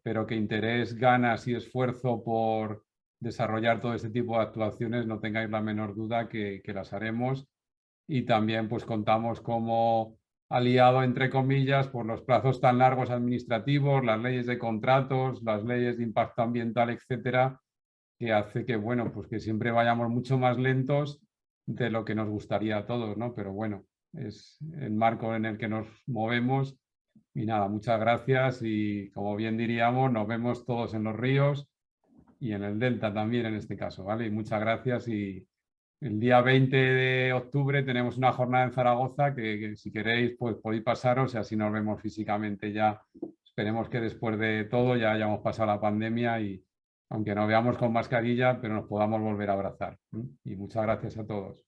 pero que interés, ganas y esfuerzo por desarrollar todo este tipo de actuaciones, no tengáis la menor duda que las haremos. Y también pues contamos como aliado, entre comillas, por los plazos tan largos administrativos, las leyes de contratos, las leyes de impacto ambiental, etcétera, que hace que, bueno, pues que siempre vayamos mucho más lentos de lo que nos gustaría a todos, ¿no? Pero bueno, es el marco en el que nos movemos. Y nada, muchas gracias y, como bien diríamos, nos vemos todos en los ríos y en el Delta también en este caso, ¿vale? Y muchas gracias y el día 20 de octubre tenemos una jornada en Zaragoza que si queréis pues podéis pasaros y así nos vemos físicamente ya. Esperemos que después de todo ya hayamos pasado la pandemia y aunque nos veamos con mascarilla, pero nos podamos volver a abrazar. Y muchas gracias a todos.